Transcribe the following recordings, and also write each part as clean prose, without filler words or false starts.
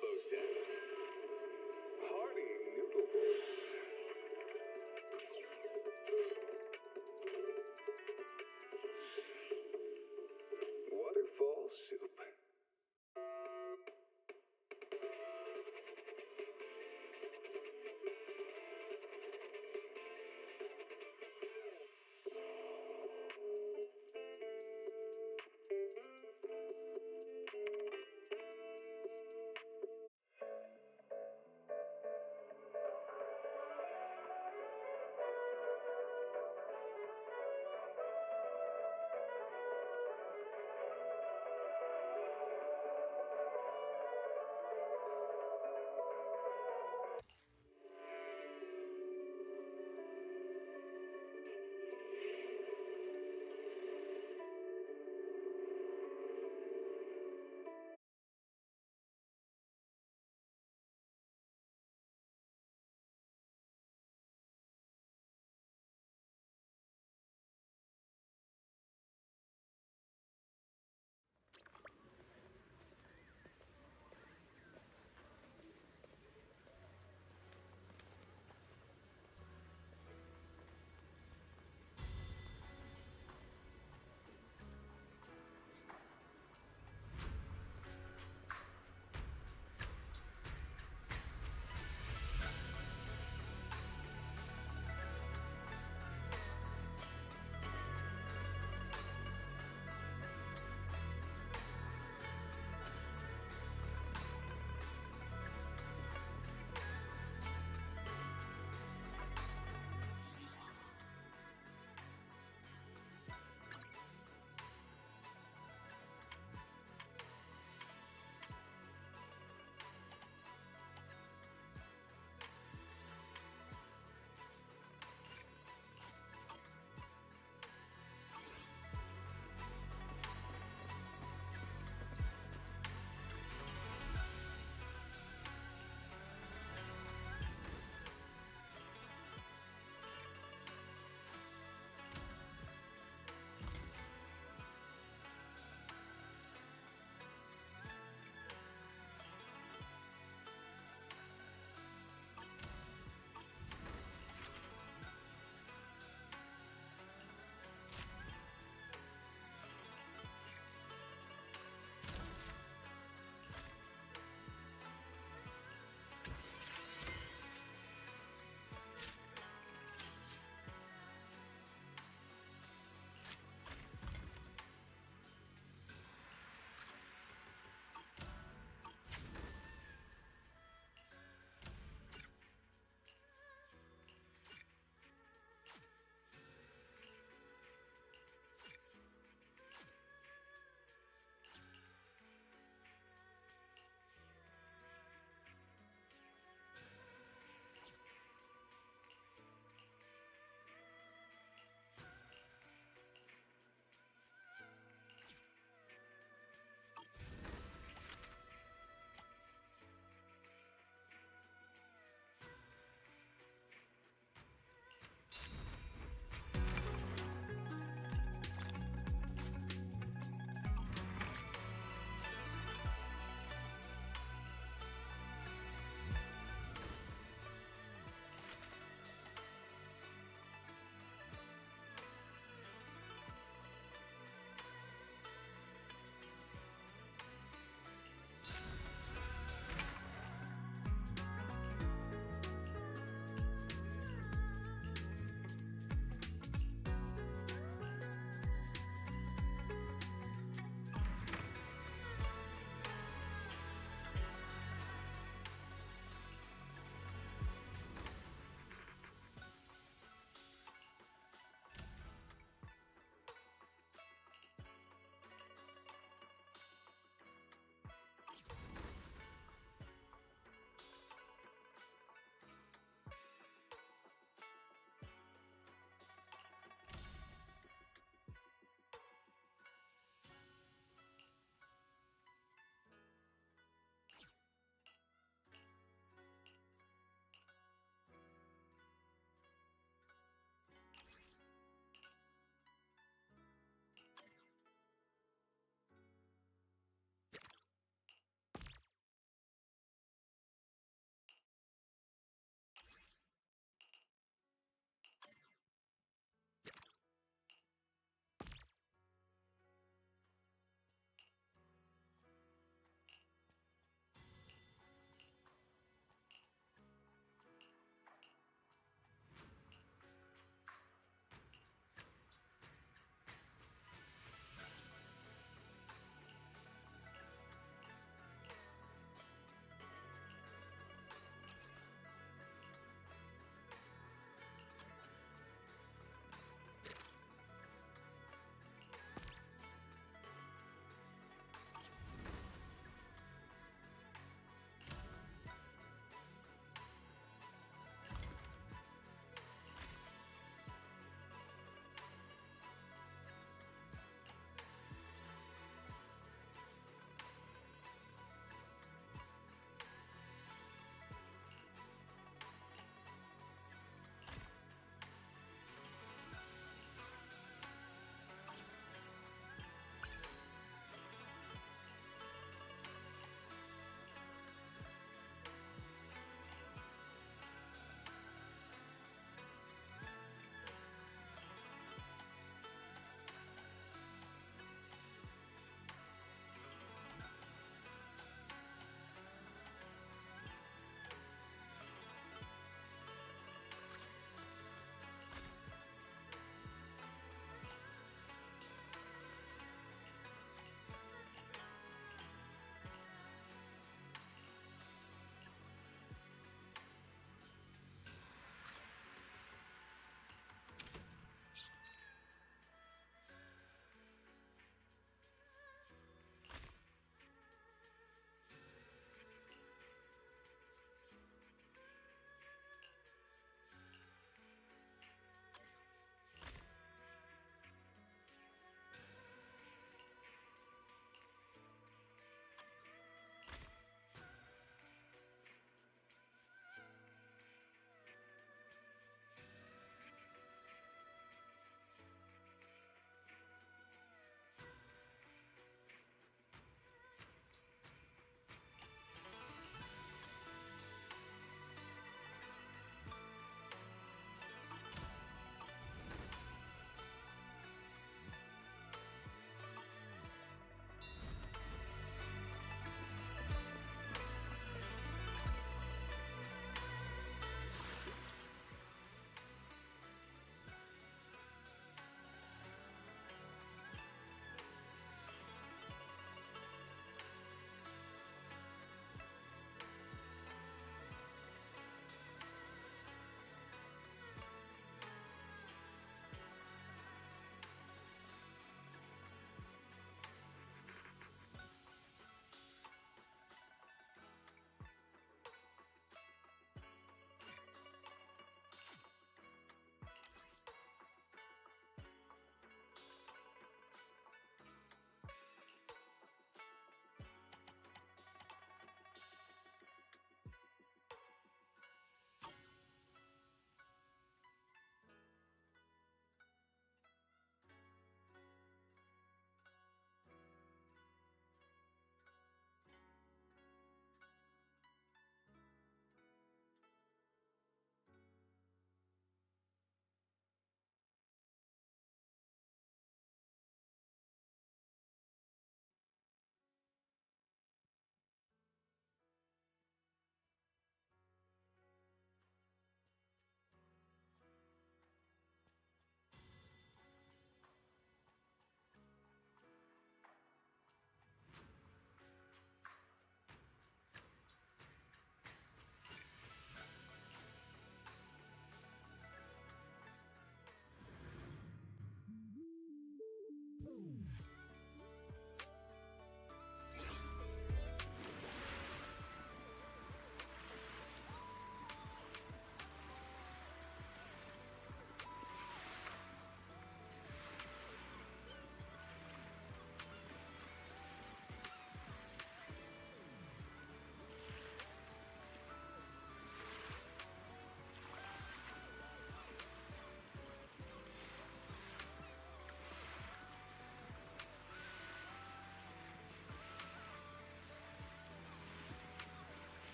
combo sets. Hearty noodle bowls. Waterfall soup.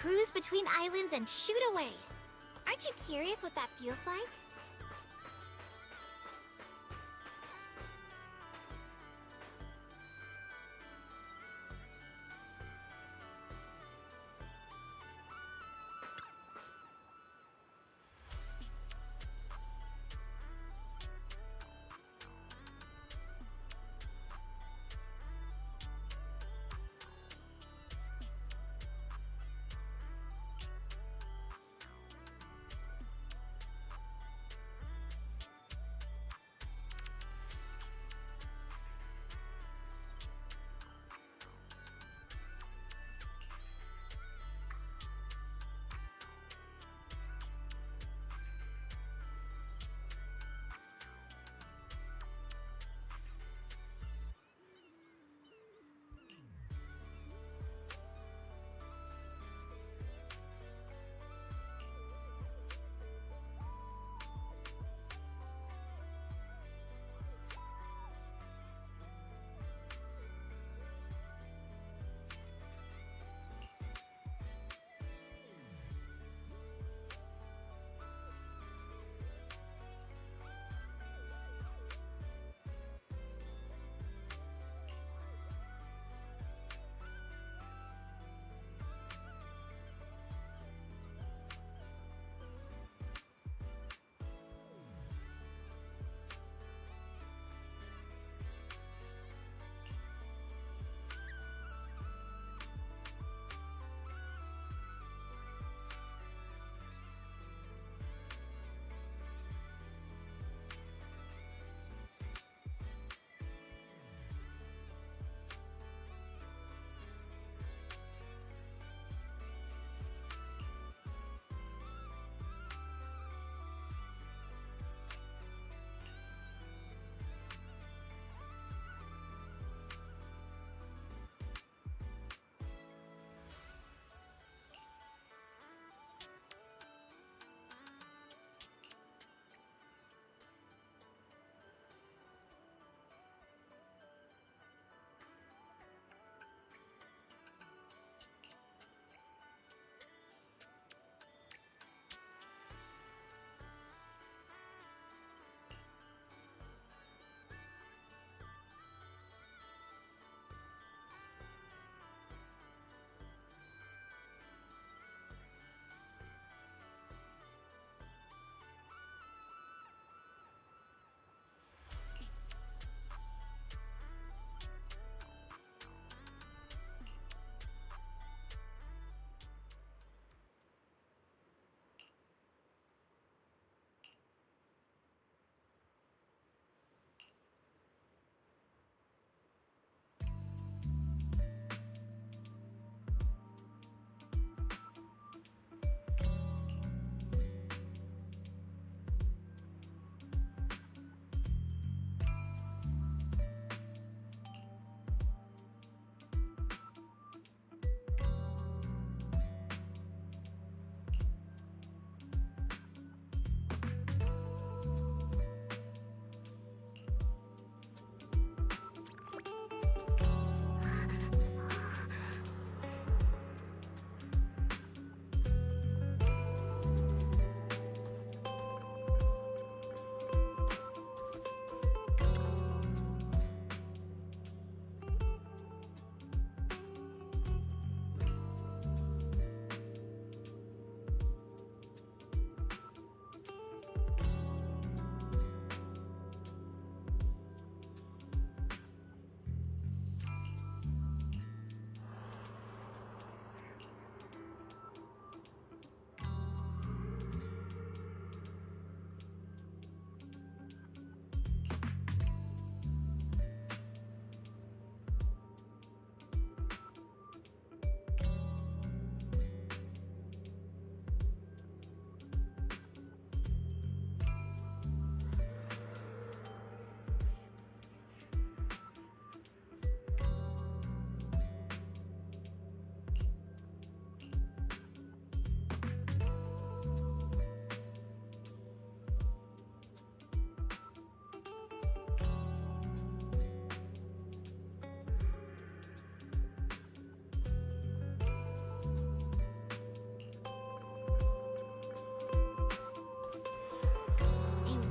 cruise between islands and shoot away. Aren't you curious what that feels like?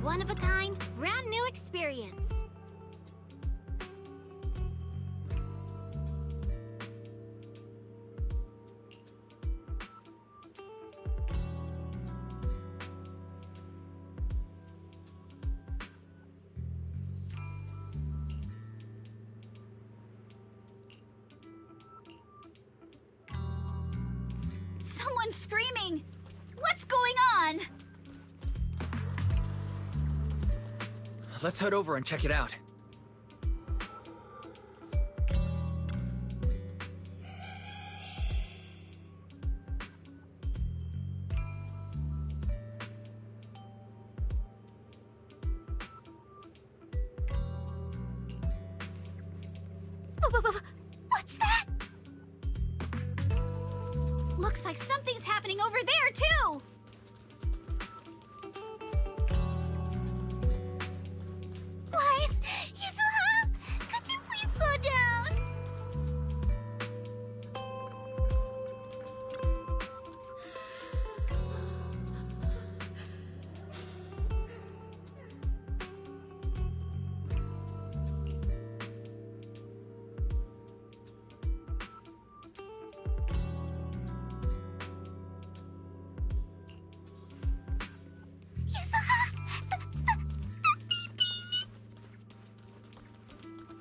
one-of-a-kind, brand new experience. Someone's screaming! What's going on? Let's head over and check it out. What's that? Looks like something's happening over there, too! Wise, Yuzuha, could you please slow down?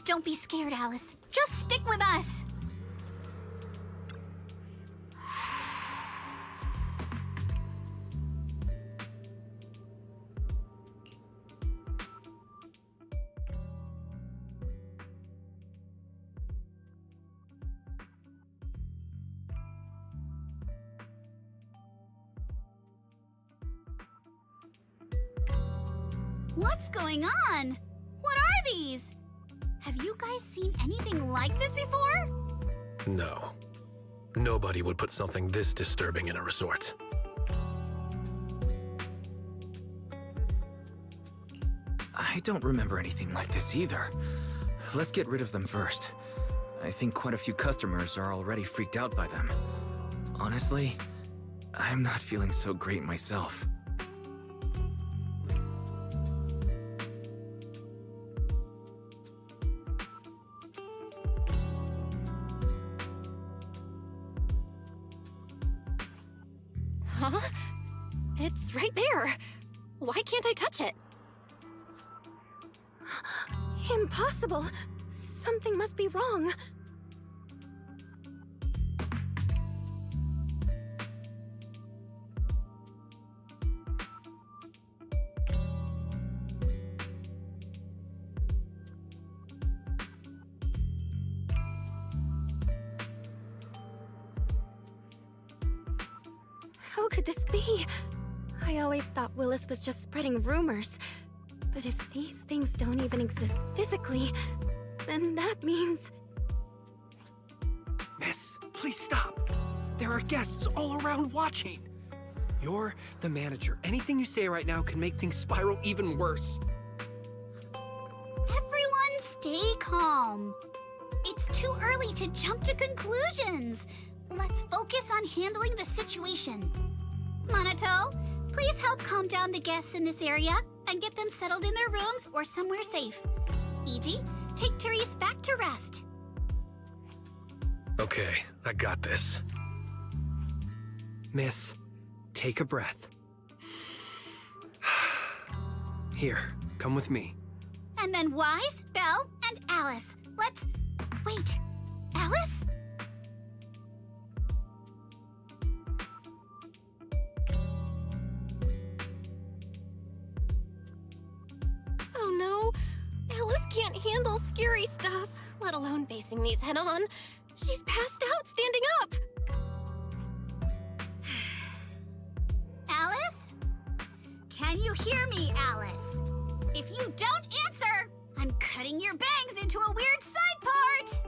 Don't be scared, Alice. Just stick with us. What's going on? What are these? Have you guys seen anything like this before? No. Nobody would put something this disturbing in a resort. I don't remember anything like this either. Let's get rid of them first. I think quite a few customers are already freaked out by them. Honestly, I'm not feeling so great myself. Huh? It's right there. Why can't I touch it? Impossible. Something must be wrong. How could this be? I always thought Willis was just spreading rumors. But if these things don't even exist physically, then that means... Miss, please stop. There are guests all around watching. You're the manager. Anything you say right now can make things spiral even worse. Everyone stay calm. It's too early to jump to conclusions. Let's focus on handling the situation. Monato, please help calm down the guests in this area and get them settled in their rooms or somewhere safe. Iji, take Therese back to rest. Okay, I got this. Miss, take a breath. Here, come with me. And then Wise, Belle, and Alice. Let's... Wait, Alice? Oh no! Alice can't handle scary stuff, let alone facing these head-on. She's passed out standing up! Alice? Can you hear me, Alice? If you don't answer, I'm cutting your bangs into a weird side part!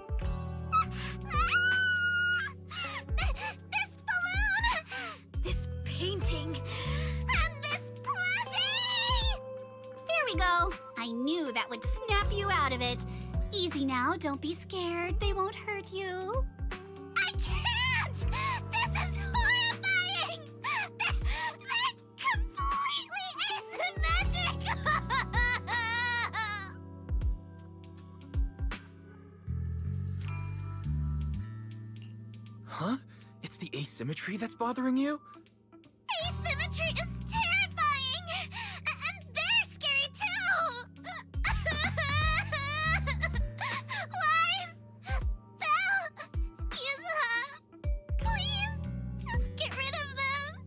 This balloon! This painting! And this plushie! There we go. I knew that would snap you out of it. Easy now, don't be scared. They won't hurt you. I can't! This is horrifying! They're completely asymmetrical! Huh? It's the asymmetry that's bothering you? Asymmetry is terrifying! And they're scary too! Wise! Belle! Yuzuha! Please, just get rid of them!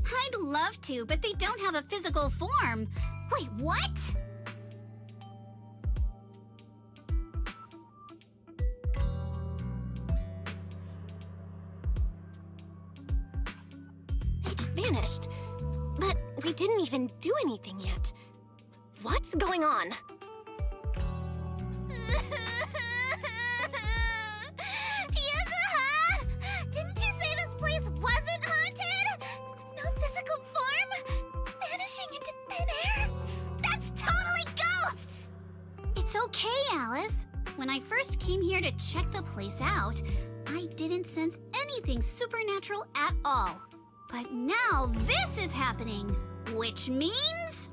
I'd love to, but they don't have a physical form. Wait, what? They just vanished. But we didn't even do anything yet. What's going on? Yuzuha! Didn't you say this place wasn't haunted? No physical form? Vanishing into thin air? That's totally ghosts! It's okay, Alice. When I first came here to check the place out, I didn't sense anything supernatural at all. But now this is happening, which means...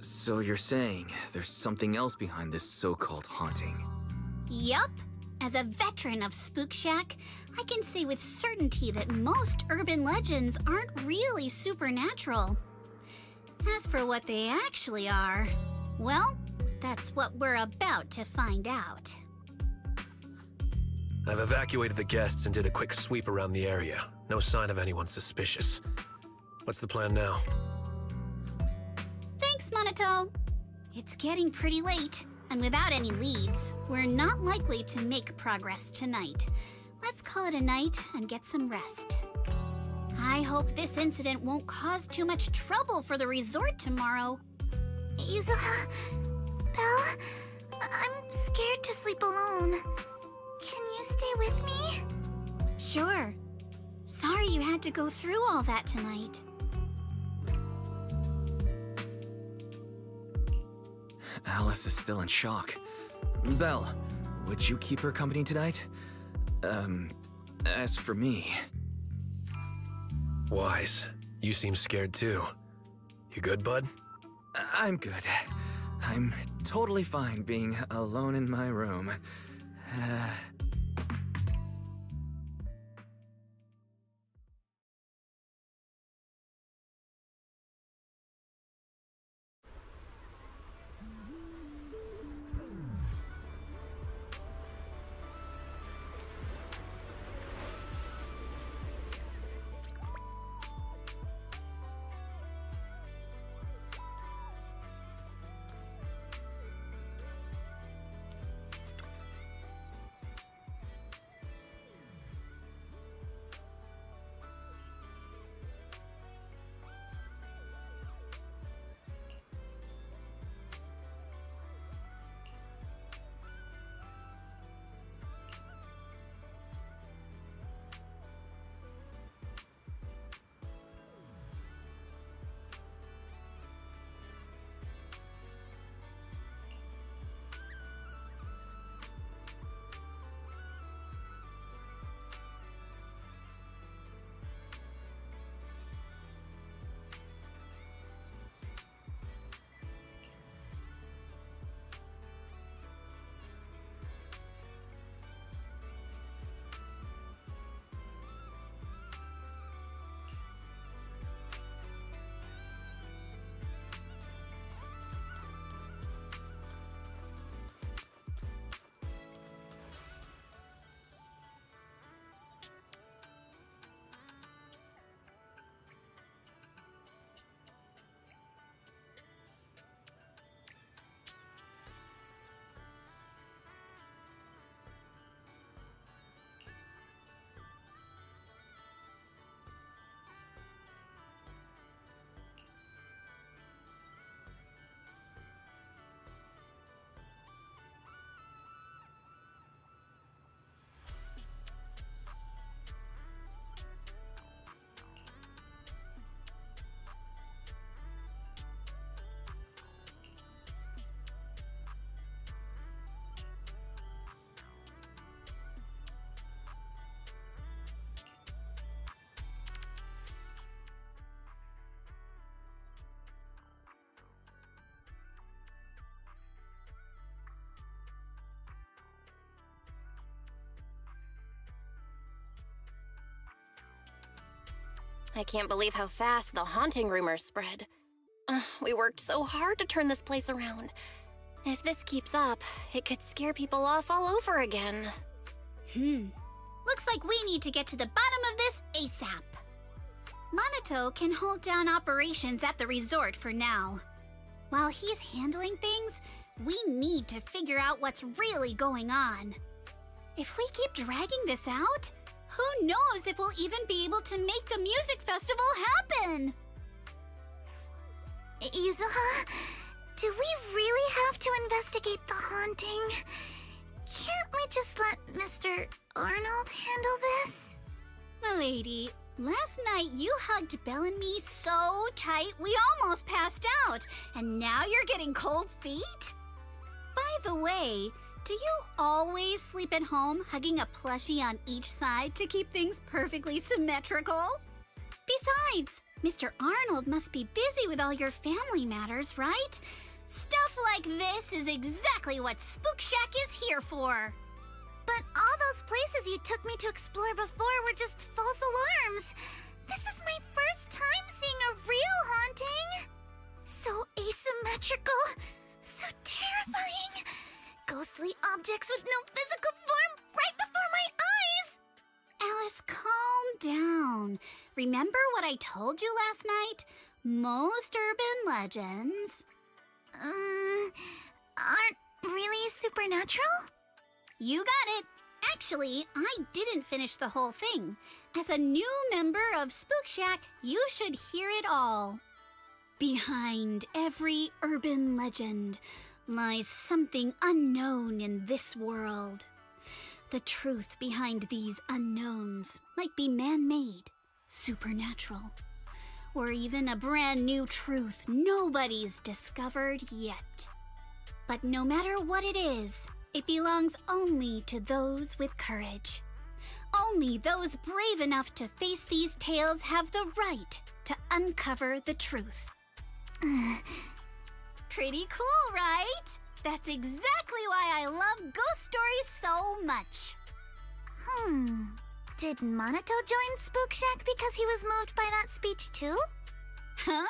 So you're saying there's something else behind this so-called haunting? Yup. As a veteran of Spook Shack, I can say with certainty that most urban legends aren't really supernatural. As for what they actually are, well, that's what we're about to find out. I've evacuated the guests and did a quick sweep around the area. No sign of anyone suspicious. What's the plan now? Thanks, Monato. It's getting pretty late, and without any leads, we're not likely to make progress tonight. Let's call it a night and get some rest. I hope this incident won't cause too much trouble for the resort tomorrow. Yuzuha, Belle, I'm scared to sleep alone. Can you stay with me? Sure. Sorry you had to go through all that tonight. Alice is still in shock. Belle, would you keep her company tonight? As for me... Wise, you seem scared too. You good, bud? I'm good. I'm totally fine being alone in my room. I can't believe how fast the haunting rumors spread. We worked so hard to turn this place around. If this keeps up, it could scare people off all over again. Looks like we need to get to the bottom of this ASAP. Minato can hold down operations at the resort for now. While he's handling things, we need to figure out what's really going on. If we keep dragging this out, who knows if we'll even be able to make the music festival happen? Yuzuha, do we really have to investigate the haunting? Can't we just let Mr. Arnold handle this? Milady, last night you hugged Belle and me so tight we almost passed out, and now you're getting cold feet? By the way, do you always sleep at home hugging a plushie on each side to keep things perfectly symmetrical? Besides, Mr. Arnold must be busy with all your family matters, right? Stuff like this is exactly what Spook Shack is here for. But all those places you took me to explore before were just false alarms. This is my first time seeing a real haunting. So asymmetrical, so terrifying. Ghostly objects with no physical form right before my eyes. Alice, calm down. Remember what I told you last night? Most urban legends Aren't really supernatural? You got it. Actually, I didn't finish the whole thing. As a new member of Spook Shack, you should hear it all. Behind every urban legend lies something unknown in this world. The truth behind these unknowns might be man-made, supernatural, or even a brand new truth nobody's discovered yet. But no matter what it is, it belongs only to those with courage. Only those brave enough to face these tales have the right to uncover the truth. Pretty cool, right? That's exactly why I love ghost stories so much. Did Minato join Spook Shack because he was moved by that speech too? Huh?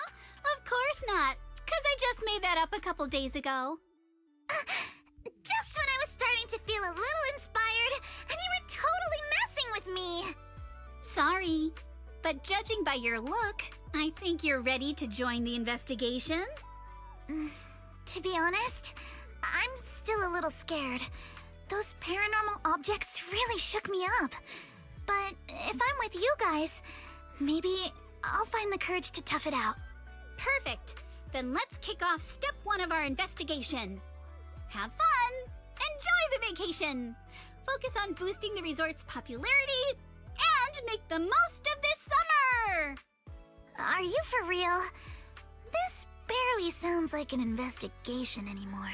Of course not, 'cause I just made that up a couple days ago. Just when I was starting to feel a little inspired, and you were totally messing with me. Sorry, but judging by your look, I think you're ready to join the investigation. To be honest, I'm still a little scared. Those paranormal objects really shook me up. But if I'm with you guys, maybe I'll find the courage to tough it out. Perfect. Then let's kick off step 1 of our investigation. Have fun! Enjoy the vacation! Focus on boosting the resort's popularity and make the most of this summer! Are you for real? This barely sounds like an investigation anymore.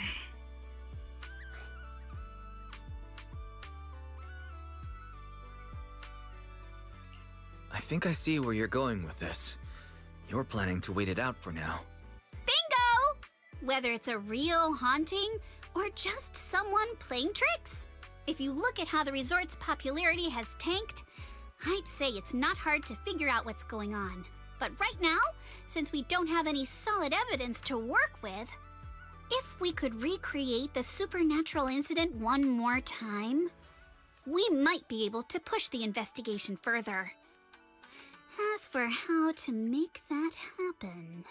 I think I see where you're going with this. You're planning to wait it out for now. Bingo! Whether it's a real haunting or just someone playing tricks. If you look at how the resort's popularity has tanked, I'd say it's not hard to figure out what's going on. But right now, since we don't have any solid evidence to work with, if we could recreate the supernatural incident one more time, we might be able to push the investigation further. As for how to make that happen...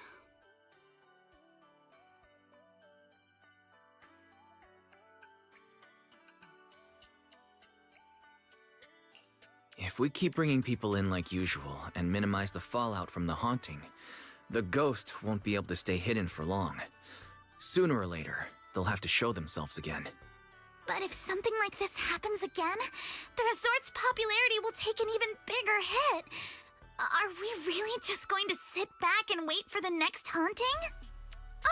If we keep bringing people in like usual and minimize the fallout from the haunting, the ghost won't be able to stay hidden for long. Sooner or later, they'll have to show themselves again. But if something like this happens again, the resort's popularity will take an even bigger hit. Are we really just going to sit back and wait for the next haunting?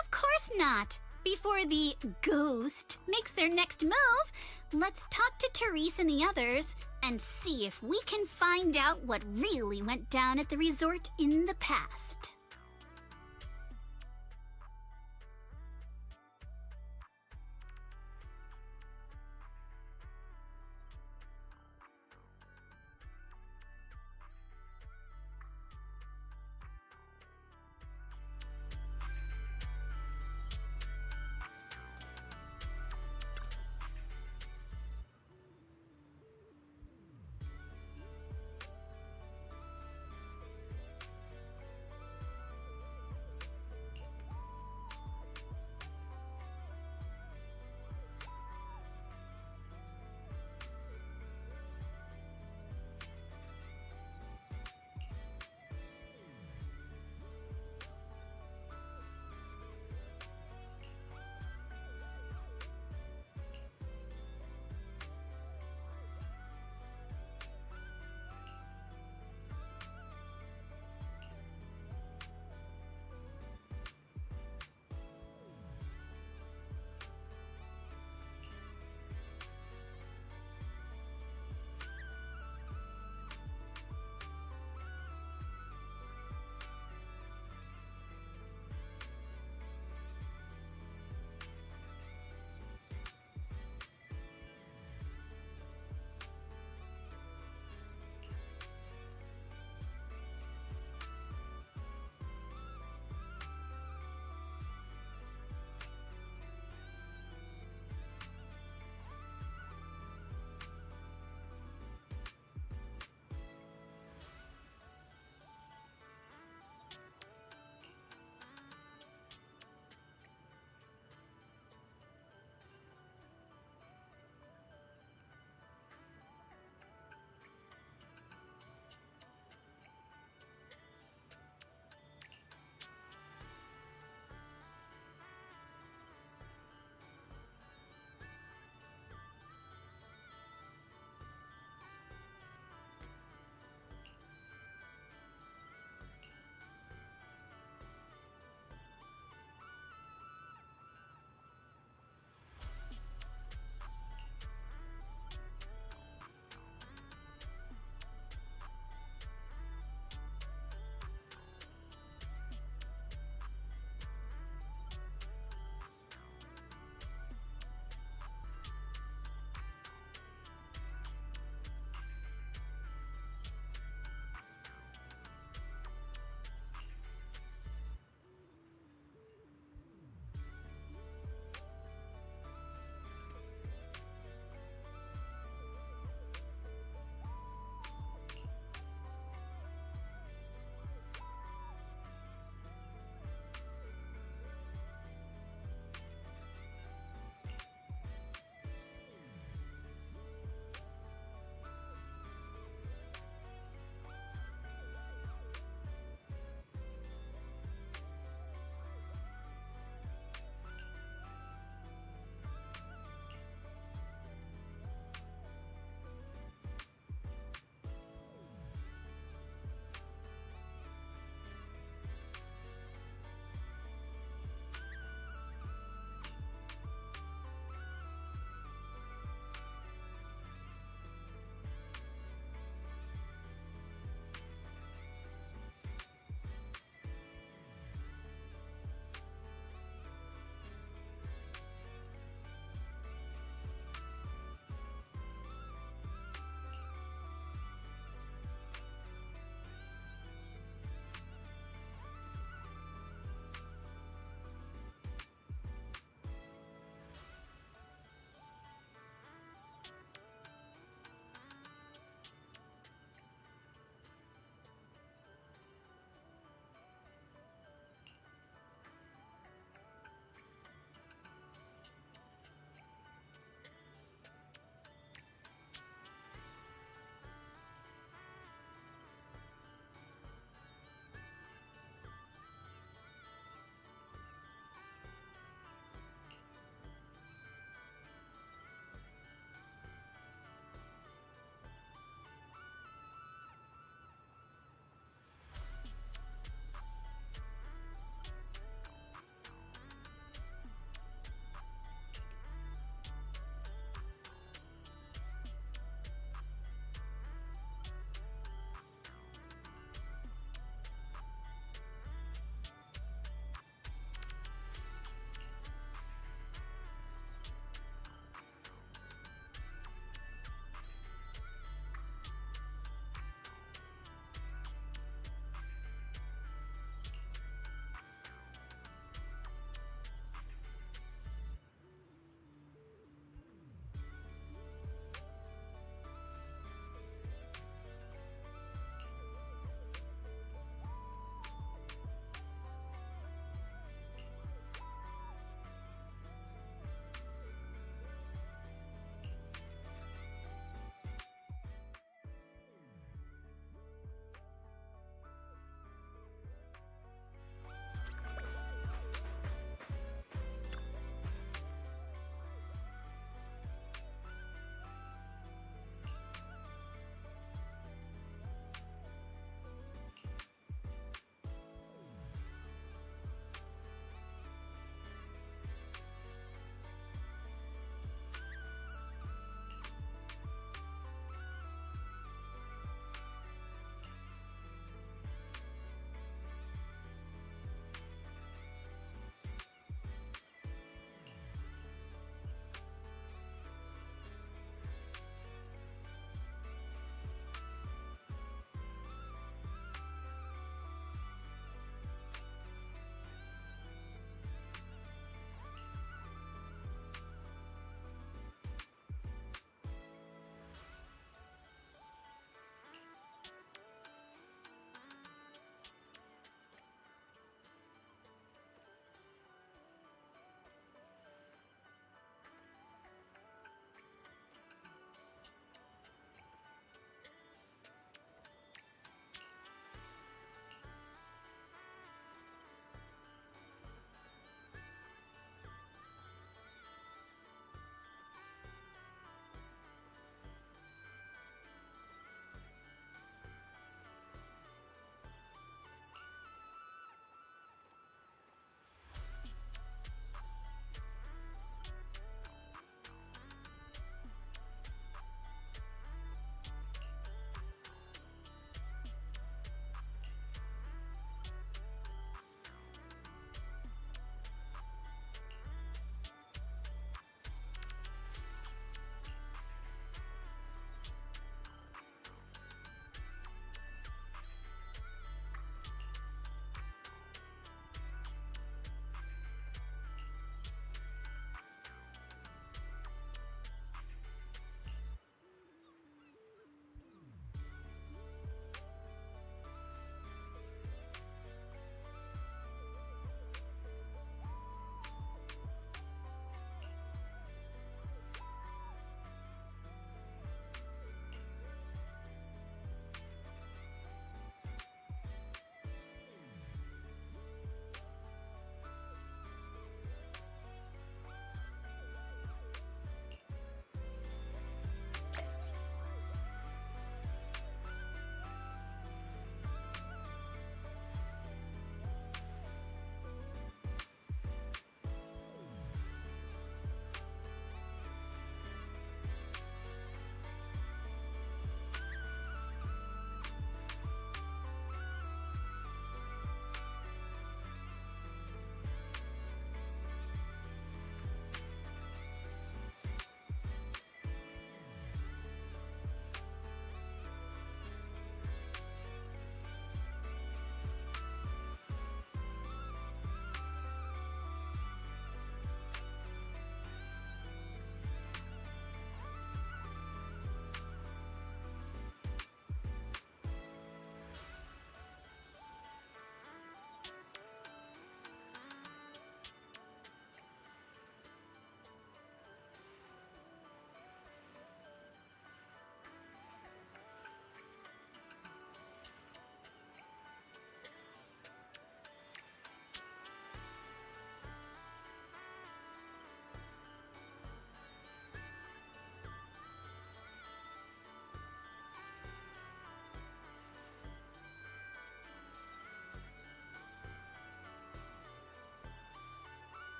Of course not. Before the ghost makes their next move, let's talk to Therese and the others and see if we can find out what really went down at the resort in the past.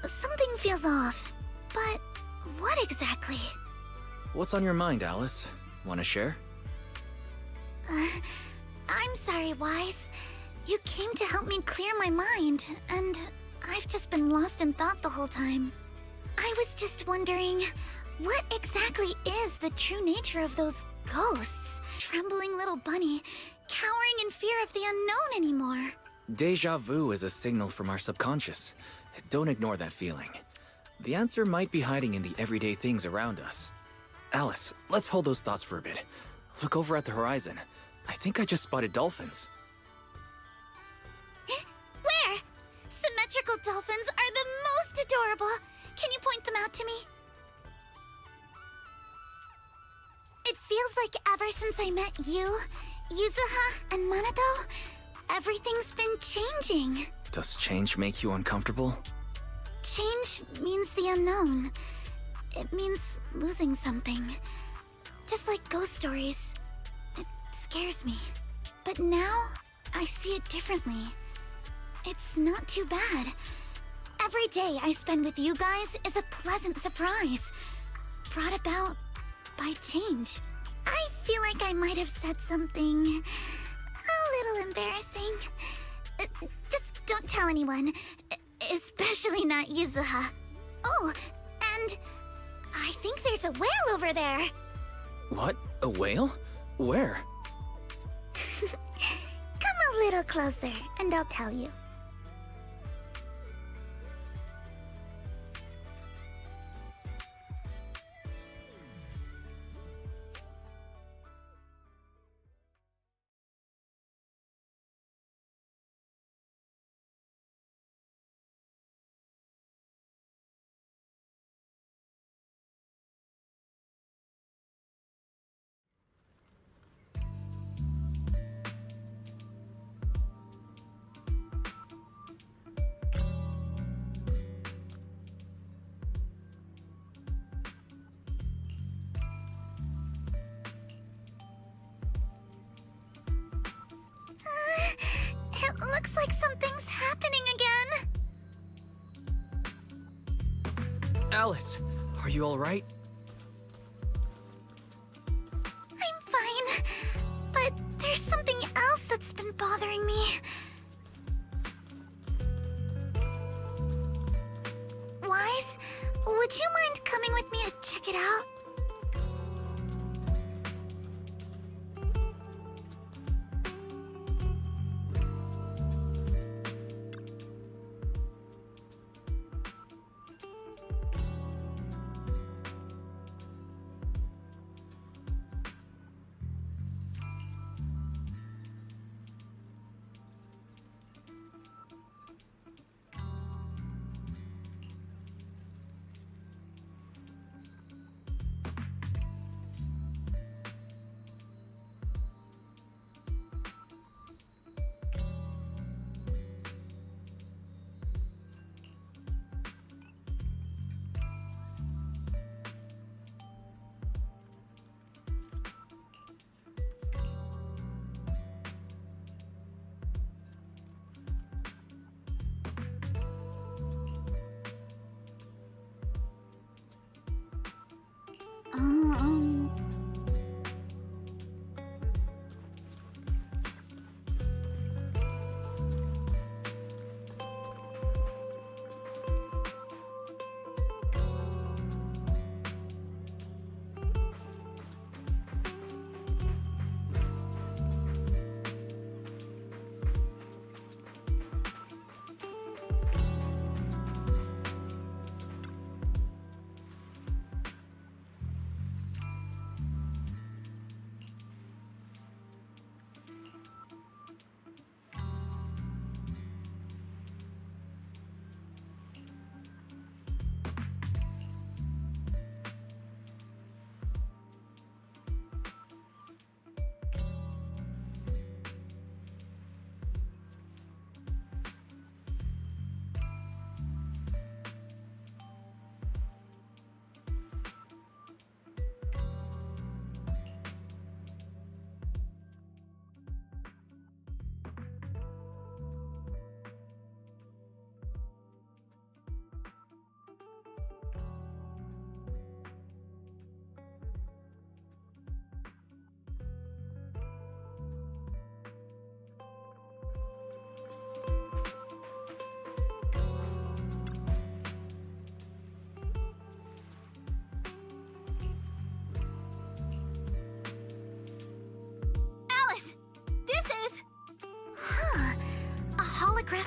something feels off. But what exactly? What's on your mind, Alice? Want to share? I'm sorry, Wise. You came to help me clear my mind, and I've just been lost in thought the whole time. I was just wondering, what exactly is the true nature of those ghosts? Trembling little bunny, cowering in fear of the unknown anymore. Deja vu is a signal from our subconscious. Don't ignore that feeling. The answer might be hiding in the everyday things around us. Alice, let's hold those thoughts for a bit. Look over at the horizon. I think I just spotted dolphins. Where? Symmetrical dolphins are the most adorable. Can you point them out to me? It feels like ever since I met you, Yuzuha, and Minato, everything's been changing. Does change make you uncomfortable? Change means the unknown. It means losing something. Just like ghost stories. It scares me. But now, I see it differently. It's not too bad. Every day I spend with you guys is a pleasant surprise, brought about by change. I feel like I might have said something a little embarrassing. Just don't tell anyone, especially not Yuzuha. Oh, and I think there's a whale over there. What? A whale? Where? Come a little closer, and I'll tell you. It looks like something's happening again. Alice, are you alright? I'm fine, but there's something else that's been bothering me. Wise, would you mind coming with me to check it out?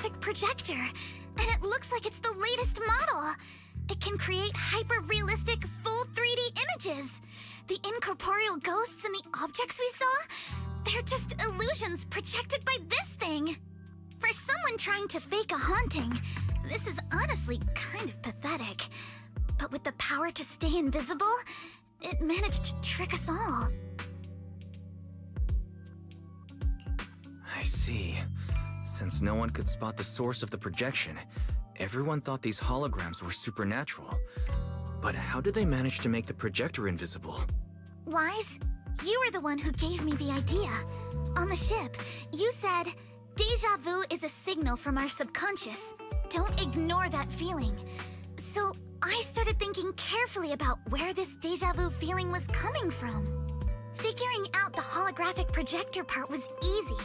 holographic projector, and it looks like it's the latest model. It can create hyper-realistic, full 3D images. The incorporeal ghosts and the objects we saw, they're just illusions projected by this thing. For someone trying to fake a haunting, this is honestly kind of pathetic. But with the power to stay invisible, it managed to trick us all. I see. Since no one could spot the source of the projection, everyone thought these holograms were supernatural. But how did they manage to make the projector invisible? Wise, you were the one who gave me the idea. On the ship, you said, "Deja vu is a signal from our subconscious. Don't ignore that feeling." So I started thinking carefully about where this deja vu feeling was coming from. Figuring out the holographic projector part was easy.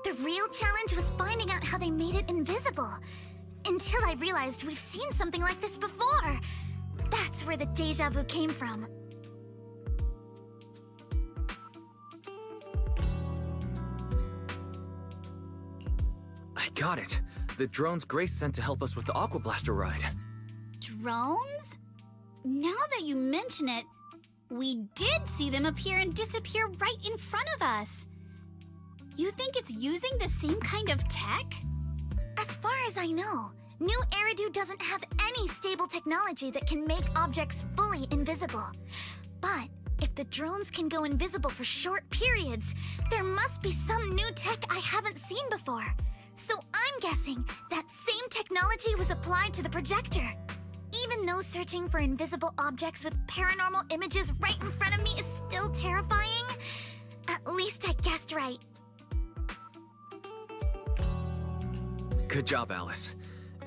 The real challenge was finding out how they made it invisible. Until I realized we've seen something like this before. That's where the deja vu came from. I got it. The drones Grace sent to help us with the Aqua Blaster ride. Drones? Now that you mention it, we did see them appear and disappear right in front of us. You think it's using the same kind of tech? As far as I know, New Eridu doesn't have any stable technology that can make objects fully invisible. But if the drones can go invisible for short periods, there must be some new tech I haven't seen before. So I'm guessing that same technology was applied to the projector. Even though searching for invisible objects with paranormal images right in front of me is still terrifying, at least I guessed right. Good job, Alice.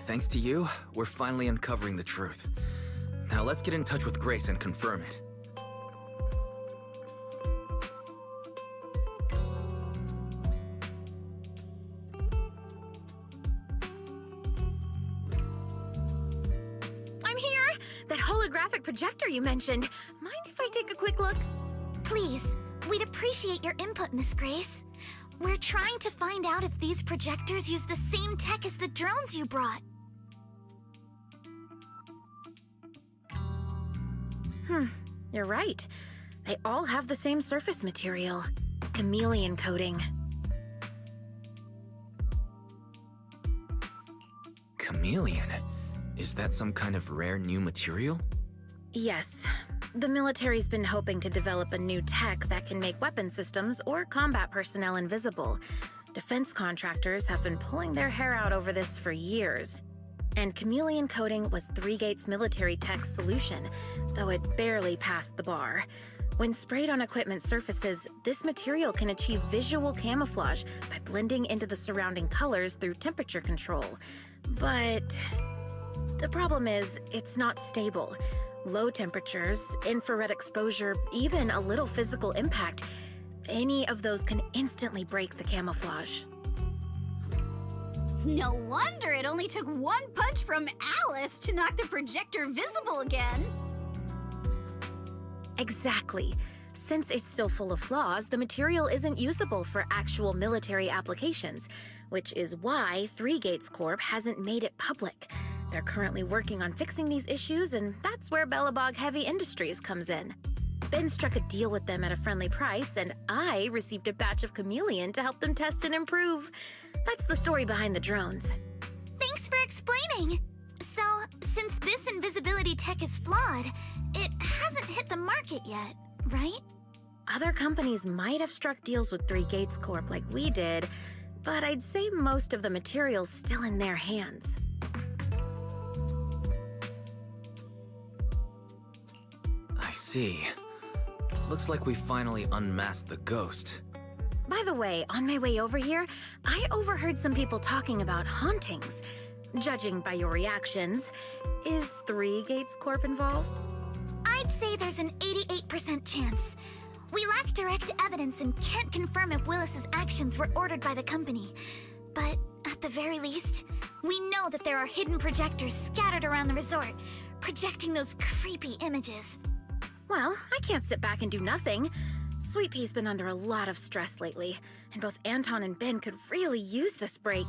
Thanks to you, we're finally uncovering the truth. Now let's get in touch with Grace and confirm it. I'm here! That holographic projector you mentioned. Mind if I take a quick look? Please, we'd appreciate your input, Miss Grace. We're trying to find out if these projectors use the same tech as the drones you brought. You're right. They all have the same surface material. Chameleon coating. Chameleon? Is that some kind of rare new material? Yes. The military's been hoping to develop a new tech that can make weapon systems or combat personnel invisible. Defense contractors have been pulling their hair out over this for years. And chameleon coating was Three Gates military tech's solution, though it barely passed the bar. When sprayed on equipment surfaces, this material can achieve visual camouflage by blending into the surrounding colors through temperature control. But the problem is, it's not stable. Low temperatures, infrared exposure, even a little physical impact, any of those can instantly break the camouflage. No wonder it only took one punch from Alice to knock the projector visible again. Exactly. Since it's still full of flaws, the material isn't usable for actual military applications, which is why Three Gates Corp hasn't made it public. They're currently working on fixing these issues, and that's where Bellabog Heavy Industries comes in. Ben struck a deal with them at a friendly price, and I received a batch of chameleon to help them test and improve. That's the story behind the drones. Thanks for explaining. So, since this invisibility tech is flawed, it hasn't hit the market yet, right? Other companies might have struck deals with Three Gates Corp like we did, but I'd say most of the material's still in their hands. I see. Looks like we finally unmasked the ghost. By the way, on my way over here, I overheard some people talking about hauntings. Judging by your reactions, is Three Gates Corp involved? I'd say there's an 88% chance. We lack direct evidence and can't confirm if Willis's actions were ordered by the company. But at the very least, we know that there are hidden projectors scattered around the resort, projecting those creepy images. Well, I can't sit back and do nothing. Sweet Pea's been under a lot of stress lately, and both Anton and Ben could really use this break.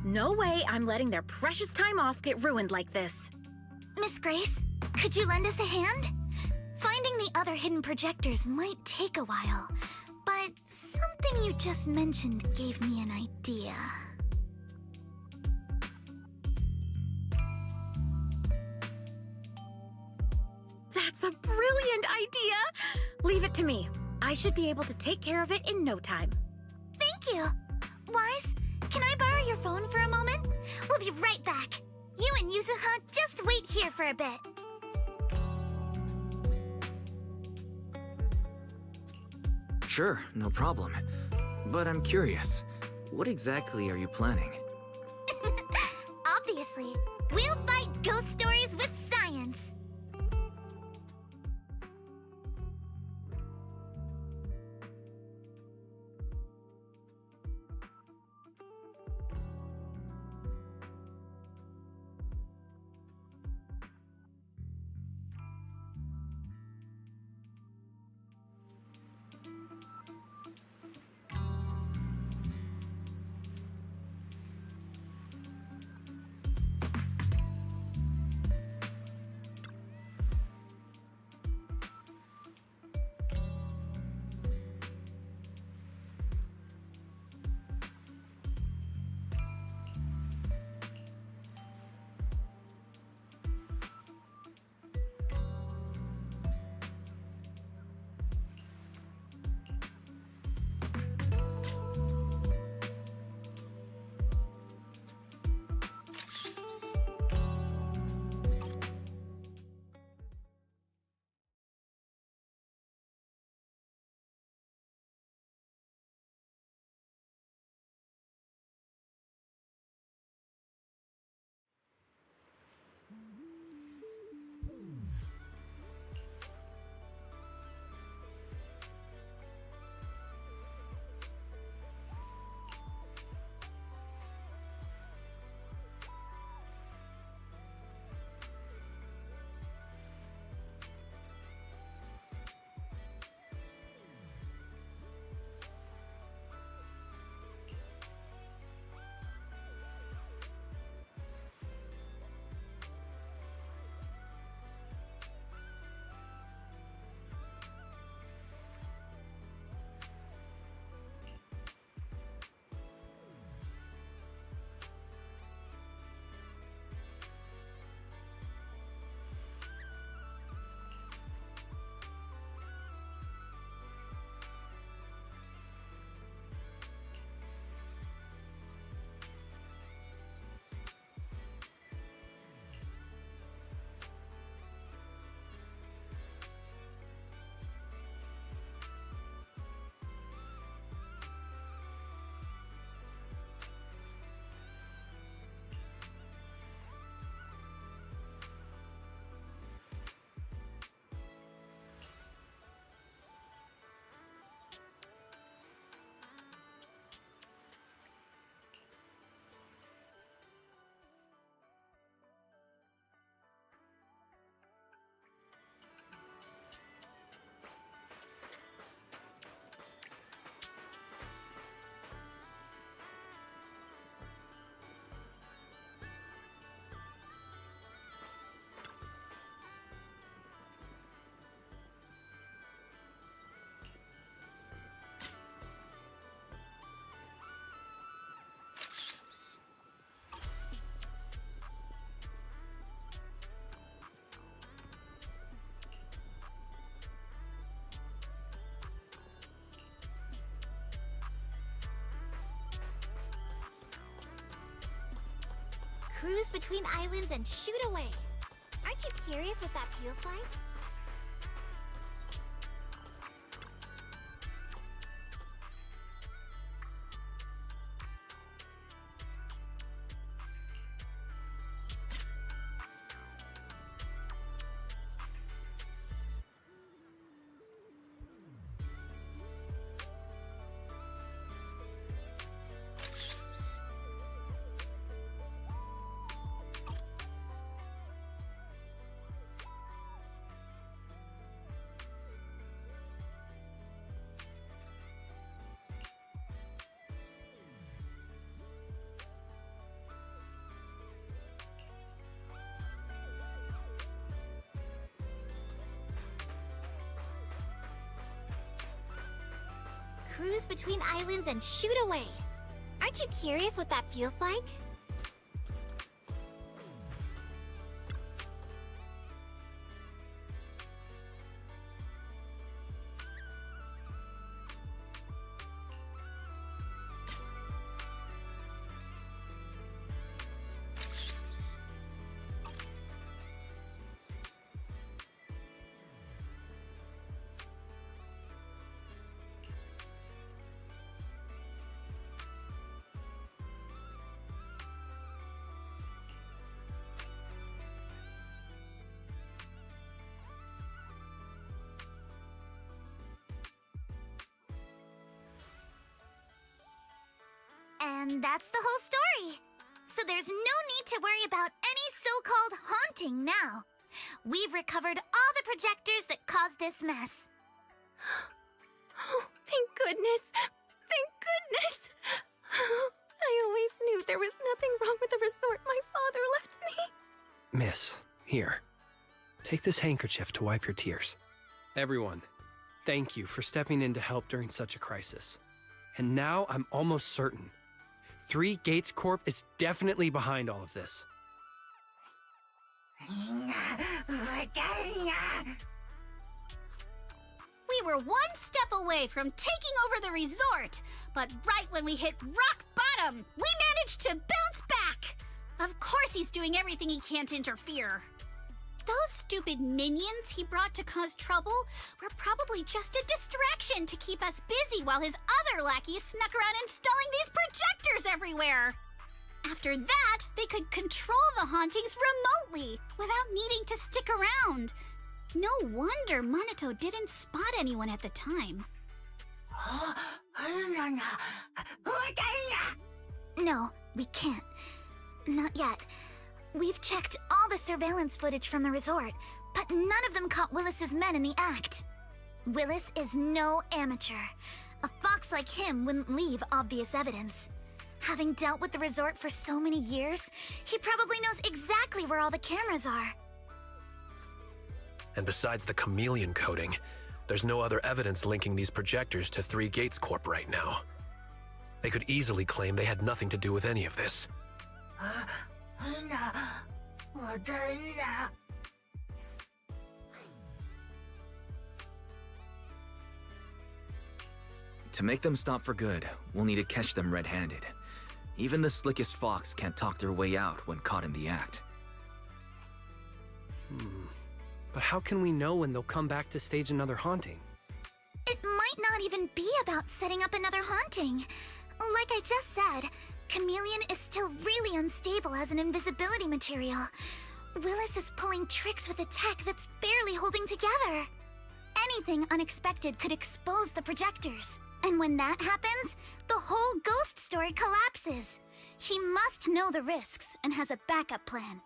No way I'm letting their precious time off get ruined like this. Miss Grace, could you lend us a hand? Finding the other hidden projectors might take a while, but something you just mentioned gave me an idea. That's a brilliant idea! Leave it to me. I should be able to take care of it in no time. Thank you. Wise, can I borrow your phone for a moment? We'll be right back. You and Yuzuha, just wait here for a bit. Sure, no problem. But I'm curious, what exactly are you planning? Obviously, we'll fight ghost stories with science. Cruise between islands and shoot away. Aren't you curious what that feels like? cruise between islands and shoot away. Aren't you curious what that feels like? And that's the whole story. So there's no need to worry about any so-called haunting now. We've recovered all the projectors that caused this mess. Oh, thank goodness. Thank goodness. I always knew there was nothing wrong with the resort my father left me. Miss, here. Take this handkerchief to wipe your tears. Everyone, thank you for stepping in to help during such a crisis. And now I'm almost certain. 3 Gates Corp is definitely behind all of this. We were one step away from taking over the resort, but right when we hit rock bottom, we managed to bounce back. Of course he's doing everything he can to interfere. Those stupid minions he brought to cause trouble were probably just a distraction to keep us busy while his other lackeys snuck around installing these projectors everywhere. After that, they could control the hauntings remotely without needing to stick around. No wonder Monato didn't spot anyone at the time. No, we can't. Not yet. We've checked all the surveillance footage from the resort, but none of them caught Willis's men in the act. Willis is no amateur. A fox like him wouldn't leave obvious evidence. Having dealt with the resort for so many years, he probably knows exactly where all the cameras are. And besides the chameleon coating, there's no other evidence linking these projectors to 3 Gates Corp right now. They could easily claim they had nothing to do with any of this. To make them stop for good, we'll need to catch them red-handed. Even the slickest fox can't talk their way out when caught in the act. But how can we know when they'll come back to stage another haunting? It might not even be about setting up another haunting. Like I just said, Chameleon is still really unstable as an invisibility material. Willis is pulling tricks with a tech that's barely holding together. Anything unexpected could expose the projectors. And when that happens, the whole ghost story collapses. He must know the risks and has a backup plan.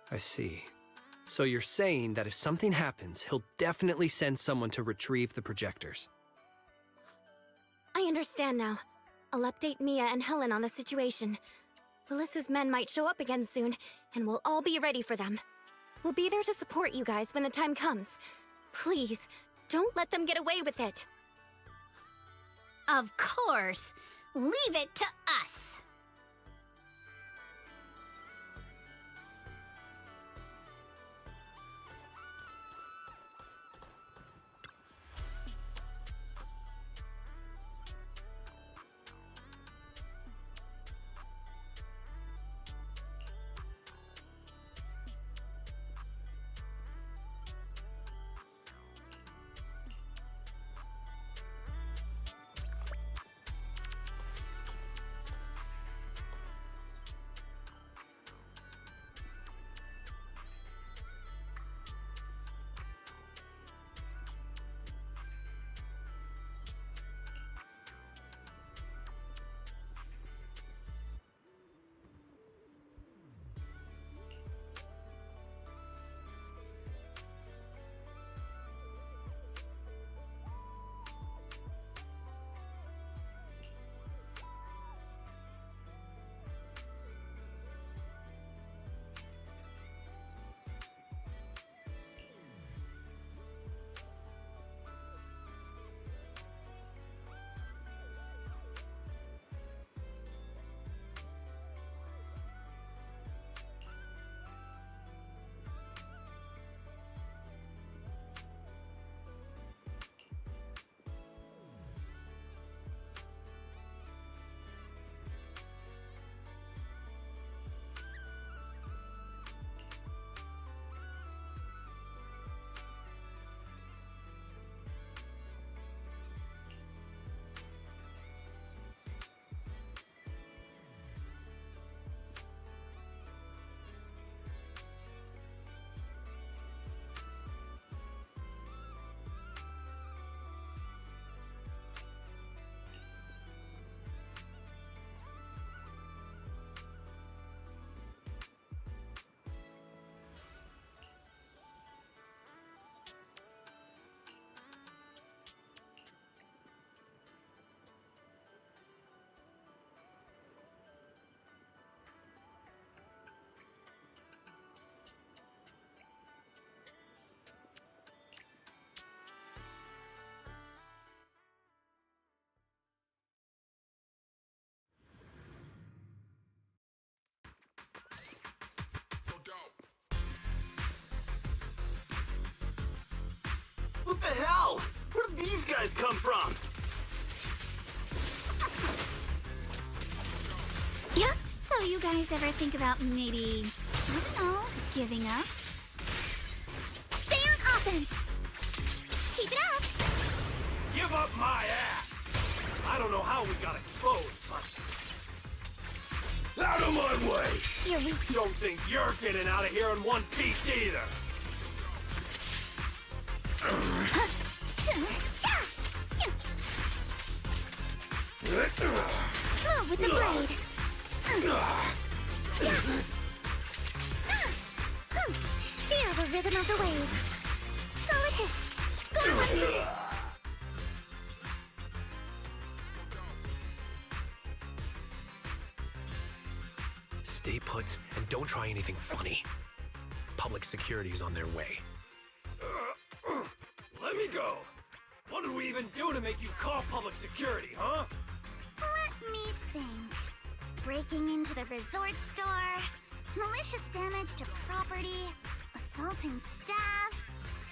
I see. So you're saying that if something happens, he'll definitely send someone to retrieve the projectors. I understand now. I'll update Mia and Helen on the situation. Willis's men might show up again soon, and we'll all be ready for them. We'll be there to support you guys when the time comes. Please, don't let them get away with it. Of course. Leave it to us. What the hell? Where did these guys come from? Yeah, so you guys ever think about maybe, I don't know, giving up? Stay on offense! Keep it up! Give up my ass! I don't know how we got exposed, but... Out of my way! You're weak. Don't think you're getting out of here in one piece either! Move with the blade! Feel the rhythm of the waves. Solid hit. Score 100. Stay put and don't try anything funny. Public security's on their way. Let me go! What did we even do to make you call public security, huh? Let me think. Breaking into the resort store, malicious damage to property, assaulting staff,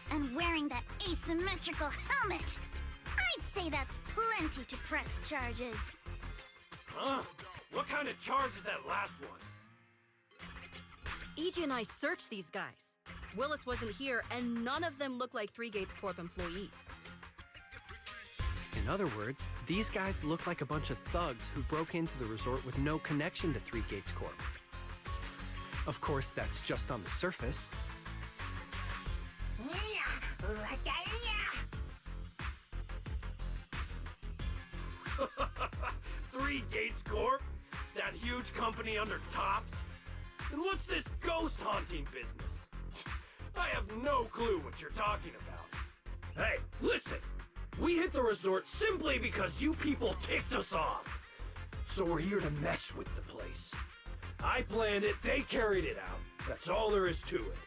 and wearing that asymmetrical helmet. I'd say that's plenty to press charges. Huh? What kind of charge is that last one? EJ and I searched these guys. Willis wasn't here, and none of them look like Three Gates Corp employees. In other words, these guys look like a bunch of thugs who broke into the resort with no connection to Three Gates Corp. Of course, that's just on the surface. Three Gates Corp? That huge company under Tops? And what's this ghost haunting business? I have no clue what you're talking about. Hey, listen! We hit the resort simply because you people ticked us off. So we're here to mess with the place. I planned it, they carried it out. That's all there is to it.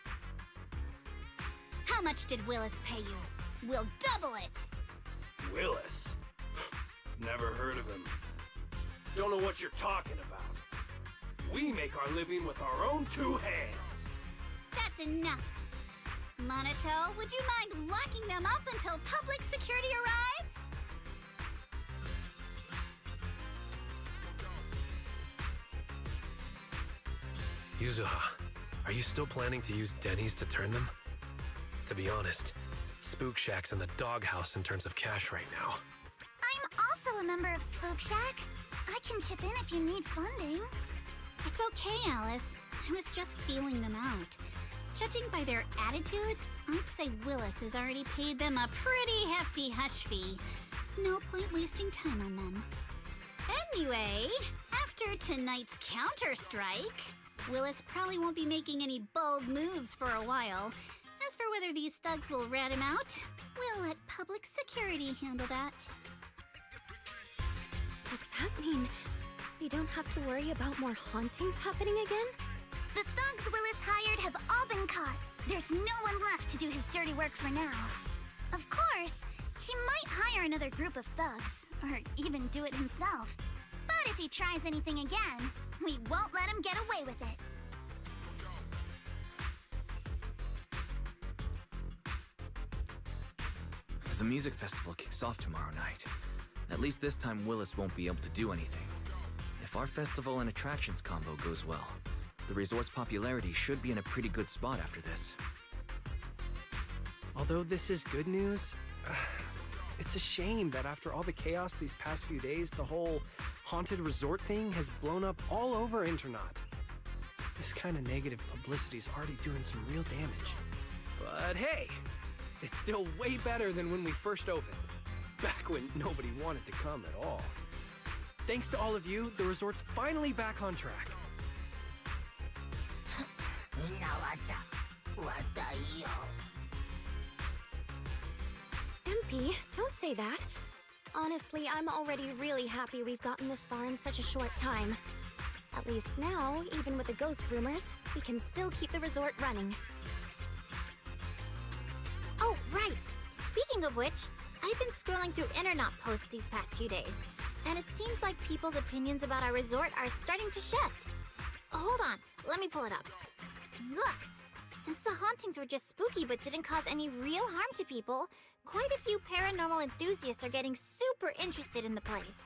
How much did Willis pay you? We'll double it! Willis? Never heard of him. Don't know what you're talking about. We make our living with our own two hands. That's enough. Monato, would you mind locking them up until public security arrives? Yuzuha, are you still planning to use Denny's to turn them? To be honest, Spook Shack's in the doghouse in terms of cash right now. I'm also a member of Spook Shack. I can chip in if you need funding. It's okay, Alice. I was just feeling them out. Judging by their attitude, I'd say Willis has already paid them a pretty hefty hush fee. No point wasting time on them. Anyway, after tonight's counter-strike, Willis probably won't be making any bold moves for a while. As for whether these thugs will rat him out, we'll let public security handle that. Does that mean we don't have to worry about more hauntings happening again? The thugs Willis hired have all been caught. There's no one left to do his dirty work for now. Of course, he might hire another group of thugs, or even do it himself. But if he tries anything again, we won't let him get away with it. The music festival kicks off tomorrow night. At least this time Willis won't be able to do anything. If our festival and attractions combo goes well, the resort's popularity should be in a pretty good spot after this. Although this is good news, it's a shame that after all the chaos these past few days, the whole haunted resort thing has blown up all over Internaut. This kind of negative publicity's already doing some real damage. But hey, it's still way better than when we first opened, back when nobody wanted to come at all. Thanks to all of you, the resort's finally back on track. MP, don't say that. Honestly, I'm already really happy we've gotten this far in such a short time. At least now, even with the ghost rumors, we can still keep the resort running. Oh, right! Speaking of which, I've been scrolling through Internaut posts these past few days, and it seems like people's opinions about our resort are starting to shift. Hold on, let me pull it up. Look! Since the hauntings were just spooky but didn't cause any real harm to people, quite a few paranormal enthusiasts are getting super interested in the place.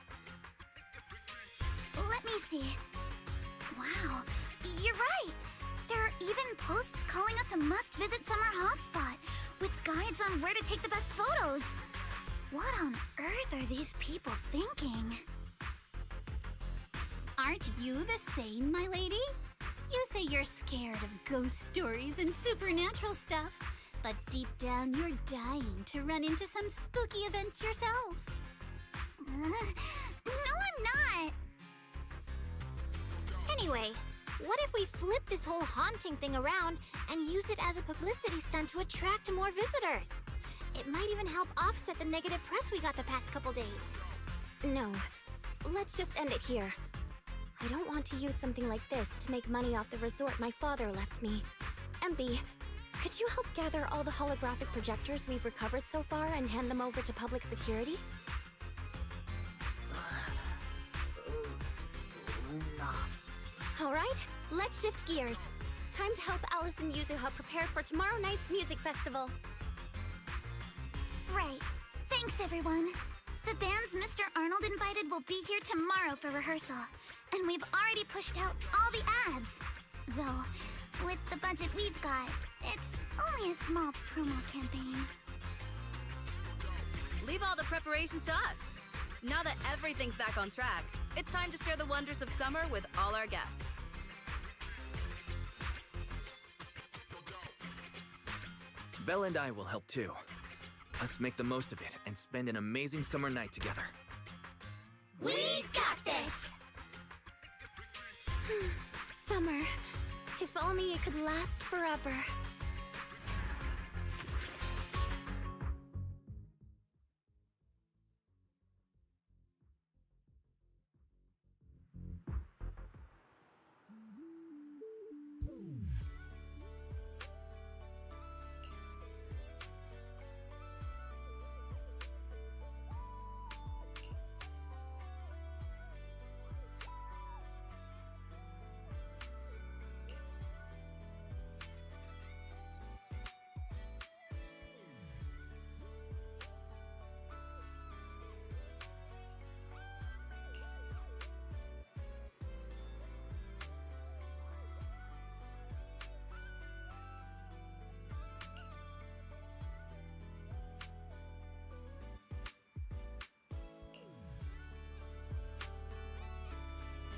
Let me see. Wow, you're right. There are even posts calling us a must-visit summer hotspot, with guides on where to take the best photos. What on earth are these people thinking? Aren't you the same, my lady? You say you're scared of ghost stories and supernatural stuff, but deep down you're dying to run into some spooky events yourself. No, I'm not. Anyway, what if we flip this whole haunting thing around and use it as a publicity stunt to attract more visitors? It might even help offset the negative press we got the past couple days. No, let's just end it here. I don't want to use something like this to make money off the resort my father left me. MB, could you help gather all the holographic projectors we've recovered so far and hand them over to public security? Alright, let's shift gears. Time to help Alice and Yuzuha prepare for tomorrow night's music festival. Right. Thanks, everyone. The bands Mr. Arnold invited will be here tomorrow for rehearsal. And we've already pushed out all the ads. Though, with the budget we've got, it's only a small promo campaign. Leave all the preparations to us. Now that everything's back on track, it's time to share the wonders of summer with all our guests. Belle and I will help too. Let's make the most of it and spend an amazing summer night together. We got this! Summer. If only it could last forever.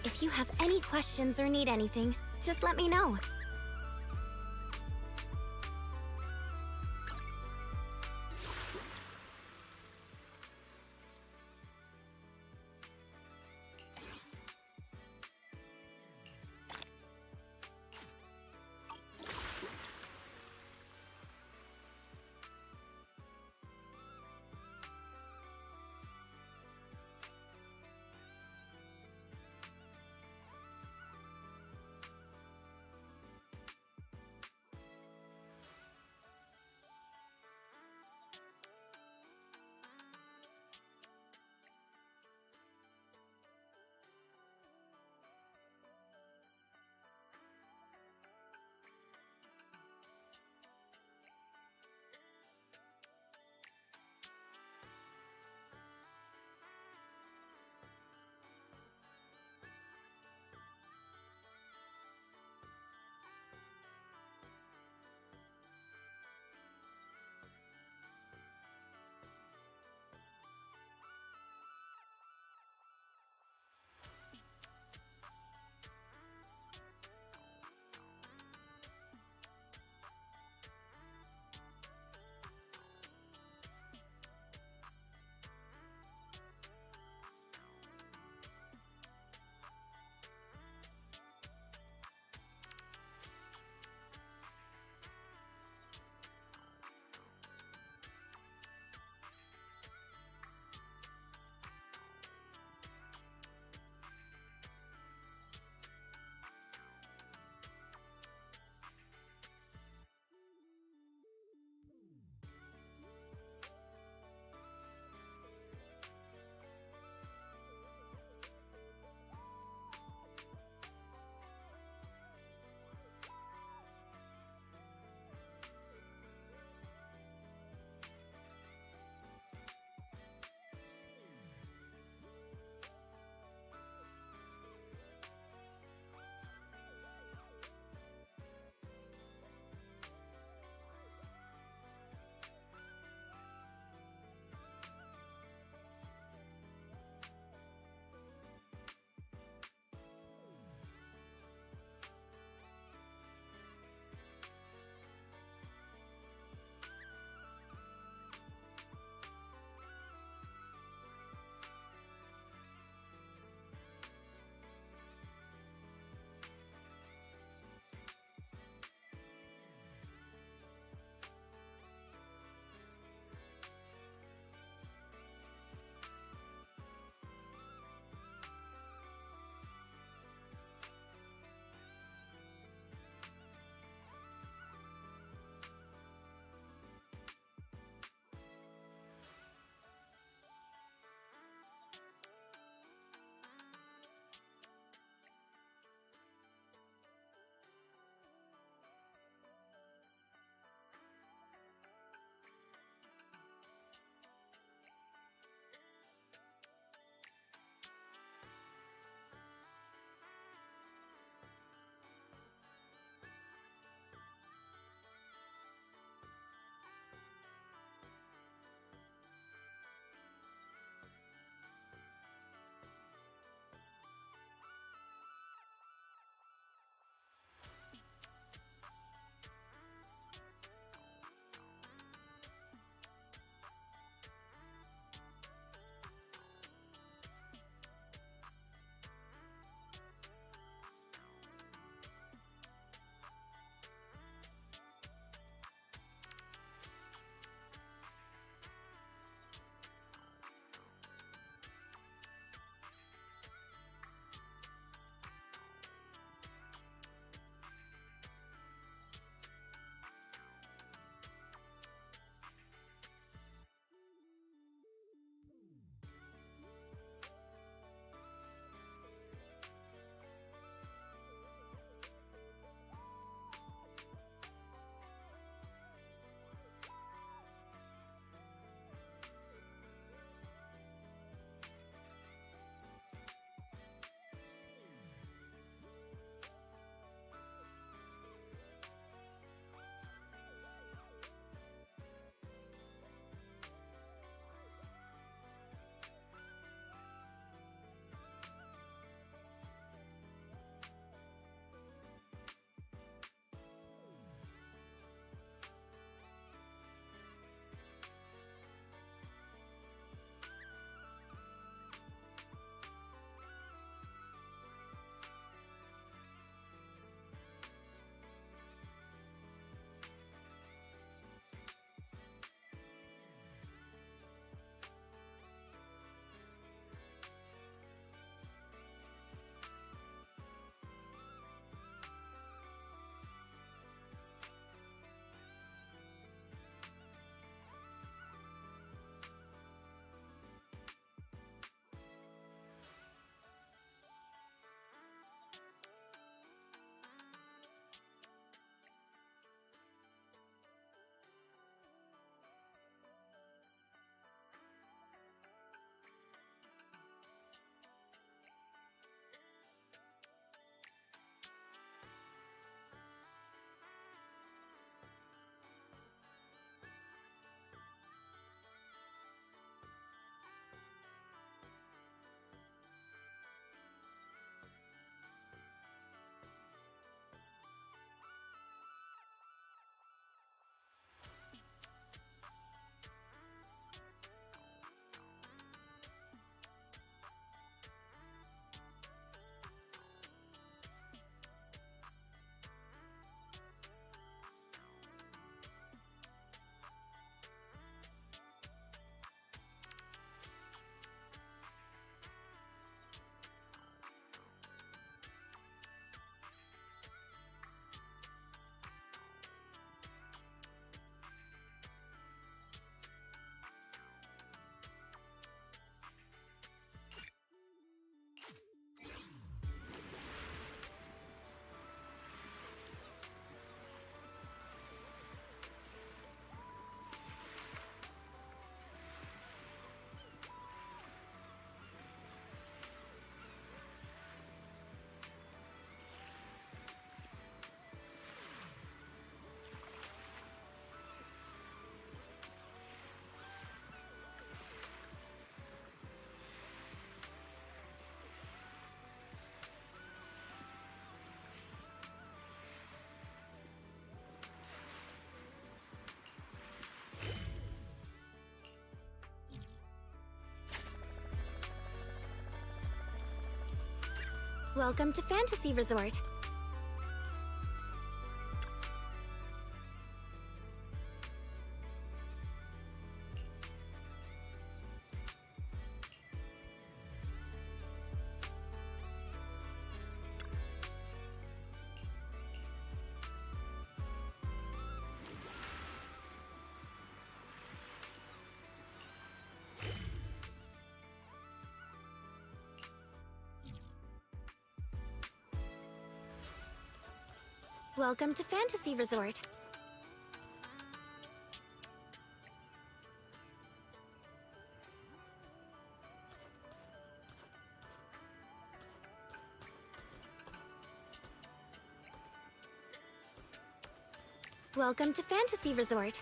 If you have any questions or need anything, just let me know. Welcome to Fantasy Resort. Welcome to Fantasy Resort. Welcome to Fantasy Resort.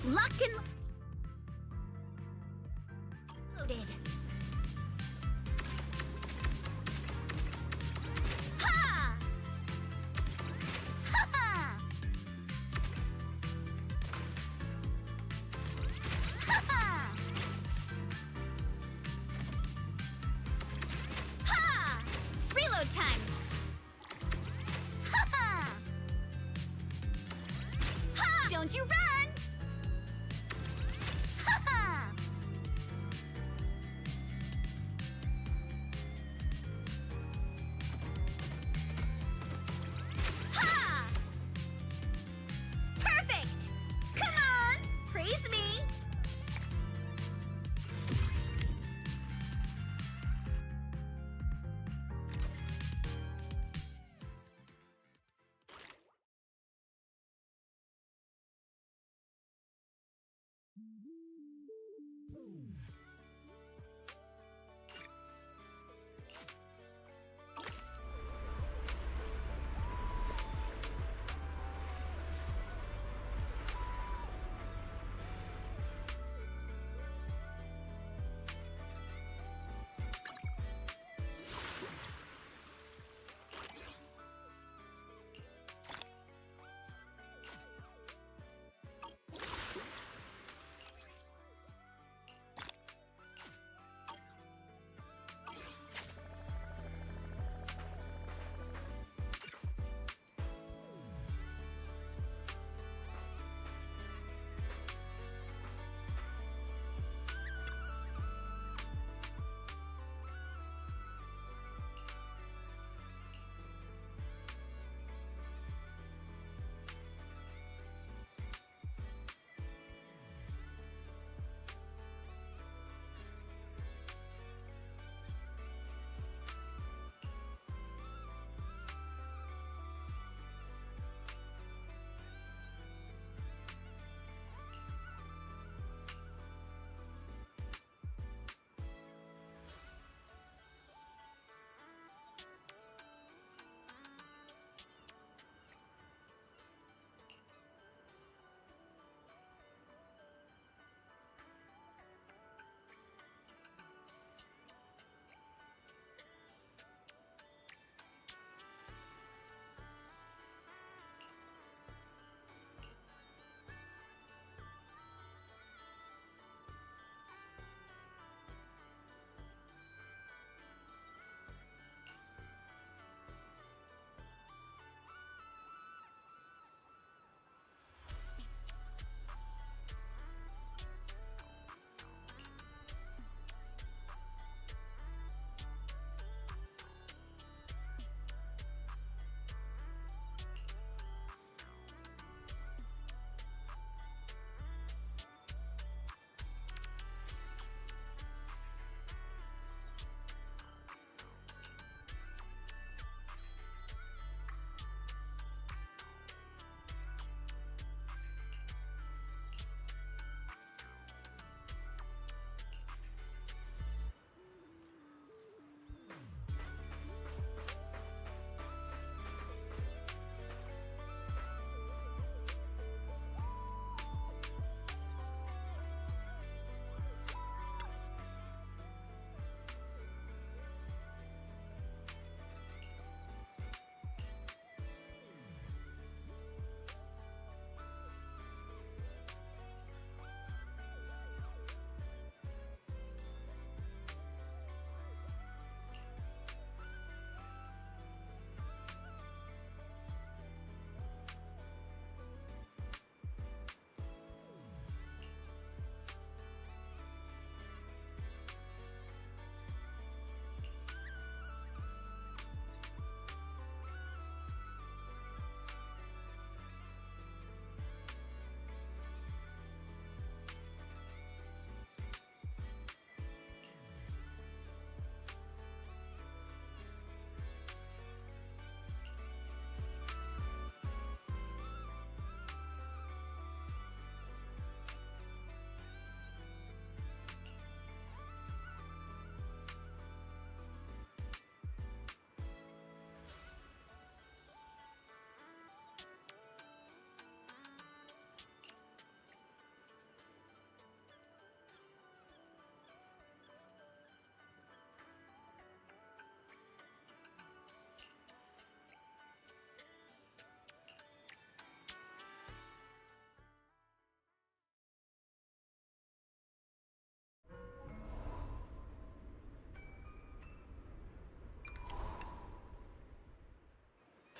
Locked in. Loaded. Ha! Ha ha! Ha ha! Ha! Reload time. Ha ha! Ha! Don't you run!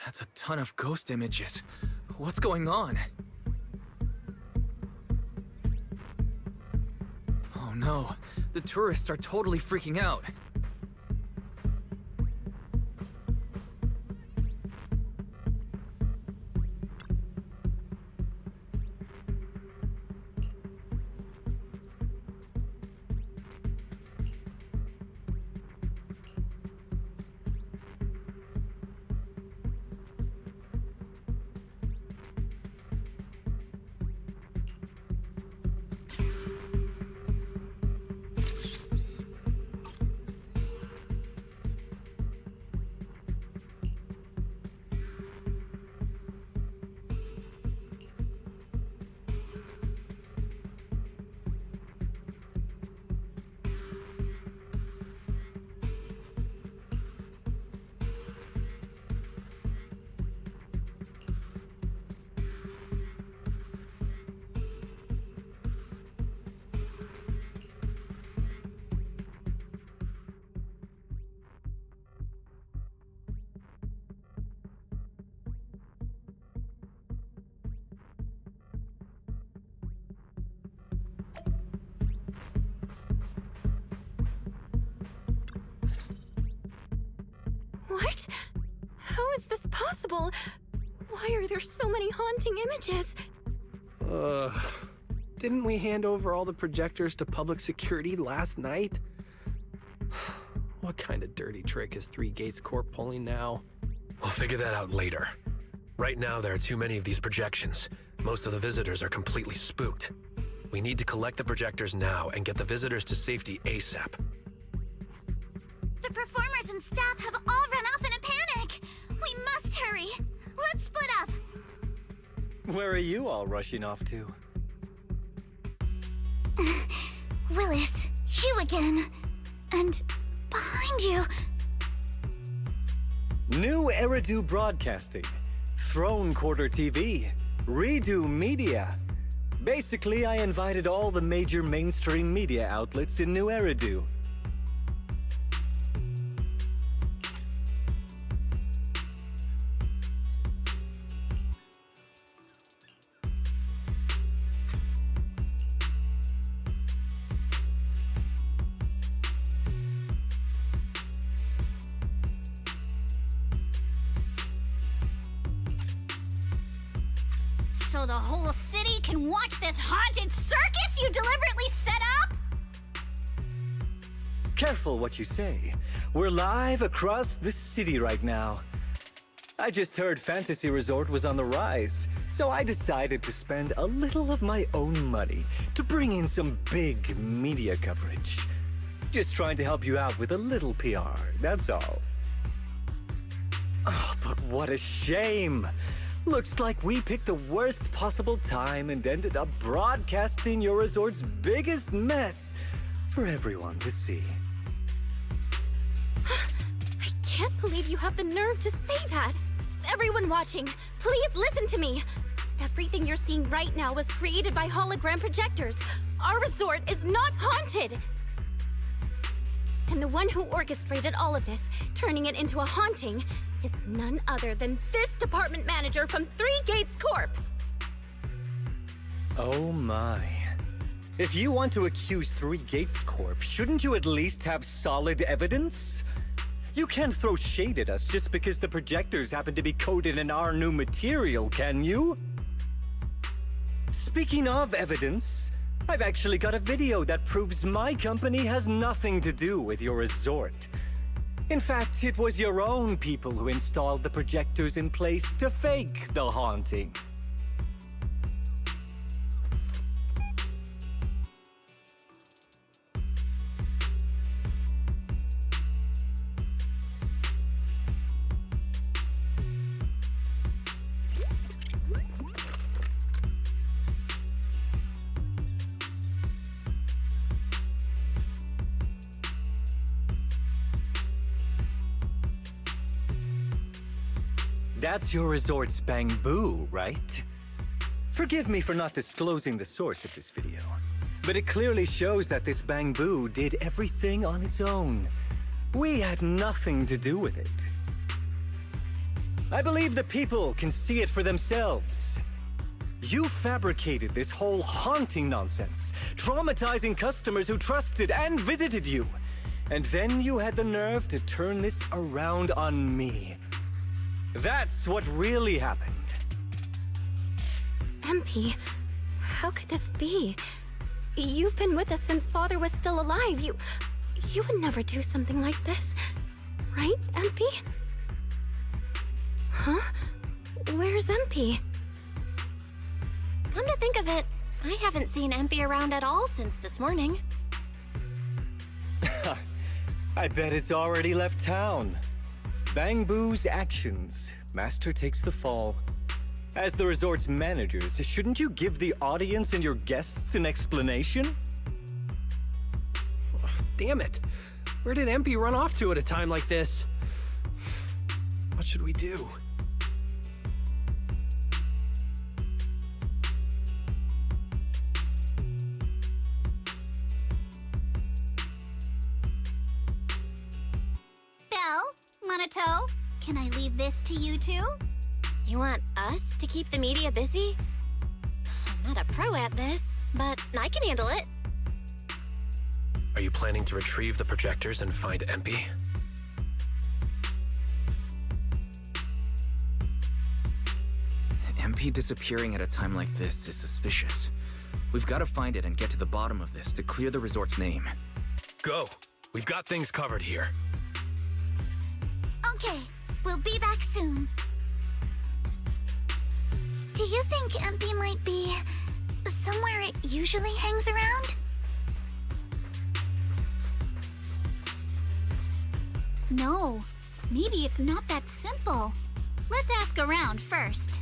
That's a ton of ghost images. What's going on? Oh no, the tourists are totally freaking out. What? How is this possible? Why are there so many haunting images? Didn't we hand over all the projectors to public security last night? What kind of dirty trick is Three Gates Corp pulling now? We'll figure that out later. Right now, there are too many of these projections. Most of the visitors are completely spooked. We need to collect the projectors now and get the visitors to safety ASAP. The performers and staff have all run off in a panic. We must hurry. Let's split up. Where are you all rushing off to? Willis, you again. And behind you. New Eridu Broadcasting, Throne Quarter TV, Redo Media. Basically, I invited all the major mainstream media outlets in New Eridu. So the whole city can watch this haunted circus you deliberately set up? Careful what you say. We're live across the city right now. I just heard Fantasy Resort was on the rise, so I decided to spend a little of my own money to bring in some big media coverage. Just trying to help you out with a little PR, that's all. Oh, but what a shame! Looks like we picked the worst possible time and ended up broadcasting your resort's biggest mess for everyone to see. I can't believe you have the nerve to say that. Everyone watching, please listen to me. Everything you're seeing right now was created by hologram projectors. Our resort is not haunted. And the one who orchestrated all of this, turning it into a haunting, is none other than this department manager from Three Gates Corp. Oh my. If you want to accuse Three Gates Corp, shouldn't you at least have solid evidence? You can't throw shade at us just because the projectors happen to be coated in our new material, can you? Speaking of evidence, I've actually got a video that proves my company has nothing to do with your resort. In fact, it was your own people who installed the projectors in place to fake the haunting. That's your resort's bamboo, right? Forgive me for not disclosing the source of this video, but it clearly shows that this bamboo did everything on its own. We had nothing to do with it. I believe the people can see it for themselves. You fabricated this whole haunting nonsense, traumatizing customers who trusted and visited you. And then you had the nerve to turn this around on me. That's what really happened. MP, how could this be? You've been with us since Father was still alive. You would never do something like this. Right, MP? Huh? Where's MP? Come to think of it, I haven't seen MP around at all since this morning. I bet it's already left town. Bang Boo's actions. Master takes the fall. As the resort's managers, shouldn't you give the audience and your guests an explanation? Damn it! Where did MP run off to at a time like this? What should we do? Belle, Monato, can I leave this to you two? You want us to keep the media busy? I'm not a pro at this, but I can handle it. Are you planning to retrieve the projectors and find MP? MP disappearing at a time like this is suspicious. We've got to find it and get to the bottom of this to clear the resort's name. Go! We've got things covered here. Okay, we'll be back soon. Do you think MP might be somewhere it usually hangs around? No, maybe it's not that simple. Let's ask around first.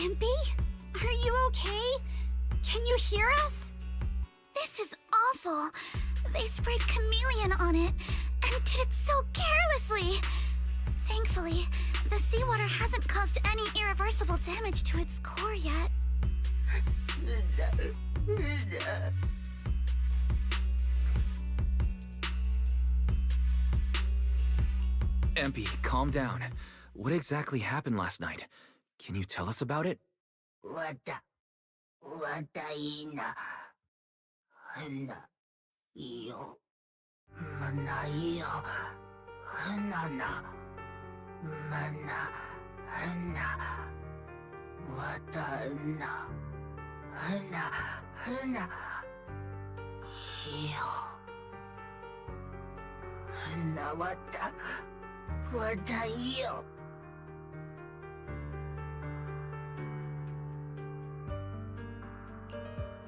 MP? Are you okay? Can you hear us? This is awful. They sprayed chameleon on it and did it so carelessly. Thankfully, the seawater hasn't caused any irreversible damage to its core yet. Empy, calm down. What exactly happened last night? Can you tell us about it?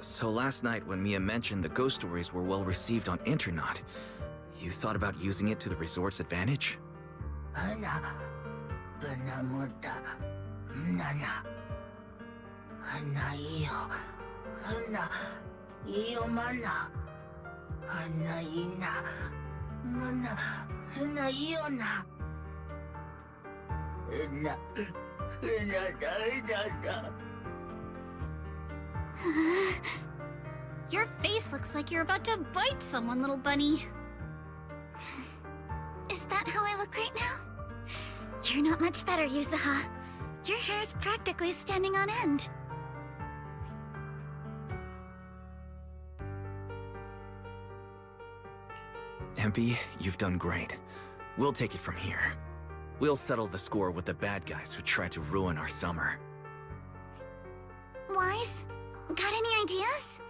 So last night when Mia mentioned the ghost stories were well received on internet, you thought about using it to the resort's advantage? Your face looks like you're about to bite someone, little bunny. Is that how I look right now? You're not much better, Yuzuha. Your hair's practically standing on end. Empy, you've done great. We'll take it from here. We'll settle the score with the bad guys who tried to ruin our summer. Wise, got any ideas?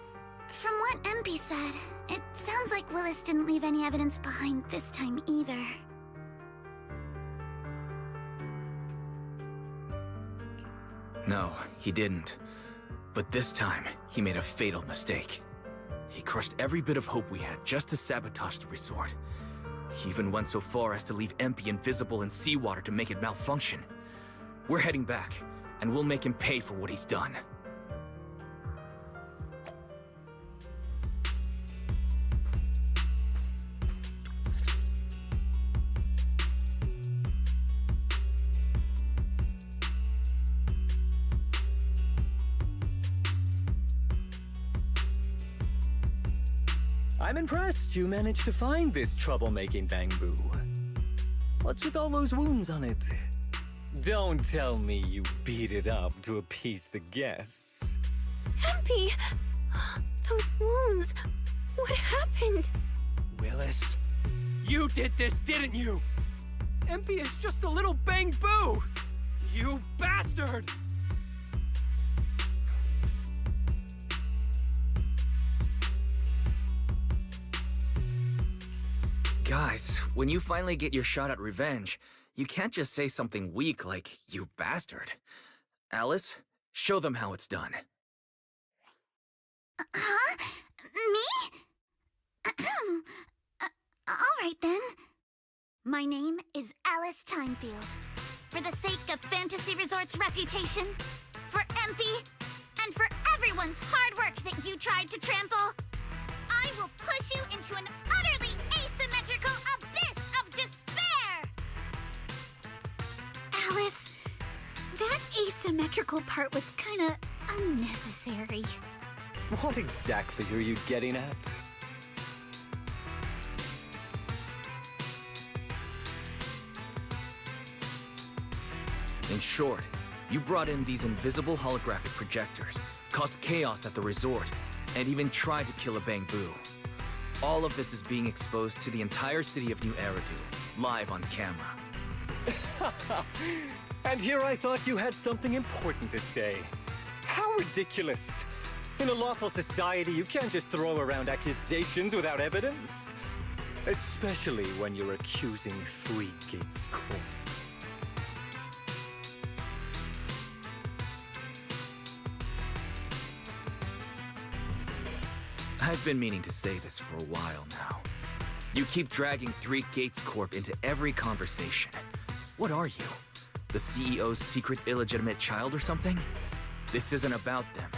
From what MP said, it sounds like Willis didn't leave any evidence behind this time either. No, he didn't. But this time, he made a fatal mistake. He crushed every bit of hope we had just to sabotage the resort. He even went so far as to leave Empy invisible in seawater to make it malfunction. We're heading back, and we'll make him pay for what he's done. I'm impressed you managed to find this troublemaking bamboo. What's with all those wounds on it? Don't tell me you beat it up to appease the guests. MP! Those wounds! What happened? Willis, you did this, didn't you? MP is just a little bamboo! You bastard! Guys, when you finally get your shot at revenge, you can't just say something weak like, "You bastard." Alice, show them how it's done. Huh? Me? Alright then. My name is Alice Timefield. For the sake of Fantasy Resort's reputation, for MP, and for everyone's hard work that you tried to trample, I will push you into an utterly asymmetrical abyss of despair! Alice, that asymmetrical part was kinda unnecessary. What exactly are you getting at? In short, you brought in these invisible holographic projectors, caused chaos at the resort, and even tried to kill a bamboo. All of this is being exposed to the entire city of New Eridu, live on camera. And here I thought you had something important to say. How ridiculous! In a lawful society, you can't just throw around accusations without evidence. Especially when you're accusing Three Gates Corp. I've been meaning to say this for a while now. You keep dragging Three Gates Corp into every conversation. What are you? The CEO's secret illegitimate child or something? This isn't about them.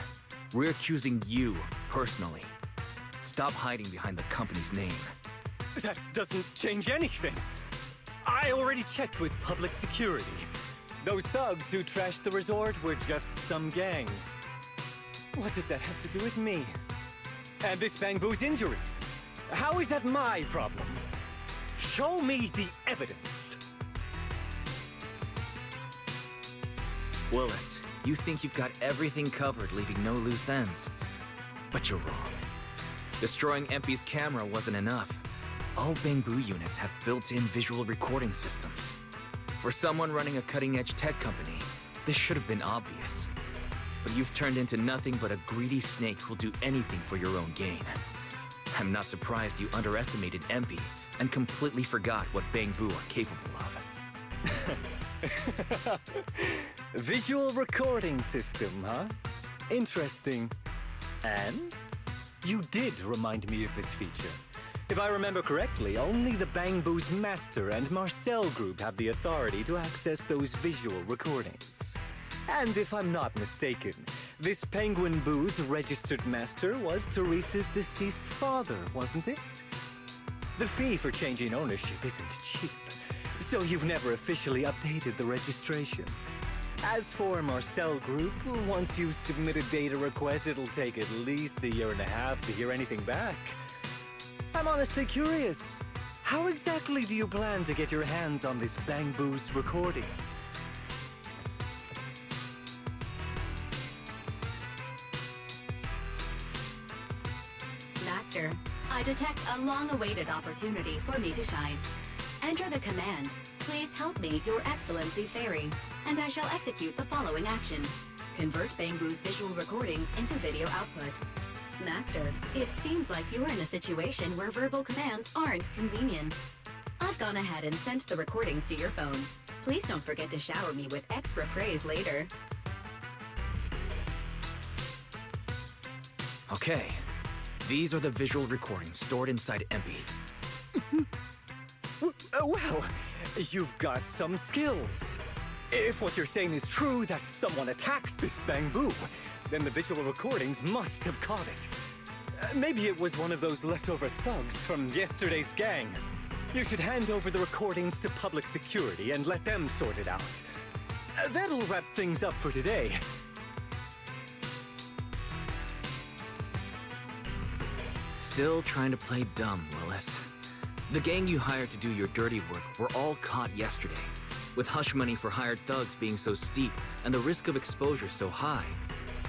We're accusing you, personally. Stop hiding behind the company's name. That doesn't change anything. I already checked with public security. Those thugs who trashed the resort were just some gang. What does that have to do with me? And this Bangbu's injuries? How is that my problem? Show me the evidence. Willis, you think you've got everything covered, leaving no loose ends. But you're wrong. Destroying Empy's camera wasn't enough. All Bangbu units have built-in visual recording systems. For someone running a cutting-edge tech company, this should have been obvious. But you've turned into nothing but a greedy snake who'll do anything for your own gain. I'm not surprised you underestimated Empy and completely forgot what Bangbu are capable of. Visual recording system, huh? Interesting. And? You did remind me of this feature. If I remember correctly, only the Bangbu's Master and Marcel group have the authority to access those visual recordings. And if I'm not mistaken, this Penguin Boo's registered master was Teresa's deceased father, wasn't it? The fee for changing ownership isn't cheap, so you've never officially updated the registration. As for Marcel Group, once you submit a data request, it'll take at least 1.5 years to hear anything back. I'm honestly curious. How exactly do you plan to get your hands on this Bangbu's recordings? Master, I detect a long-awaited opportunity for me to shine. Enter the command, "Please help me, Your Excellency Fairy," and I shall execute the following action. Convert Bangbu's visual recordings into video output. Master, it seems like you're in a situation where verbal commands aren't convenient. I've gone ahead and sent the recordings to your phone. Please don't forget to shower me with extra praise later. Okay. These are the visual recordings stored inside Empy. Well, you've got some skills. If what you're saying is true, that someone attacked this Bangbu, then the visual recordings must have caught it. Maybe it was one of those leftover thugs from yesterday's gang. You should hand over the recordings to public security and let them sort it out. That'll wrap things up for today. Still trying to play dumb, Willis. The gang you hired to do your dirty work were all caught yesterday. With hush money for hired thugs being so steep and the risk of exposure so high,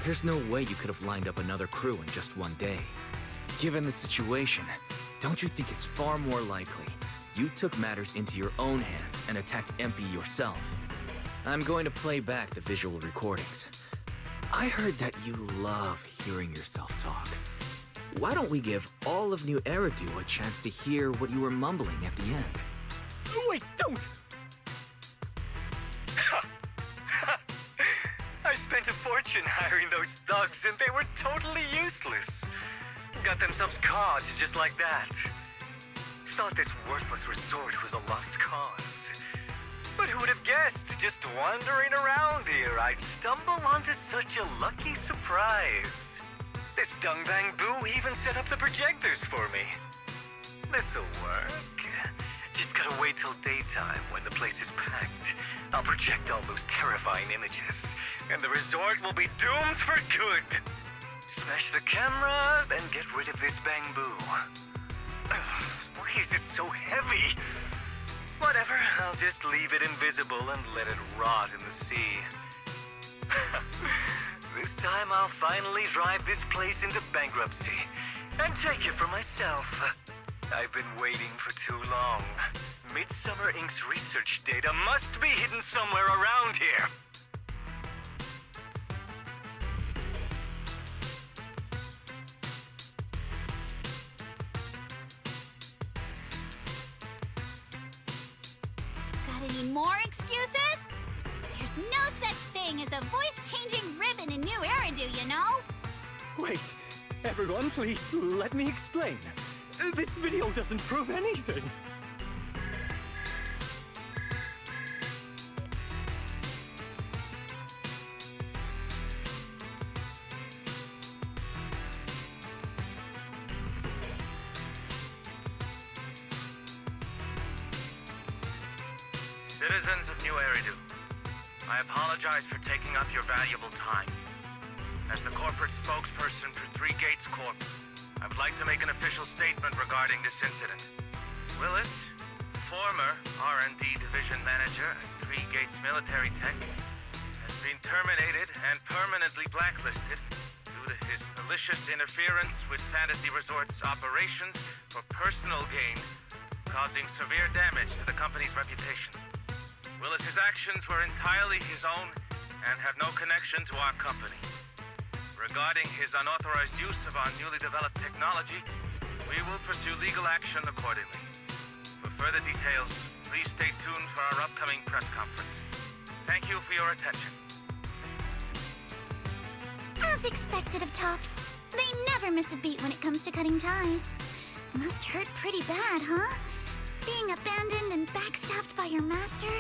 there's no way you could have lined up another crew in just one day. Given the situation, don't you think it's far more likely you took matters into your own hands and attacked Empy yourself? I'm going to play back the visual recordings. I heard that you love hearing yourself talk. Why don't we give all of New Eridu a chance to hear what you were mumbling at the end? Wait, don't! I spent a fortune hiring those thugs and they were totally useless. Got themselves caught just like that. Thought this worthless resort was a lost cause. But who would have guessed, just wandering around here, I'd stumble onto such a lucky surprise. This dung Bangbu even set up the projectors for me. This'll work. Just gotta wait till daytime when the place is packed. I'll project all those terrifying images, and the resort will be doomed for good. Smash the camera, then get rid of this Bangbu. Why is it so heavy? Whatever, I'll just leave it invisible and let it rot in the sea. This time I'll finally drive this place into bankruptcy and take it for myself. I've been waiting for too long. Midsummer Inc.'s research data must be hidden somewhere around here. Got any more excuses? There's no such thing as a voice-changing ribbon in New Eridu, you know? Wait, everyone, please let me explain. This video doesn't prove anything. Citizens of New Eridu, I apologize for taking up your valuable time. As the corporate spokesperson for Three Gates Corp, I would like to make an official statement regarding this incident. Willis, former R&D division manager at Three Gates Military Tech, has been terminated and permanently blacklisted due to his malicious interference with Fantasy Resort's operations for personal gain, causing severe damage to the company's reputation. Willis's actions were entirely his own and have no connection to our company. Regarding his unauthorized use of our newly developed technology, we will pursue legal action accordingly. For further details, please stay tuned for our upcoming press conference. Thank you for your attention. As expected of Tops, they never miss a beat when it comes to cutting ties. Must hurt pretty bad, huh? Being abandoned and backstabbed by your master?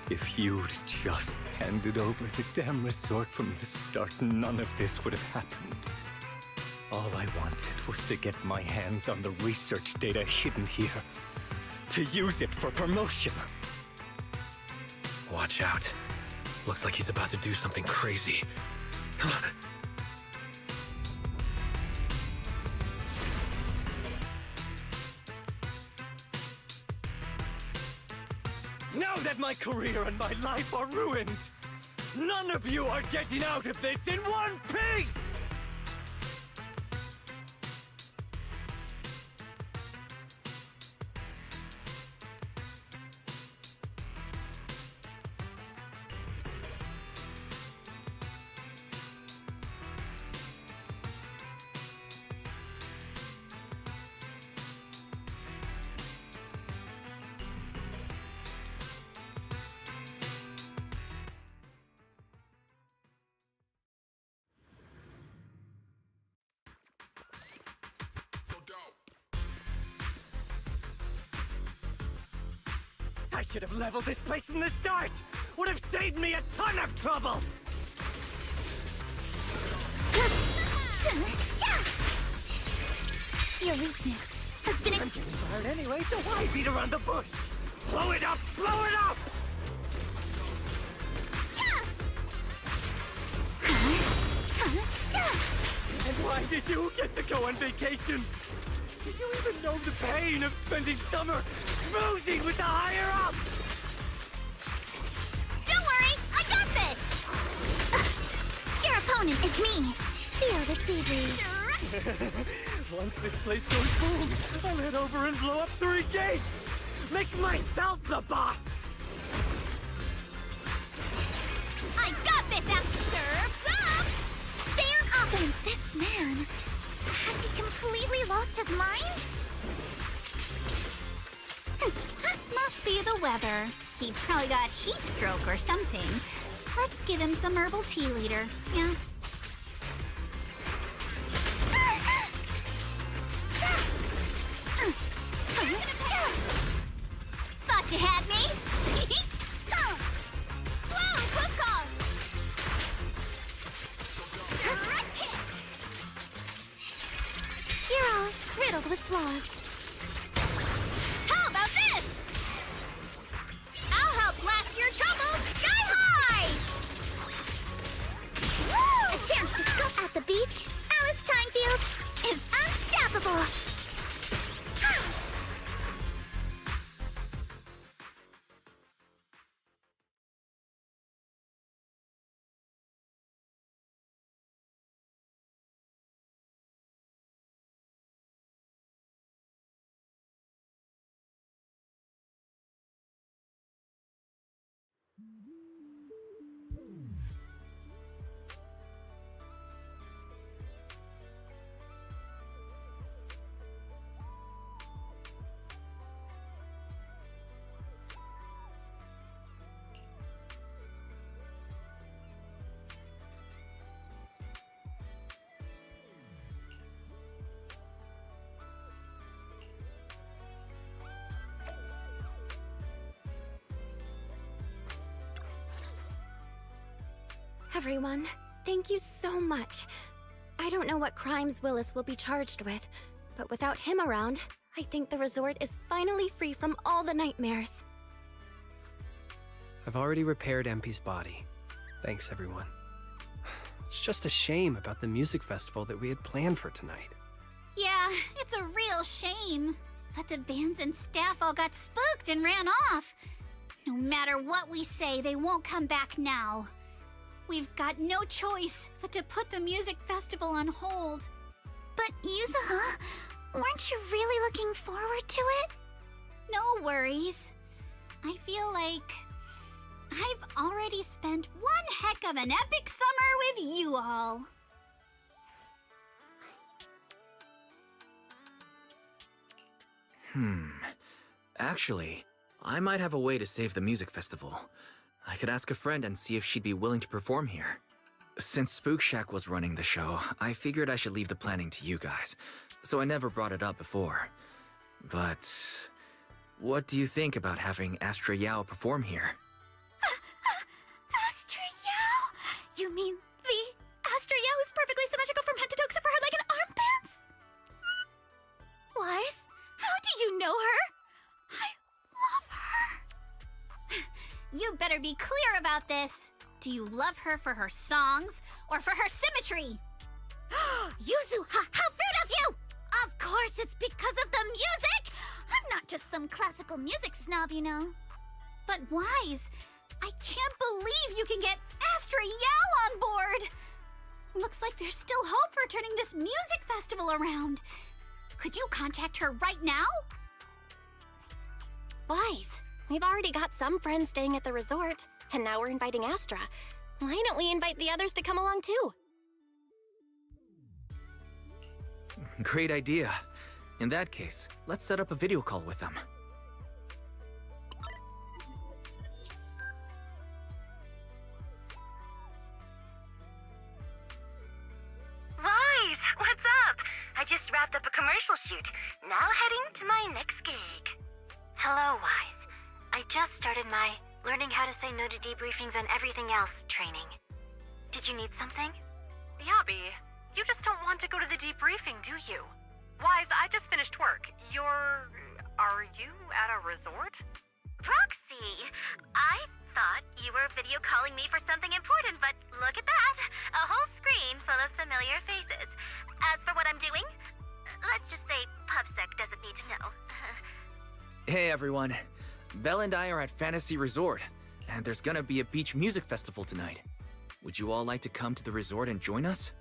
If you'd just handed over the damn resort from the start, none of this would have happened. All I wanted was to get my hands on the research data hidden here, to use it for promotion. Watch out. Looks like he's about to do something crazy. Now that my career and my life are ruined, none of you are getting out of this in one piece! I should have leveled this place from the start! Would have saved me a ton of trouble! Your weakness has been I'm getting fired anyway, so why beat around the bush? Blow it up! Blow it up! And why did you get to go on vacation? Did you even know the pain of spending summer schmoozing with the higher-up? Don't worry, I got this! Your opponent is me. Feel the sea breeze. Once this place goes boom, I'll head over and blow up 3 gates! Make myself the boss! I got this, Surf's up! Stay on offense. This man, has he completely lost his mind? Must be the weather. He probably got heat stroke or something. Let's give him some herbal tea later. Yeah. Thought you had me? Whoa, quick call! You're all riddled with flaws. How about this? I'll help blast your troubles sky high! Woo! A chance to scope at the beach. Alice Timefield is unstoppable. Everyone, thank you so much. I don't know what crimes Willis will be charged with, but without him around, I think the resort is finally free from all the nightmares. I've already repaired MP's body. Thanks, everyone. It's just a shame about the music festival that we had planned for tonight. Yeah, it's a real shame. But the bands and staff all got spooked and ran off. No matter what we say, they won't come back now. We've got no choice but to put the music festival on hold. But Yuzuha, weren't you really looking forward to it? No worries. I feel like I've already spent one heck of an epic summer with you all. Actually, I might have a way to save the music festival. I could ask a friend and see if she'd be willing to perform here. Since Spook Shack was running the show, I figured I should leave the planning to you guys, so I never brought it up before. But what do you think about having Astra Yao perform here? Astra Yao? You mean the Astra Yao who's perfectly symmetrical from head to toe except for her leg and armpits? Wise, how do you know her? I love her. You better be clear about this. Do you love her for her songs or for her symmetry? Yuzuha, how rude of you! Of course it's because of the music! I'm not just some classical music snob, you know. But Wise, I can't believe you can get Astra Yao on board! Looks like there's still hope for turning this music festival around. Could you contact her right now? Wise, we've already got some friends staying at the resort, and now we're inviting Astra. Why don't we invite the others to come along too? Great idea. In that case, let's set up a video call with them. Wise, what's up? I just wrapped up a commercial shoot. Now heading to my next gig. Hello, Wise. I just started my learning how to say no to debriefings and everything else training. Did you need something? Yeah, Bee. You just don't want to go to the debriefing, do you? Wise, I just finished work. Are you at a resort? Roxy, I thought you were video calling me for something important, but look at that! A whole screen full of familiar faces. As for what I'm doing, let's just say PubSec doesn't need to know. Hey everyone, Belle and I are at Fantasy Resort, and there's gonna be a beach music festival tonight. Would you all like to come to the resort and join us?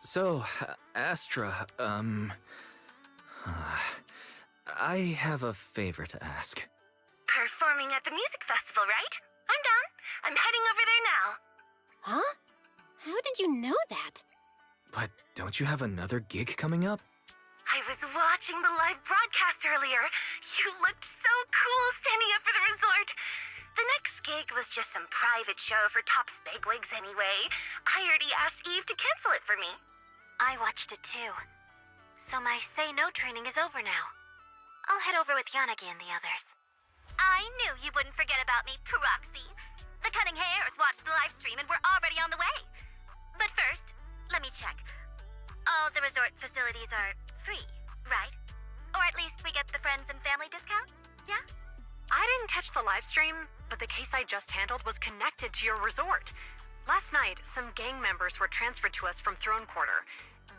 So, Astra, I have a favor to ask. Performing at the music festival, right? I'm done. I'm heading over there now. Huh? How did you know that? But don't you have another gig coming up? I was watching the live broadcast earlier. You looked so cool standing up for the resort. The next gig was just some private show for Top's bigwigs anyway. I already asked Eve to cancel it for me. I watched it too. So my say no training is over now. I'll head over with Yanagi and the others. I knew you wouldn't forget about me, Proxy. The Cunning Hares watched the live stream and we're already on the way. But first, let me check. All the resort facilities are free, right? Or at least we get the friends and family discount, yeah? I didn't catch the live stream, but the case I just handled was connected to your resort. Last night, some gang members were transferred to us from Throne Quarter.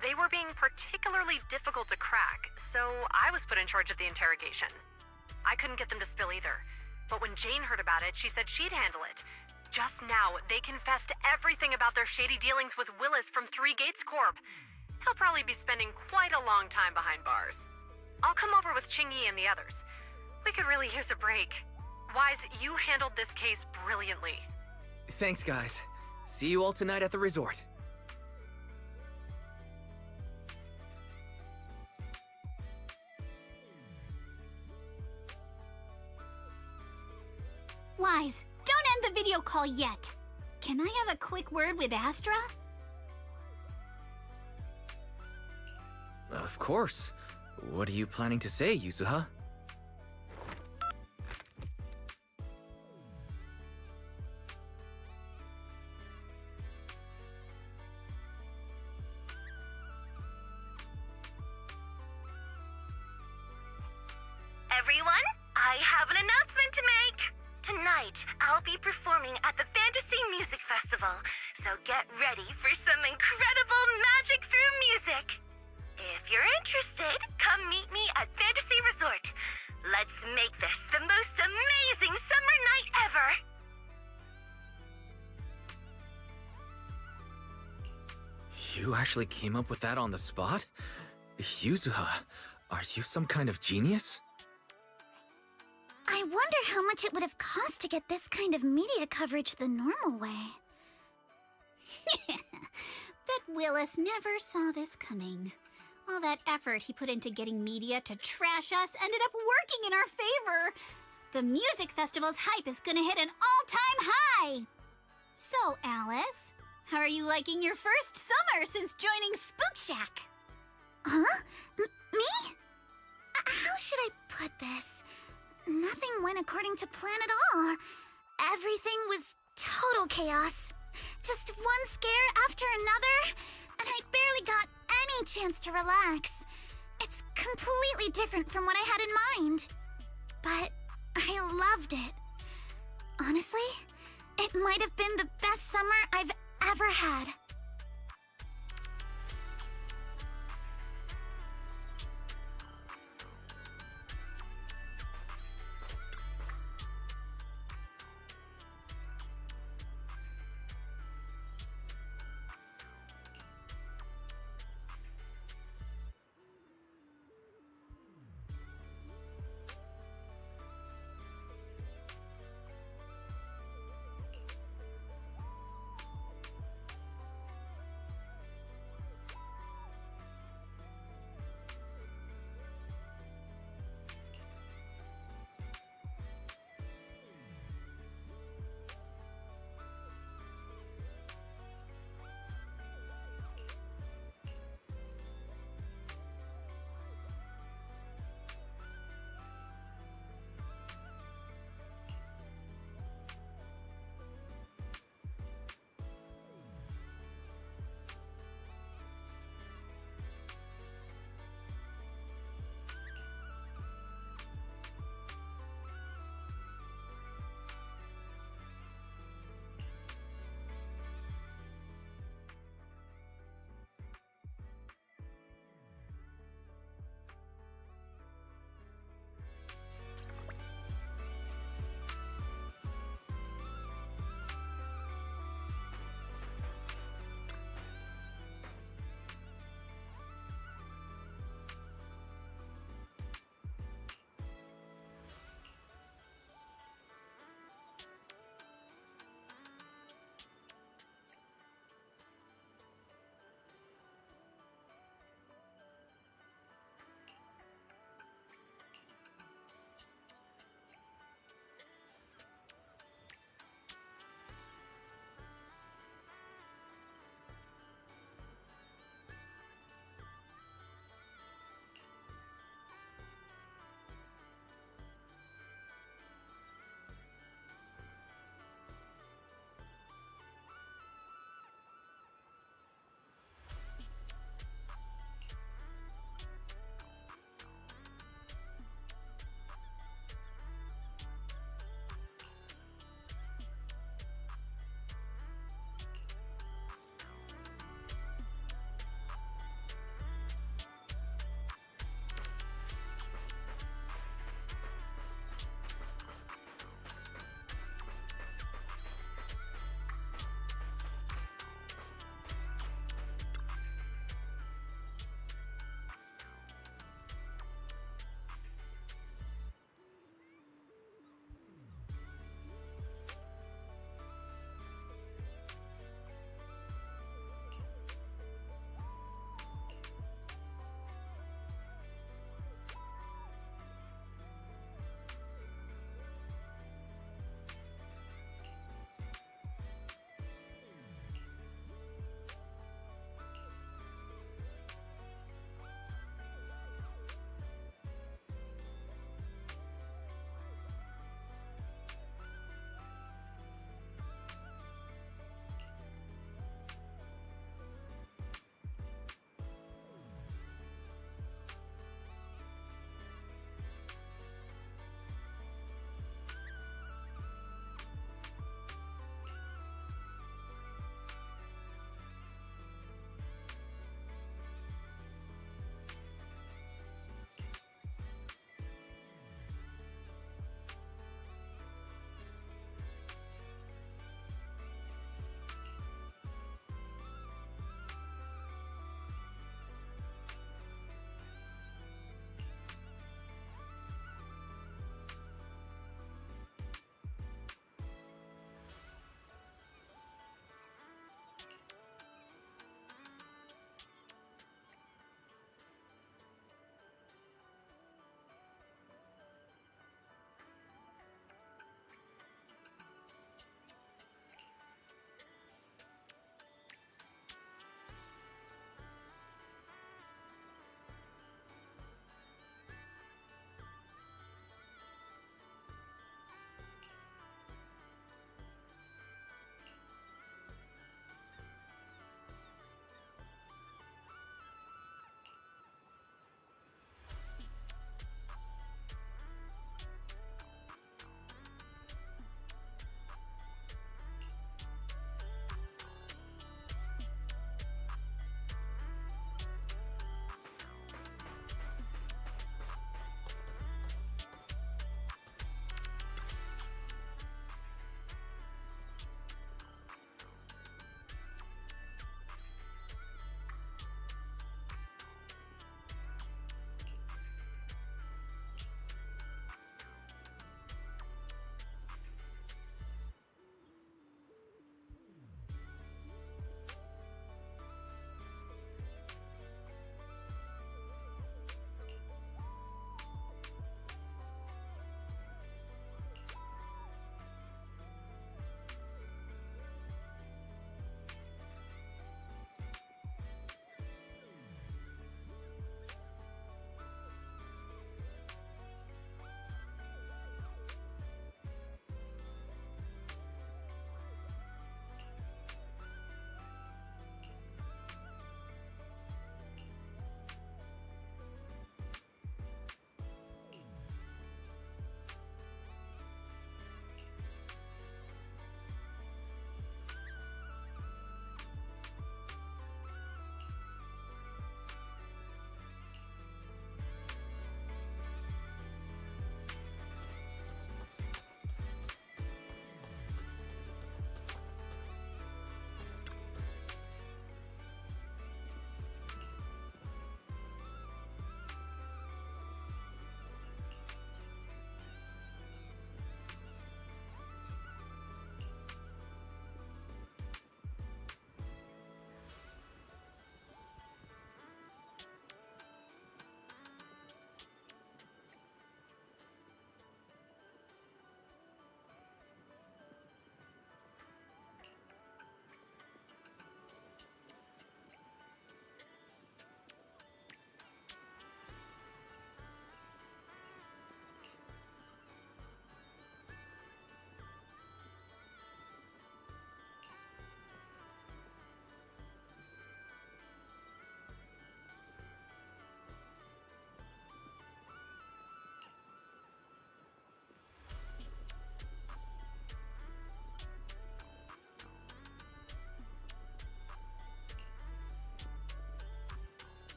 They were being particularly difficult to crack, so I was put in charge of the interrogation. I couldn't get them to spill either, but when Jane heard about it, she said she'd handle it. Just now, they confessed everything about their shady dealings with Willis from Three Gates Corp. He'll probably be spending quite a long time behind bars. I'll come over with Qingyi and the others. We could really use a break. Wise, you handled this case brilliantly. Thanks, guys. See you all tonight at the resort. Wise, don't end the video call yet. Can I have a quick word with Astra? Of course. What are you planning to say, Yuzuha? everyone! I have an announcement to make! Tonight, I'll be performing at the Fantasy Music Festival, so get ready for some incredible magic through music! If you're interested, come meet me at Fantasy Resort. Let's make this the most amazing summer night ever! You actually came up with that on the spot? Yuzuha, are you some kind of genius? I wonder how much it would have cost to get this kind of media coverage the normal way. Bet Willis never saw this coming. All that effort he put into getting media to trash us ended up working in our favor. The music festival's hype is gonna hit an all-time high. So, Alice, how are you liking your first summer since joining Spook Shack? Huh? Me? How should I put this? Nothing went according to plan at all. Everything was total chaos. Just one scare after another, and I barely got any chance to relax. It's completely different from what I had in mind. But I loved it. Honestly, it might have been the best summer I've ever had.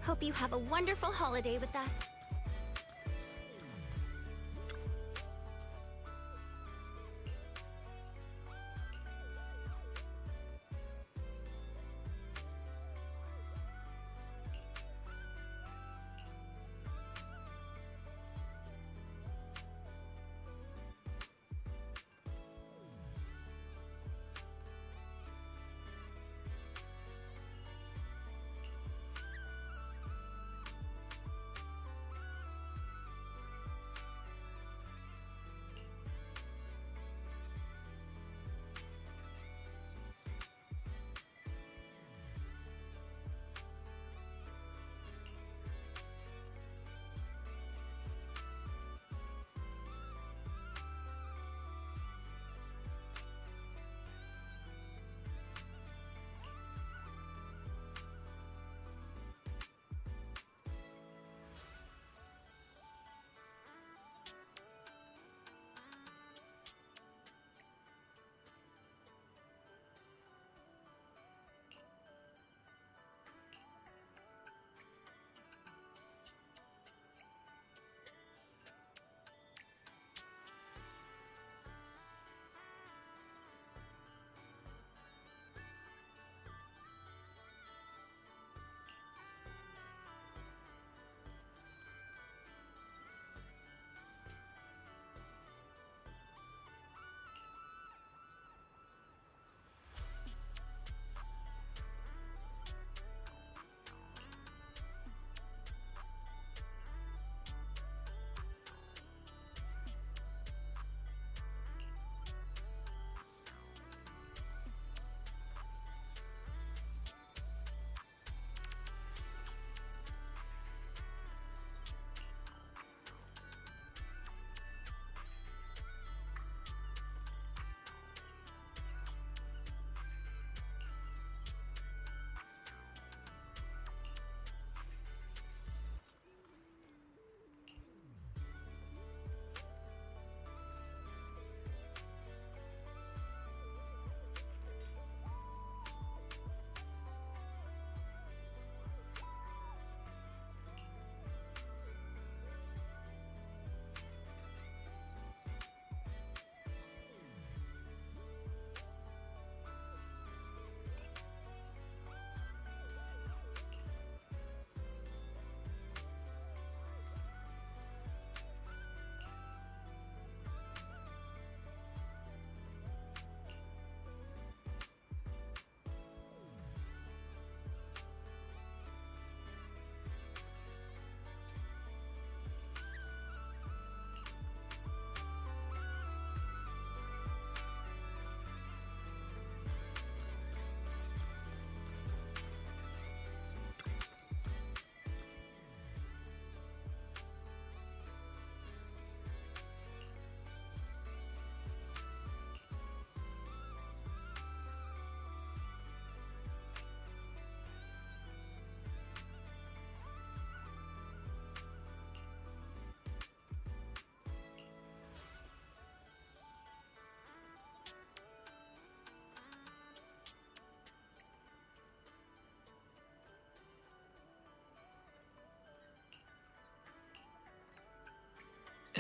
Hope you have a wonderful holiday with us.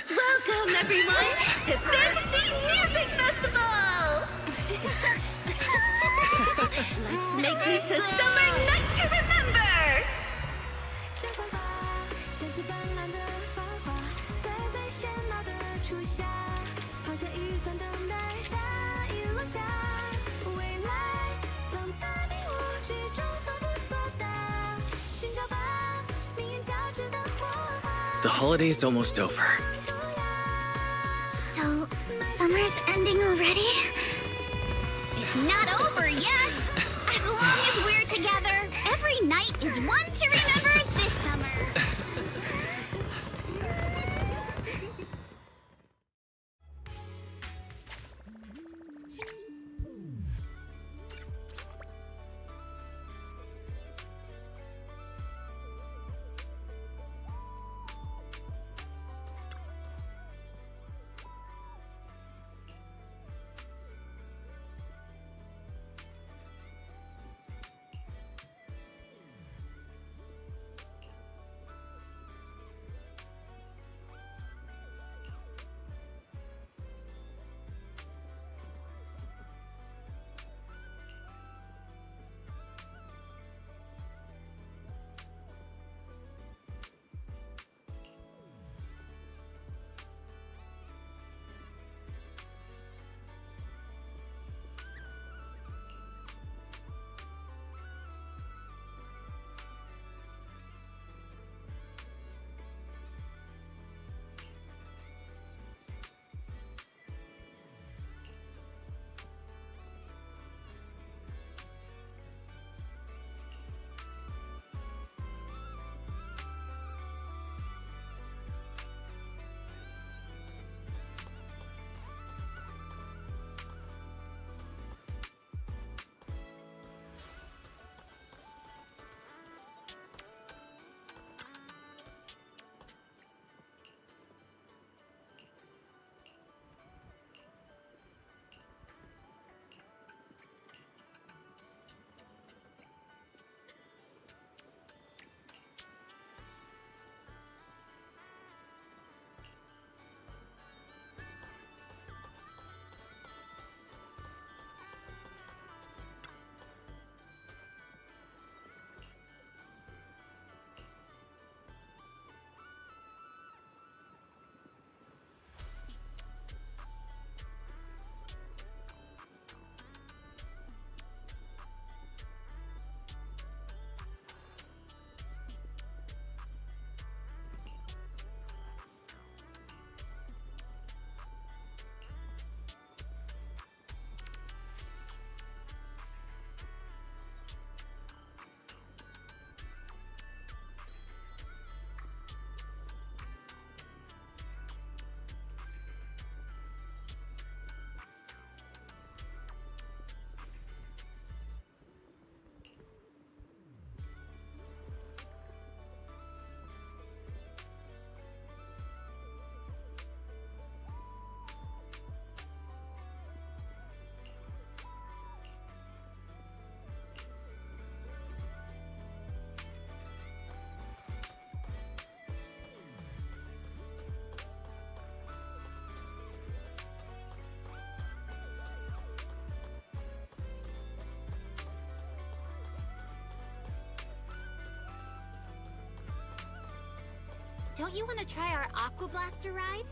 Welcome, everyone, to Fantasy Music Festival! Let's make this a summer night to remember! The holiday's almost over. So, summer's ending already? It's not over yet! As long as we're together, every night is one to remember this summer. don't you want to try our Aqua Blaster ride?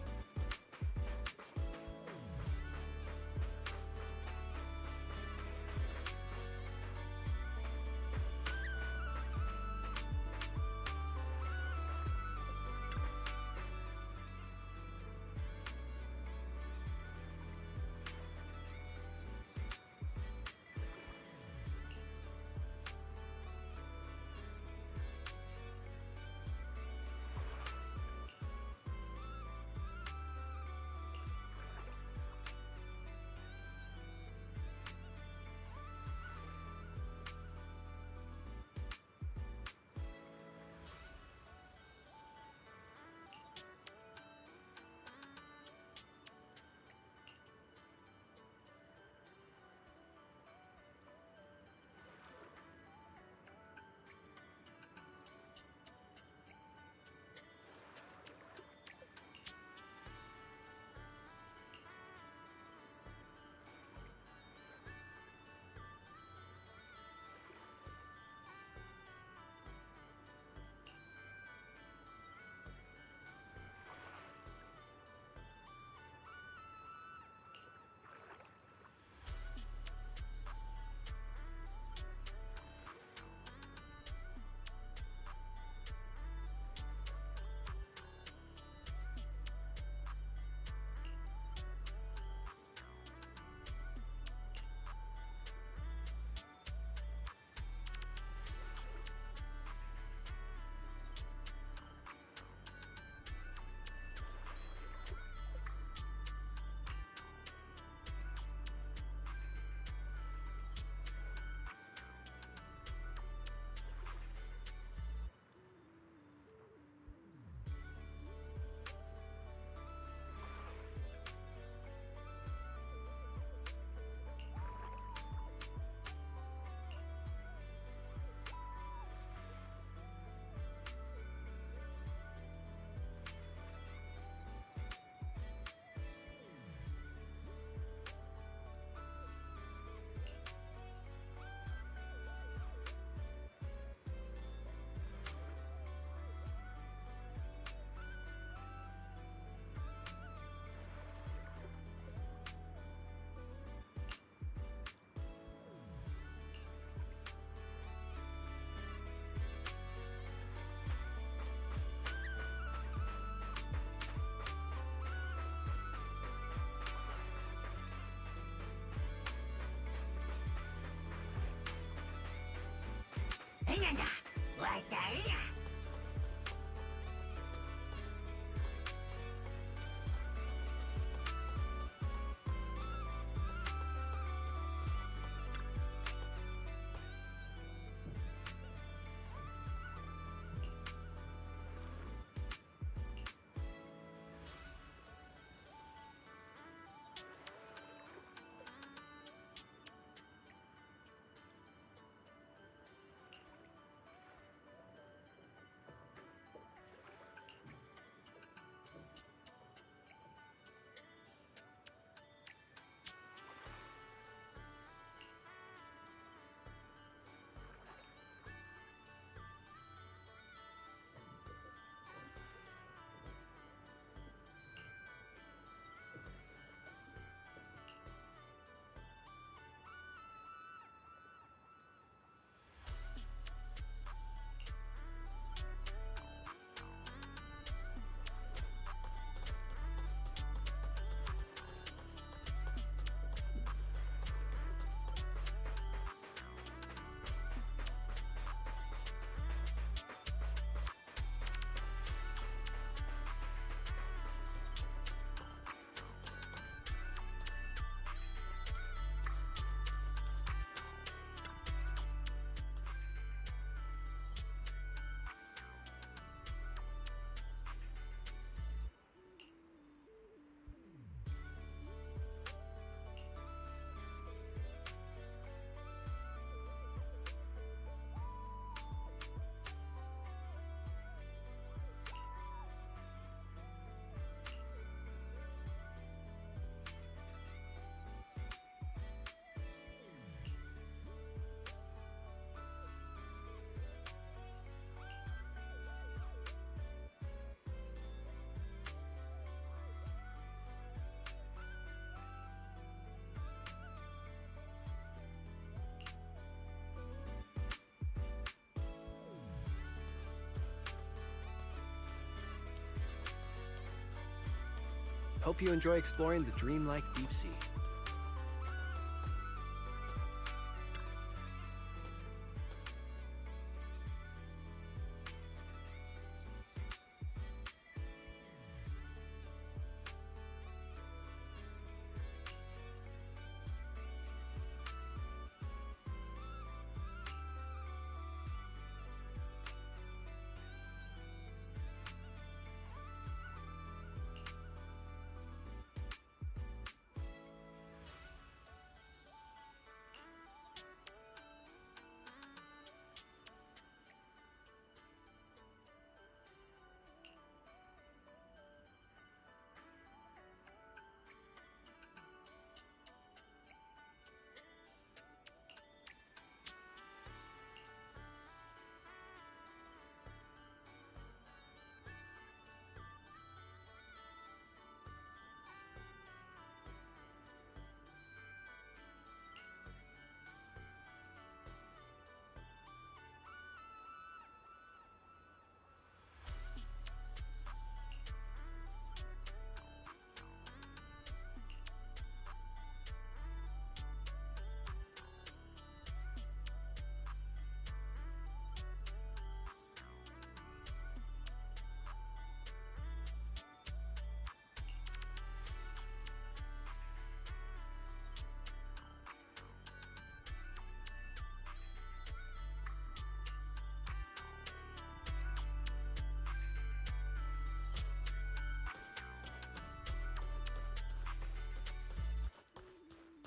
Hope you enjoy exploring the dreamlike deep sea.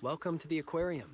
Welcome to the aquarium.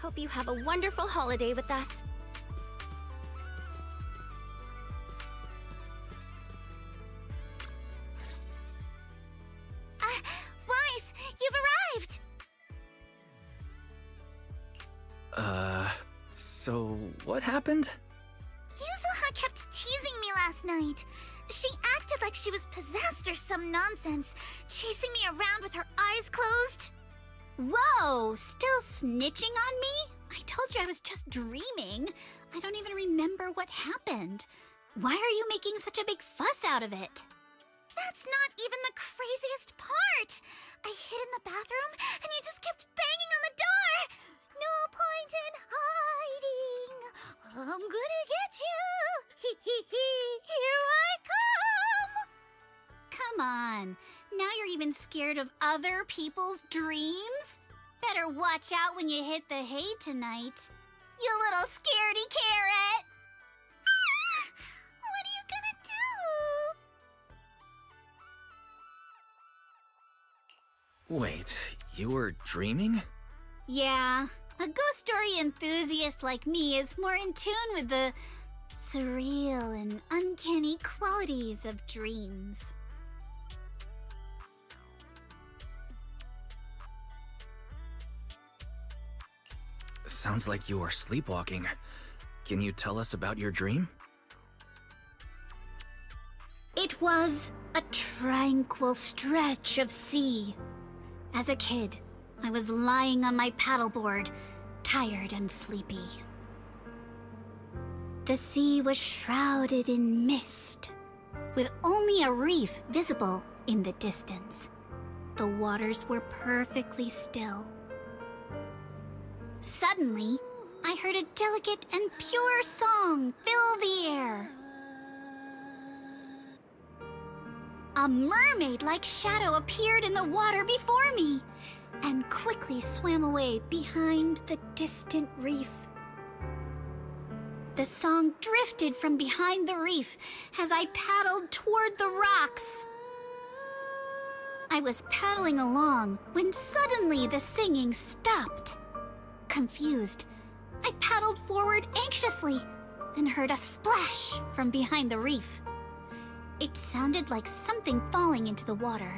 Hope you have a wonderful holiday with us. Wise, you've arrived! So what happened? Yuzuha kept teasing me last night. She acted like she was possessed or some nonsense, chasing me around with her eyes closed. Whoa, still snitching on me? I told you I was just dreaming. I don't even remember what happened. Why are you making such a big fuss out of it? That's not even the craziest part. I hid in the bathroom and you just kept banging on the door. No point in hiding. I'm gonna get you. Here I come. Come on. Now you're even scared of other people's dreams? Better watch out when you hit the hay tonight. You little scaredy carrot! What are you gonna do? Wait, you were dreaming? Yeah, a ghost story enthusiast like me is more in tune with the surreal and uncanny qualities of dreams. Sounds like you are sleepwalking. Can you tell us about your dream? It was a tranquil stretch of sea. As a kid, I was lying on my paddleboard, tired and sleepy. The sea was shrouded in mist, with only a reef visible in the distance. The waters were perfectly still. Suddenly, I heard a delicate and pure song fill the air. A mermaid-like shadow appeared in the water before me and quickly swam away behind the distant reef. The song drifted from behind the reef as I paddled toward the rocks. I was paddling along when suddenly the singing stopped. Confused, I paddled forward anxiously and heard a splash from behind the reef. It sounded like something falling into the water.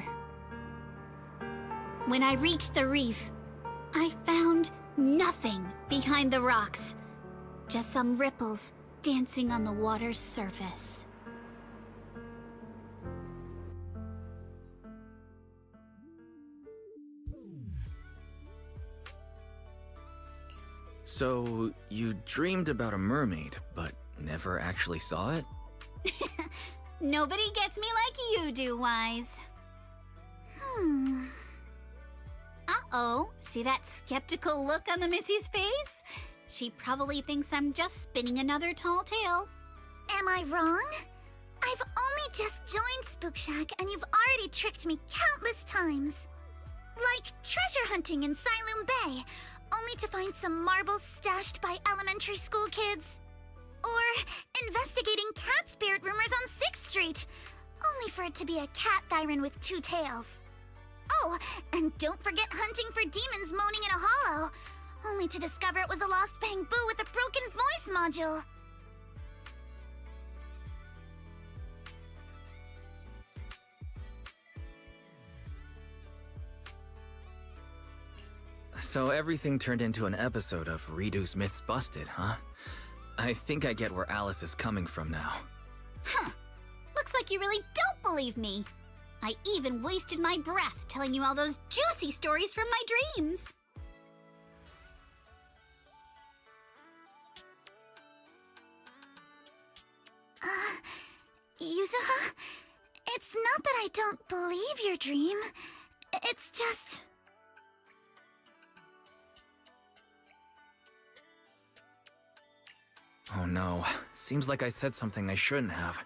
When I reached the reef, I found nothing behind the rocks, just some ripples dancing on the water's surface. So, you dreamed about a mermaid, but never actually saw it? Nobody gets me like you do, Wise. Uh-oh, see that skeptical look on the Missy's face? She probably thinks I'm just spinning another tall tale. Am I wrong? I've only just joined Spook Shack and you've already tricked me countless times. Like treasure hunting in Siloam Bay, only to find some marbles stashed by elementary school kids. Or investigating cat spirit rumors on 6th Street, only for it to be a cat Thyron with 2 tails. Oh, and don't forget hunting for demons moaning in a hollow, only to discover it was a lost bamboo with a broken voice module. So everything turned into an episode of Reduce Myths Busted, huh? I think I get where Alice is coming from now. Huh. Looks like you really don't believe me. I even wasted my breath telling you all those juicy stories from my dreams. Yuzuha, it's not that I don't believe your dream. It's just... Oh no, seems like I said something I shouldn't have.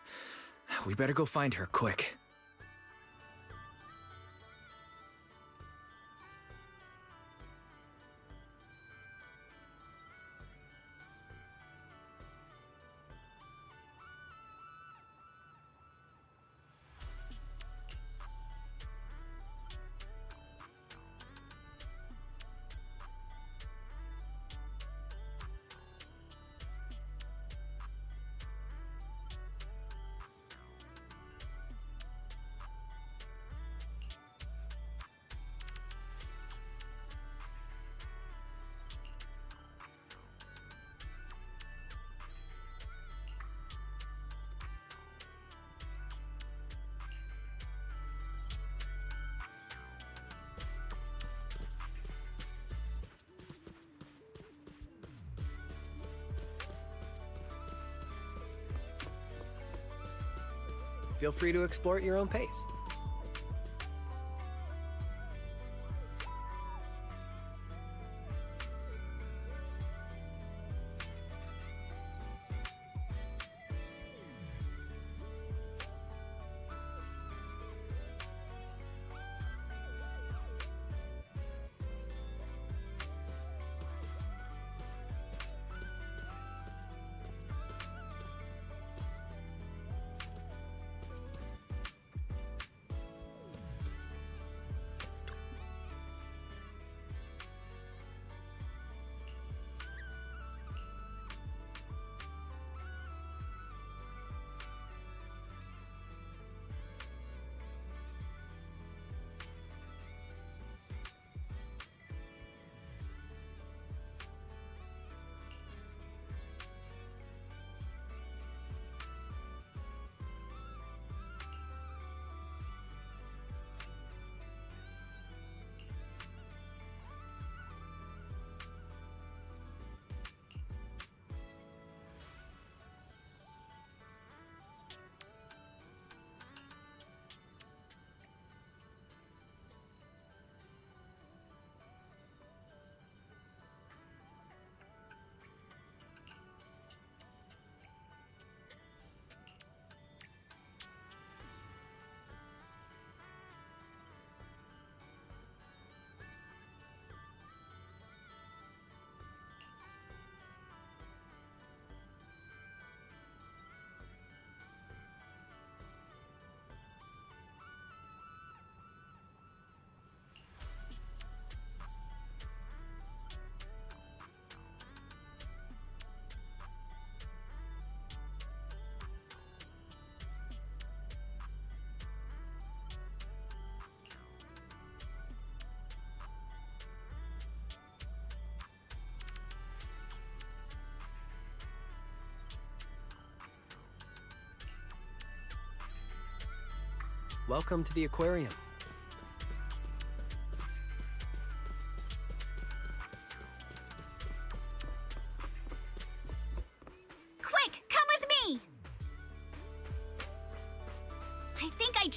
We better go find her, quick. feel free to explore at your own pace. Welcome to the aquarium. Quick, come with me! I think I...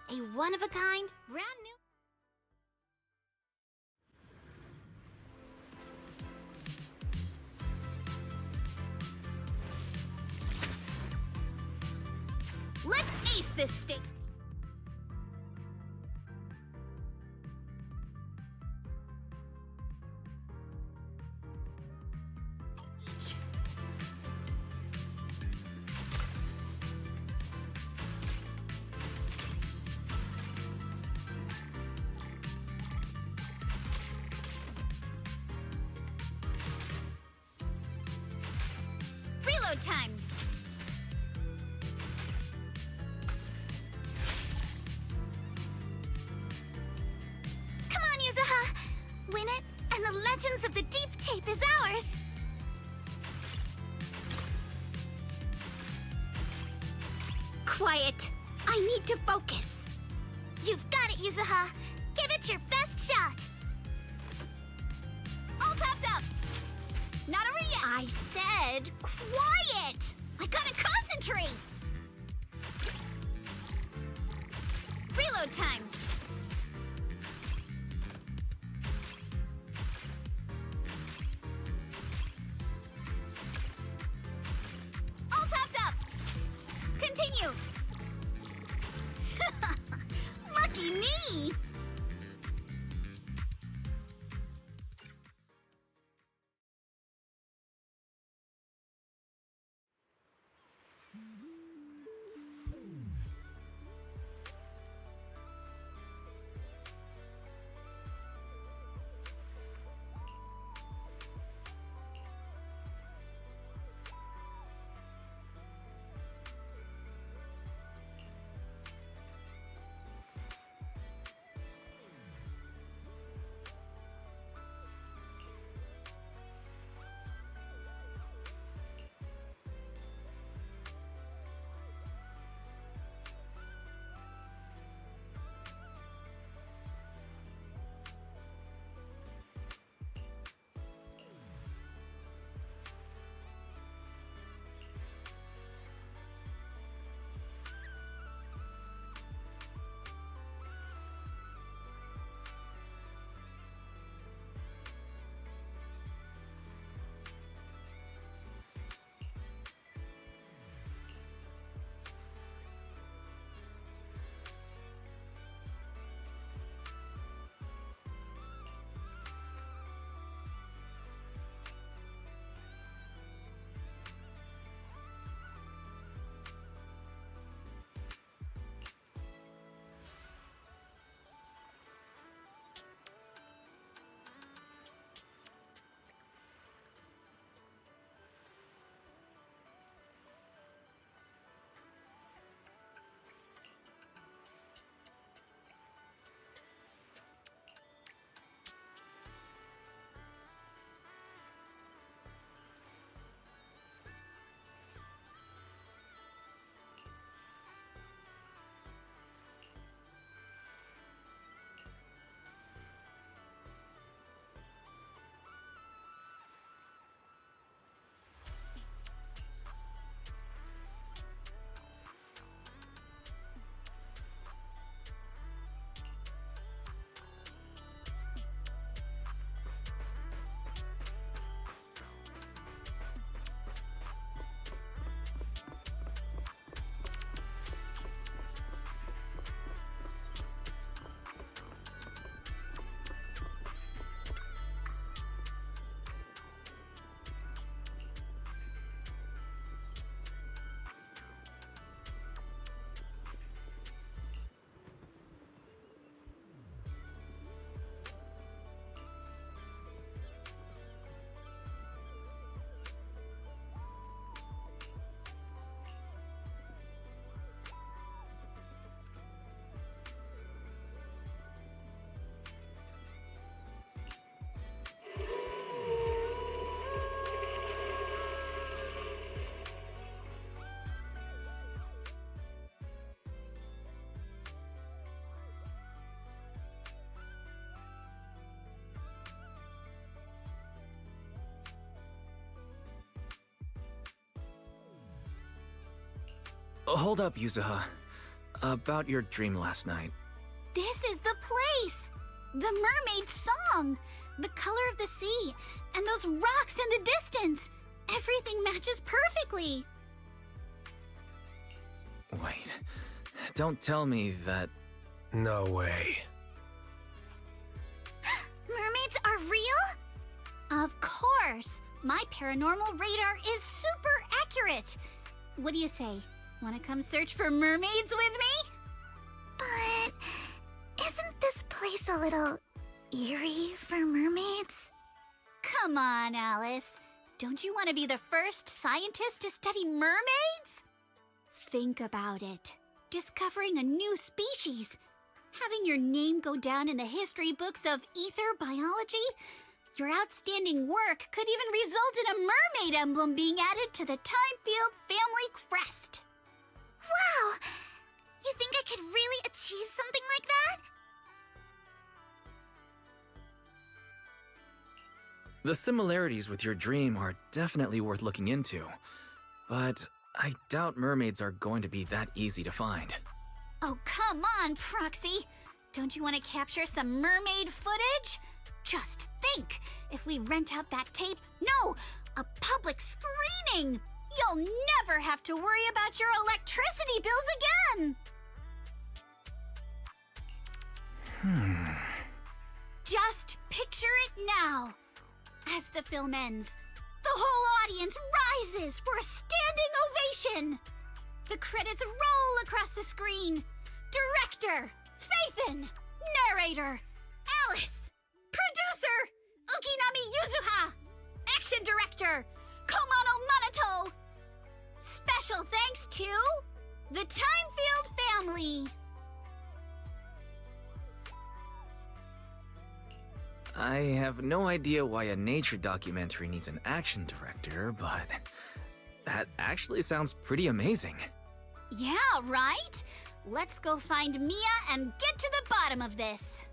A one-of-a-kind, brand new... Let's ace this state! Reload time! Come on, Legends of the Deep tape is ours! Quiet. I need to focus. You've got it, Yuzuha. Give it your best shot. All topped up. Not over yet. I said quiet. I gotta concentrate. Reload time. All topped up. Continue. Lucky me. Hold up, Yuzuha. About your dream last night. This is the place! The mermaid song! The color of the sea! And those rocks in the distance! Everything matches perfectly! Wait. Don't tell me that... No way. Mermaids are real? Of course! My paranormal radar is super accurate! What do you say? Wanna come search for mermaids with me? But isn't this place a little eerie for mermaids? Come on, Alice. Don't you want to be the first scientist to study mermaids? Think about it. Discovering a new species. Having your name go down in the history books of ether biology. Your outstanding work could even result in a mermaid emblem being added to the Timefield family crest. Wow! You think I could really achieve something like that? The similarities with your dream are definitely worth looking into, but I doubt mermaids are going to be that easy to find. Oh, come on, Proxy. Don't you want to capture some mermaid footage? Just think, if we rent out that tape, no, a public screening, you'll never have to worry about your electricity bills again. Just picture it now. As the film ends, the whole audience rises for a standing ovation. The credits roll across the screen. Director, Faithin. Narrator, Alice. Producer, Ukinami Yuzuha. Action director, Komano Manato. Special thanks to the Timefield family. I have no idea why a nature documentary needs an action director, but that actually sounds pretty amazing. Yeah, right? Let's go find Mia and get to the bottom of this.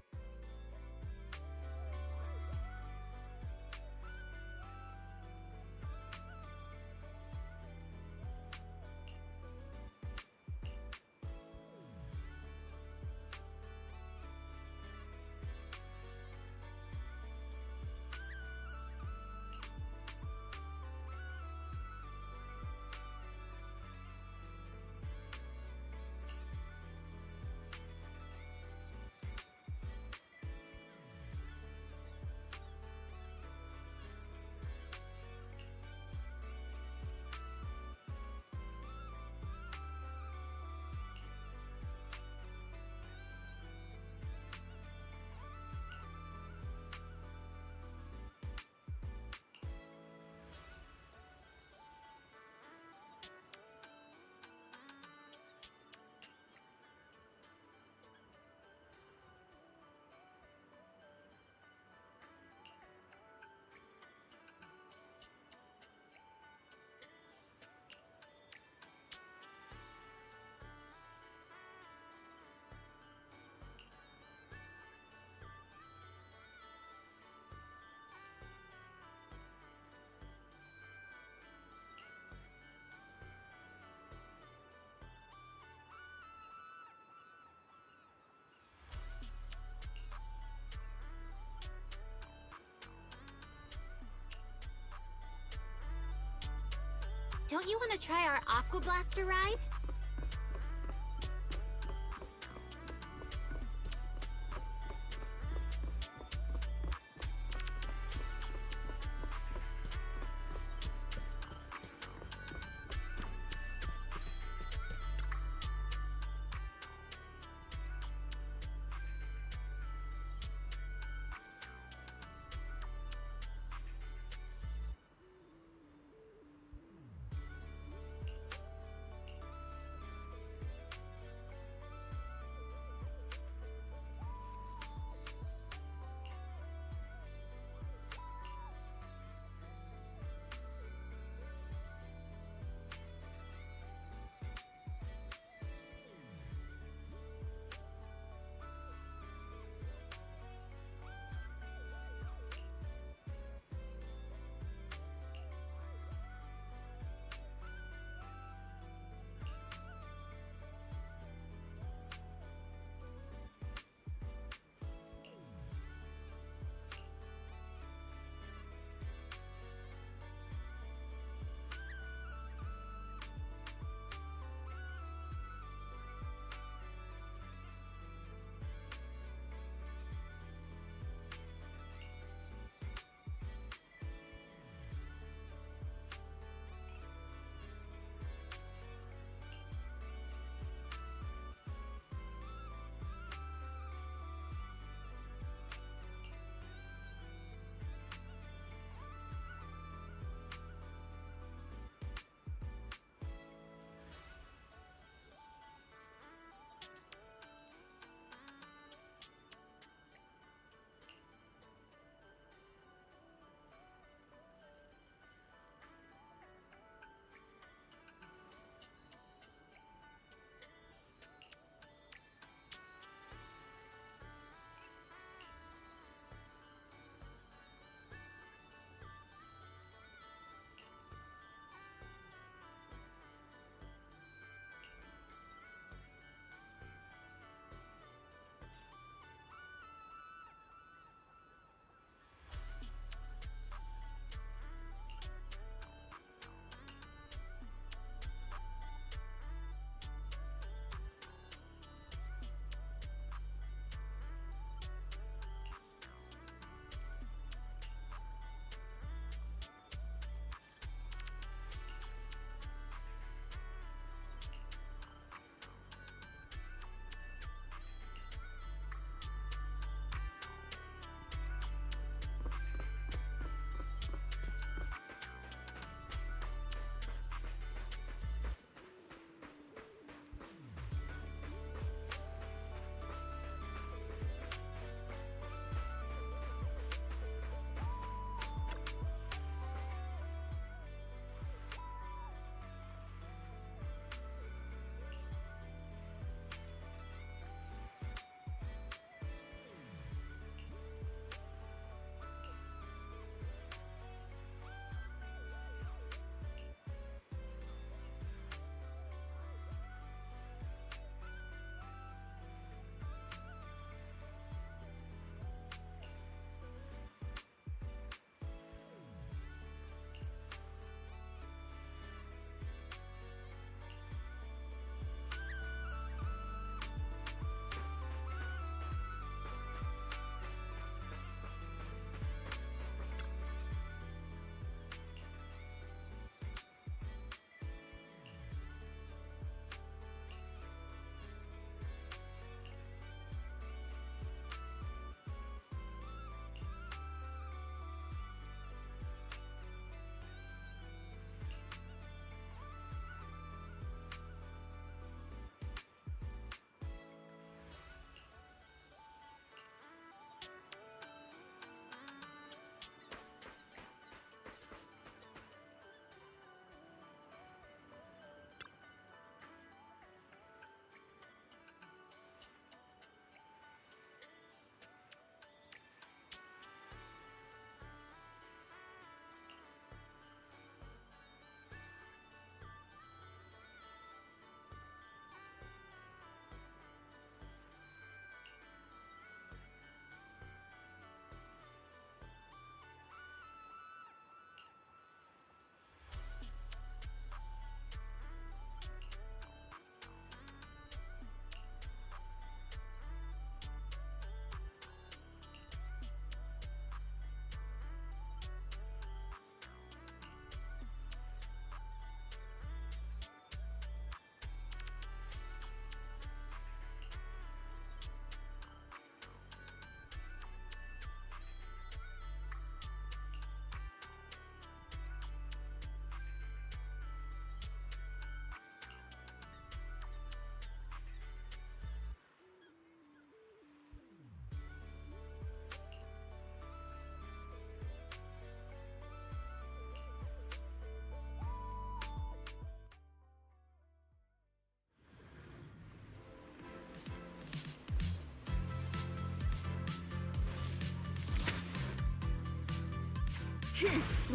Don't you want to try our Aqua Blaster ride?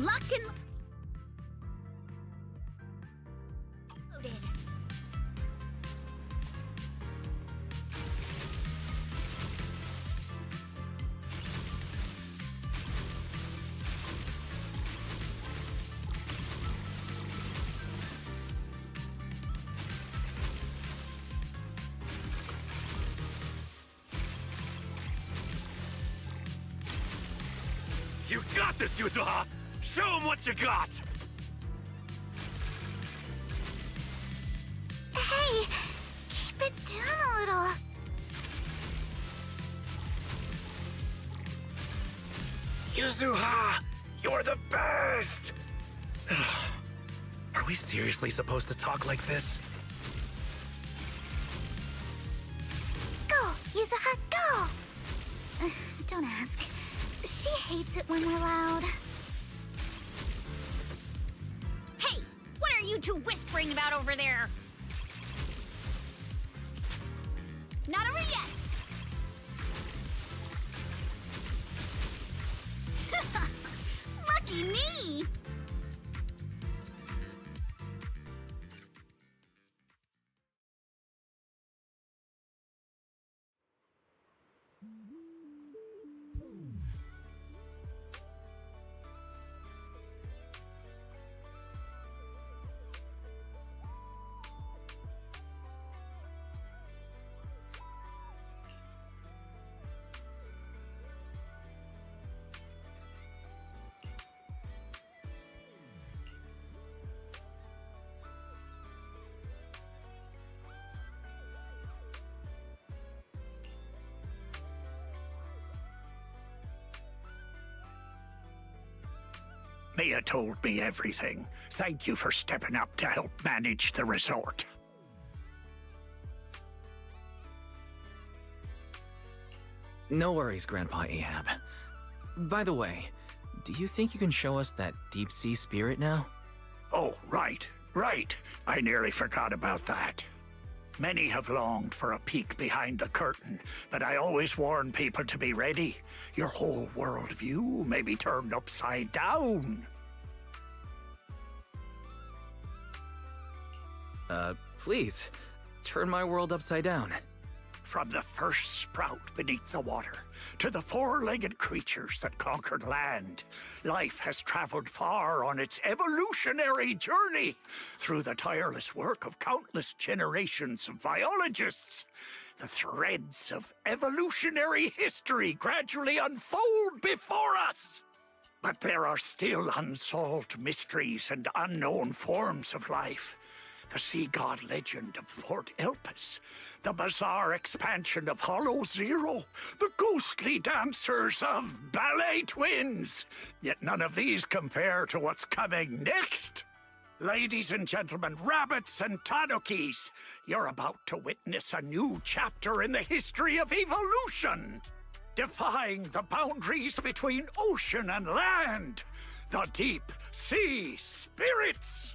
Locked and loaded. You got this, Yuzuha! Show him what you got! Hey, keep it down a little. Yuzuha! You're the best! Are we seriously supposed to talk like this? Go, Yuzuha, go! Don't ask. She hates it when we're loud. Hey, what are you two whispering about over there? Not over yet. Lucky me! Mia told me everything. Thank you for stepping up to help manage the resort. No worries, Grandpa Ahab. By the way, do you think you can show us that deep-sea spirit now? Oh, right. I nearly forgot about that. Many have longed for a peek behind the curtain, but I always warn people to be ready. Your whole worldview may be turned upside down. Please, turn my world upside down. From the first sprout beneath the water to the four-legged creatures that conquered land, life has traveled far on its evolutionary journey through the tireless work of countless generations of biologists. The threads of evolutionary history gradually unfold before us. But there are still unsolved mysteries and unknown forms of life. The sea god legend of Lord Elpis, the bizarre expansion of Hollow Zero, the ghostly dancers of Ballet Twins. Yet none of these compare to what's coming next. Ladies and gentlemen, rabbits and tanukis, you're about to witness a new chapter in the history of evolution. Defying the boundaries between ocean and land, the deep sea spirits.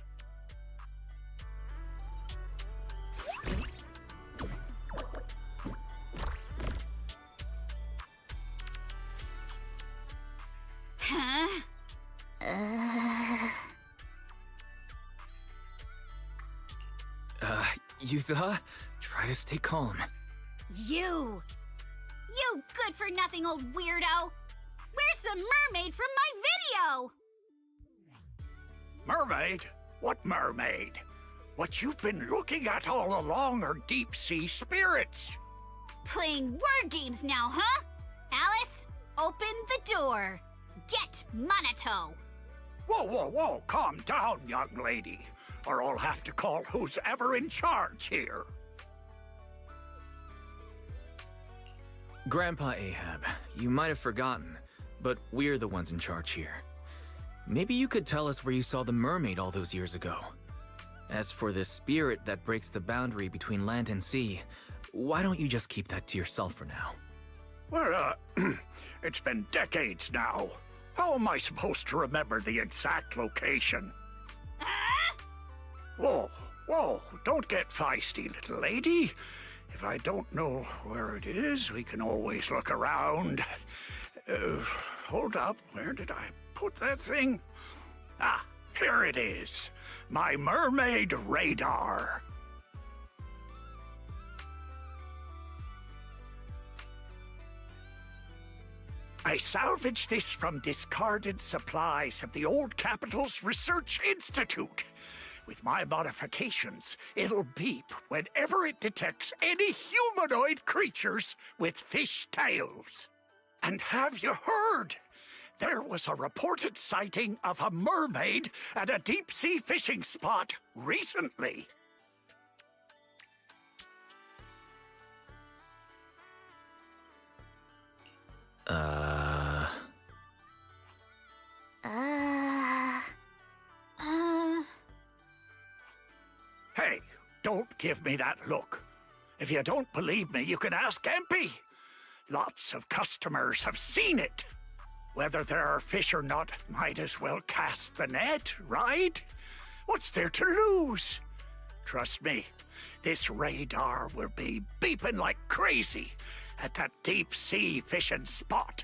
Huh? Yuzuha, try to stay calm. You good-for-nothing old weirdo! Where's the mermaid from my video? Mermaid? What mermaid? What you've been looking at all along are deep-sea spirits. Playing word games now, huh? Alice, open the door. Get Minato. Whoa, calm down, young lady, or I'll have to call who's ever in charge here. Grandpa Ahab, you might have forgotten, but we're the ones in charge here. Maybe you could tell us where you saw the mermaid all those years ago. As for the spirit that breaks the boundary between land and sea, why don't you just keep that to yourself for now? Well, it's been decades now. How am I supposed to remember the exact location? Whoa, don't get feisty, little lady. If I don't know where it is, we can always look around. Hold up, where did I put that thing? Ah, here it is. My mermaid radar. I salvaged this from discarded supplies of the old capital's research institute. With my modifications, it'll beep whenever it detects any humanoid creatures with fish tails. And have you heard? There was a reported sighting of a mermaid at a deep-sea fishing spot recently. Hey, don't give me that look. If you don't believe me, you can ask Empy. Lots of customers have seen it. Whether there are fish or not, might as well cast the net, right? What's there to lose? Trust me, this radar will be beeping like crazy at that deep-sea fishing spot.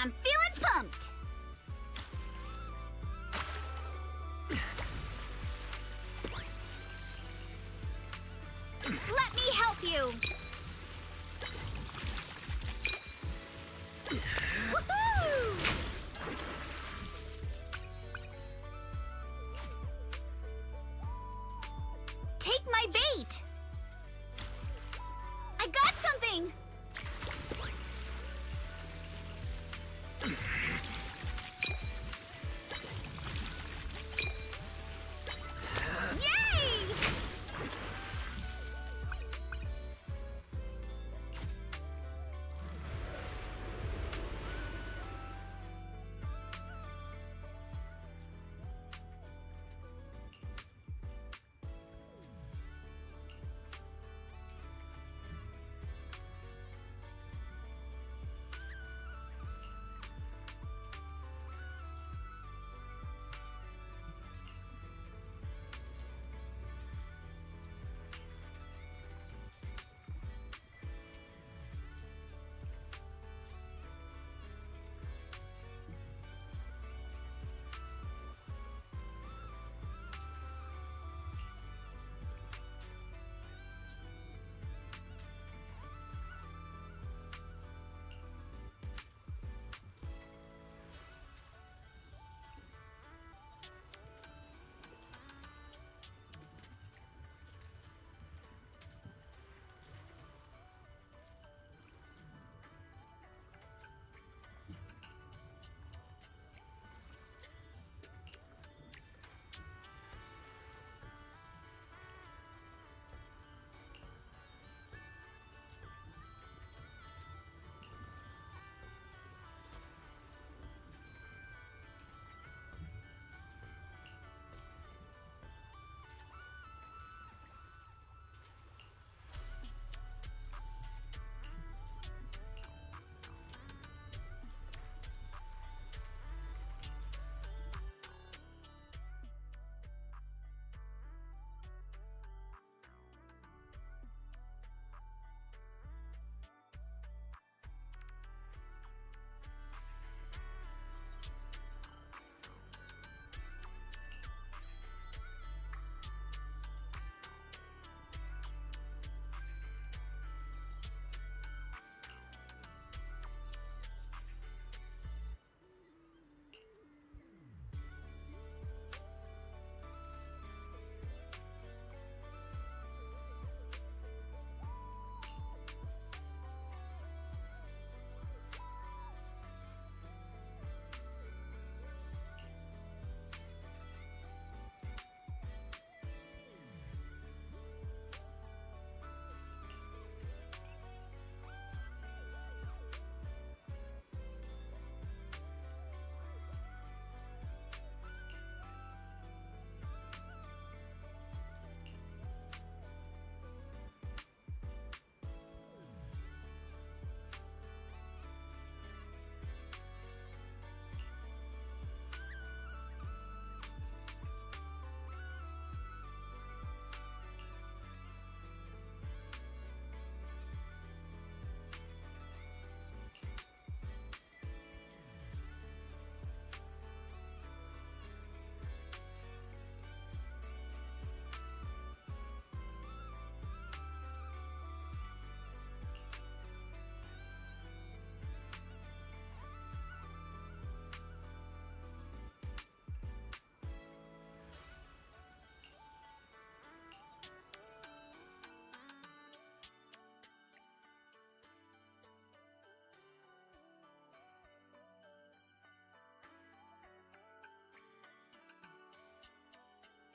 I'm feeling pumped! Let me help you! Woohoo! Take my bait! I got something! Yay!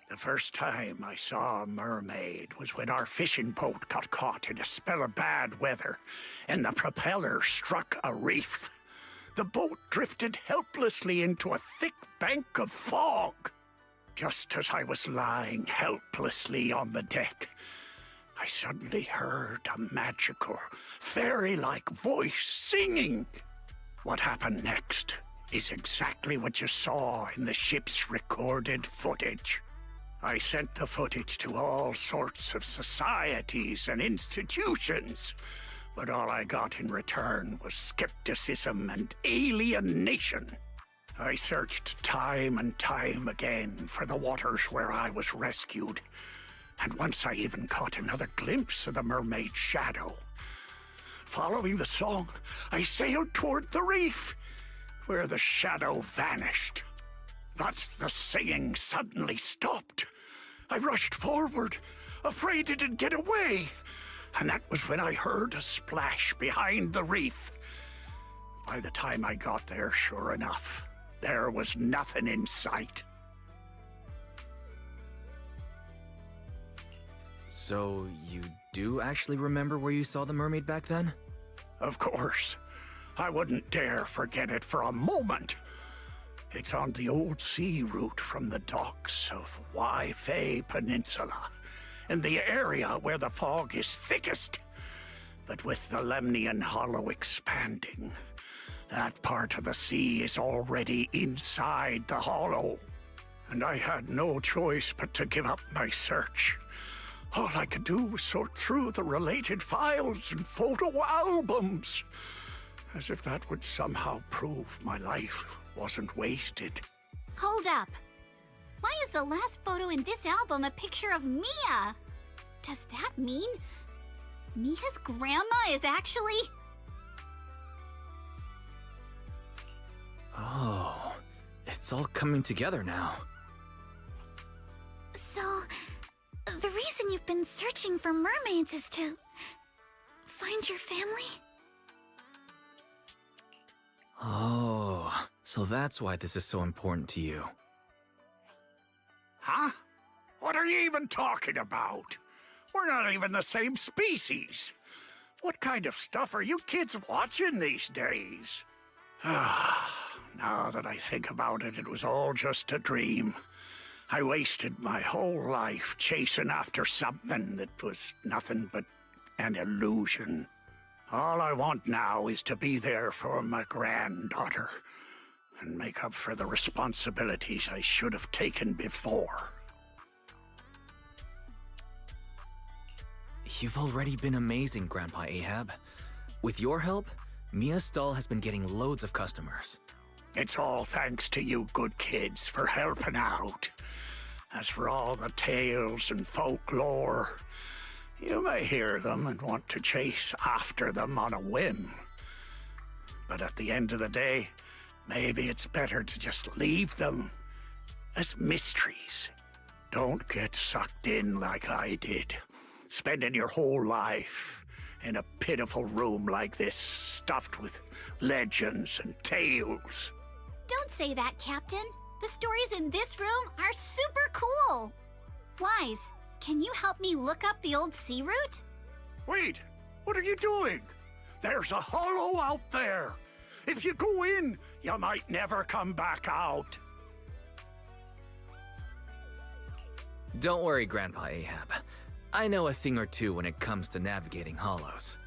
The first time I saw a mermaid was when our fishing boat got caught in a spell of bad weather and the propeller struck a reef. The boat drifted helplessly into a thick bank of fog. Just as I was lying helplessly on the deck, I suddenly heard a magical, fairy-like voice singing. What happened next is exactly what you saw in the ship's recorded footage. I sent the footage to all sorts of societies and institutions, But all I got in return was skepticism and alienation. I searched time and time again for the waters where I was rescued, and once I even caught another glimpse of the mermaid's shadow. Following the song, I sailed toward the reef, where the shadow vanished. But the singing suddenly stopped. I rushed forward, afraid it'd get away, and that was when I heard a splash behind the reef. By the time I got there, sure enough, there was nothing in sight. So, you do actually remember where you saw the mermaid back then? Of course. I wouldn't dare forget it for a moment. It's on the old sea route from the docks of Waifei Peninsula, in the area where the fog is thickest. But with the Lemnian Hollow expanding, that part of the sea is already inside the hollow. And I had no choice but to give up my search. All I could do was sort through the related files and photo albums, as if that would somehow prove my life wasn't wasted. Hold up. Why is the last photo in this album a picture of Mia? Does that mean Mia's grandma is actually... Oh, it's all coming together now. So, the reason you've been searching for mermaids is to find your family? Oh, so that's why this is so important to you. Huh? What are you even talking about? We're not even the same species. What kind of stuff are you kids watching these days? Now that I think about it, it was all just a dream. I wasted my whole life chasing after something that was nothing but an illusion. All I want now is to be there for my granddaughter and make up for the responsibilities I should have taken before. You've already been amazing, Grandpa Ahab. With your help, Mia's stall has been getting loads of customers. It's all thanks to you good kids for helping out. As for all the tales and folklore, you may hear them and want to chase after them on a whim. But at the end of the day, maybe it's better to just leave them as mysteries. Don't get sucked in like I did, spending your whole life in a pitiful room like this, stuffed with legends and tales. Don't say that, Captain. The stories in this room are super cool. Wise, can you help me look up the old sea route? Wait, what are you doing? There's a hollow out there. If you go in, you might never come back out. Don't worry, Grandpa Ahab. I know a thing or two when it comes to navigating hollows.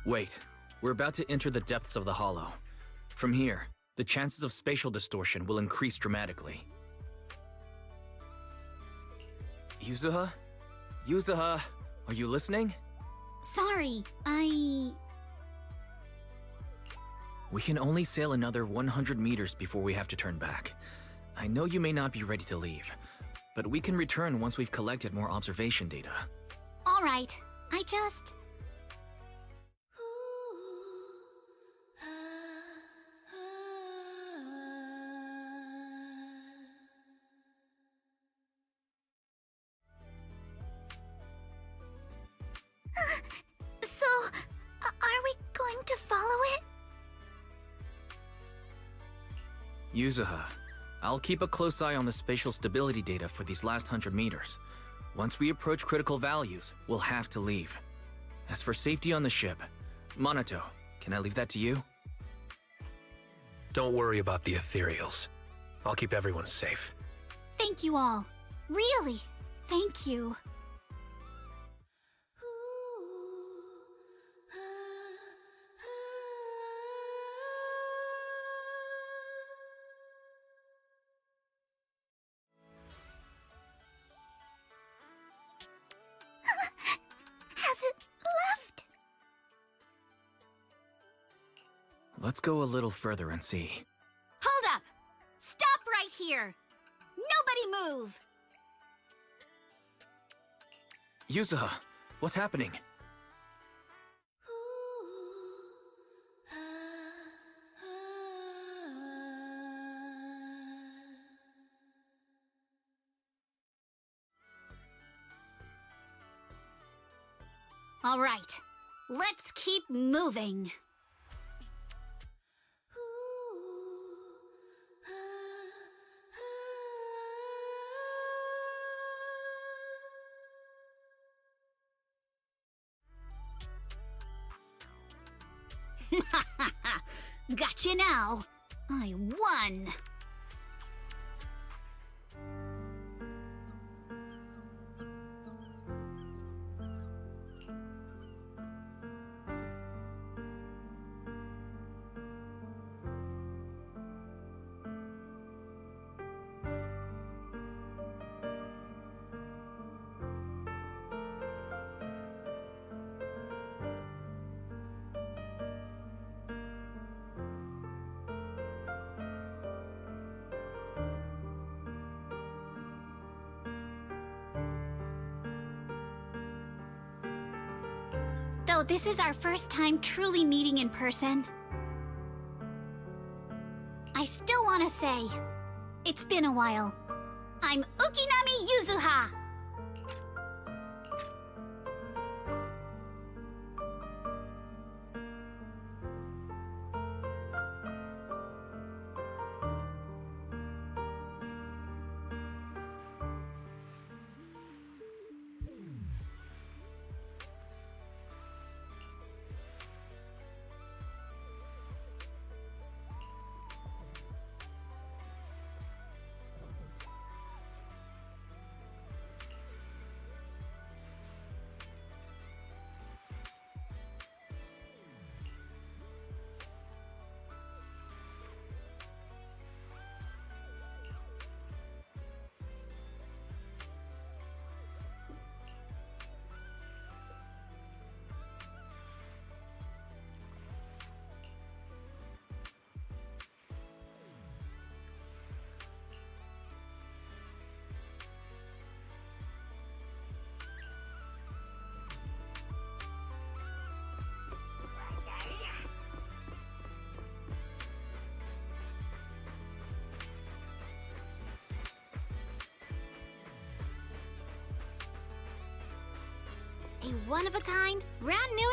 Wait, we're about to enter the depths of the hollow. From here, the chances of spatial distortion will increase dramatically. Yuzuha? Yuzuha, are you listening? Sorry, We can only sail another 100 meters before we have to turn back. I know you may not be ready to leave, but we can return once we've collected more observation data. All right. I just... So, are we going to follow it? Yuzuha, I'll keep a close eye on the spatial stability data for these last 100 meters. Once we approach critical values, we'll have to leave. As for safety on the ship, Minato, can I leave that to you? Don't worry about the ethereals. I'll keep everyone safe. Thank you all. Really, thank you. Has it left? Let's go a little further and see. Hold up! Stop right here! Nobody move! Yuzuha, what's happening? All right, let's keep moving. Gotcha now. I won. how this is our first time truly meeting in person, I still want to say, it's been a while. I'm Ukinami Yuzuha! A one-of-a-kind, brand new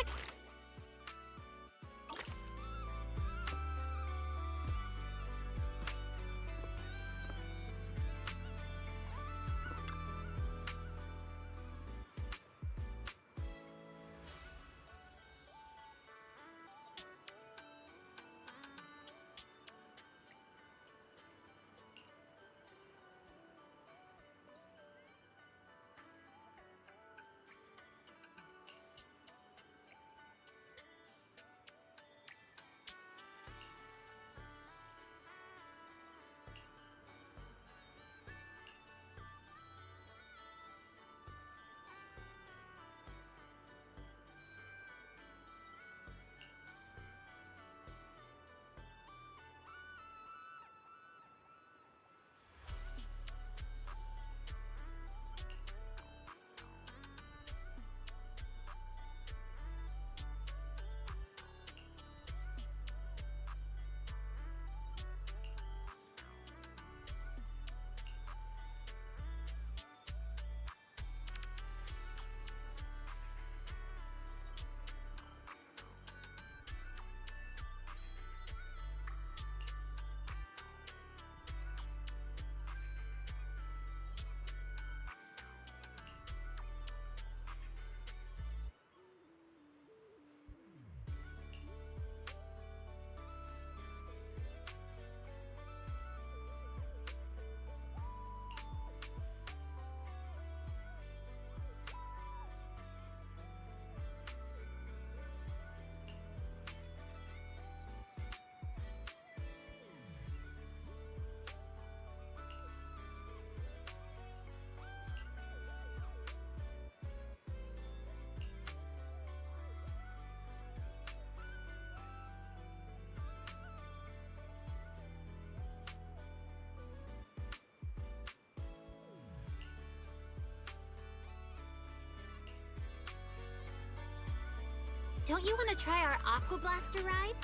Don't you want to try our Aqua Blaster ride?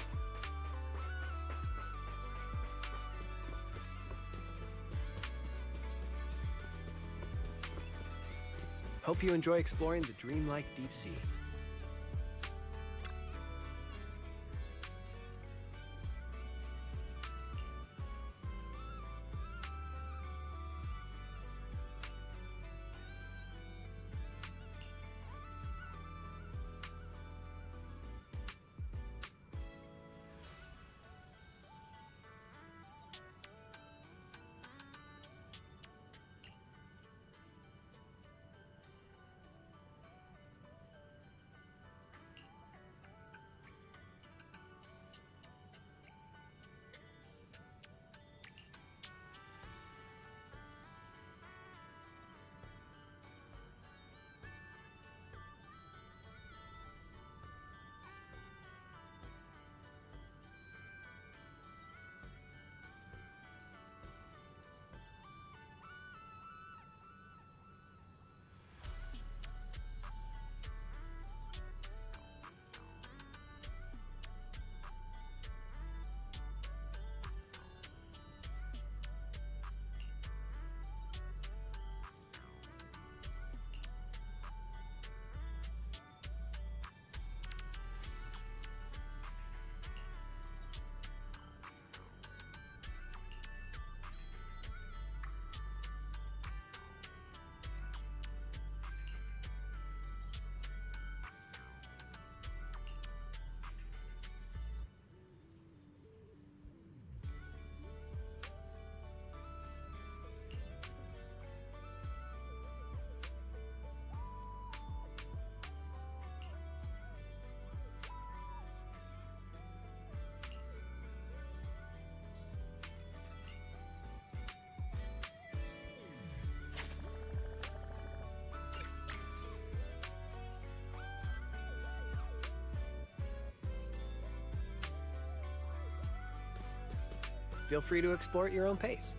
Hope you enjoy exploring the dreamlike deep sea. feel free to explore at your own pace.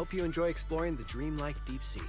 Hope you enjoy exploring the dreamlike deep sea.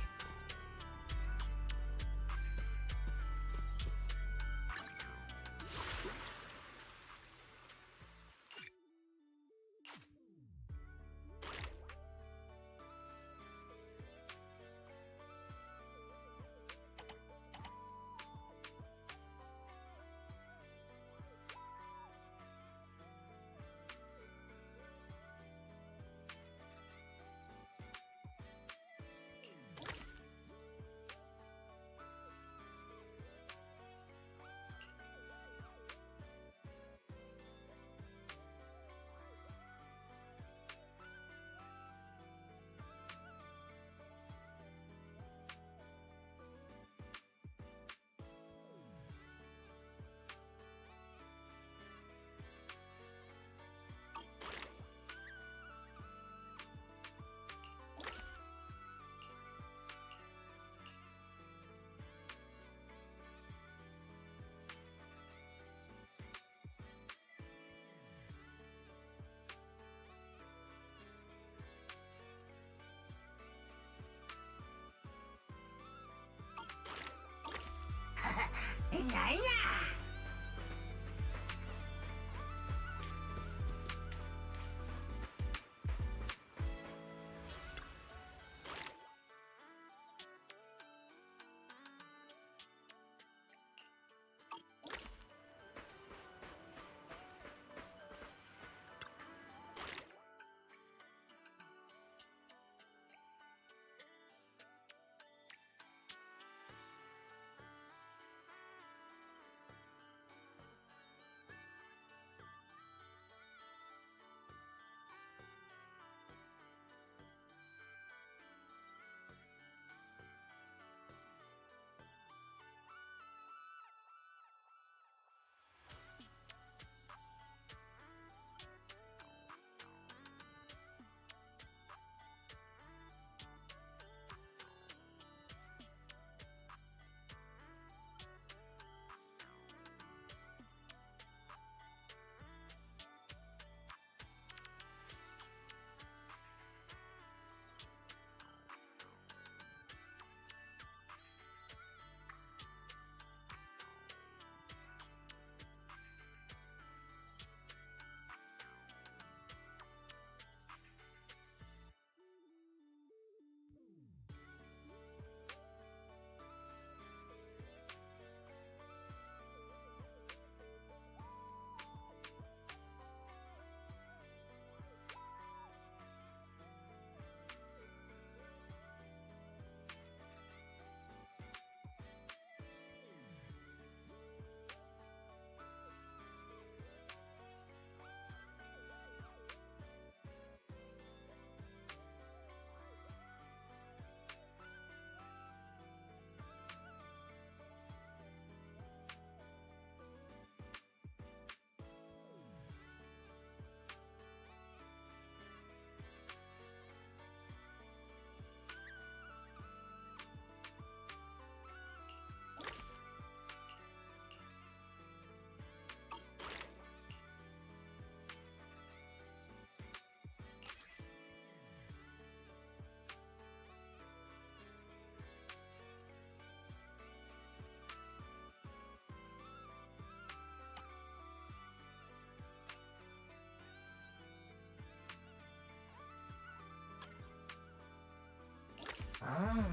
What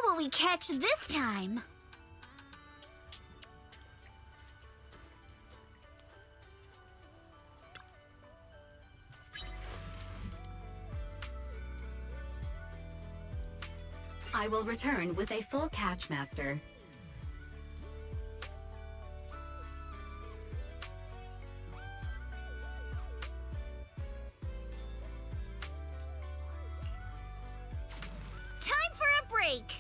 will we catch this time? I will return with a full catch, Master. Time for a break.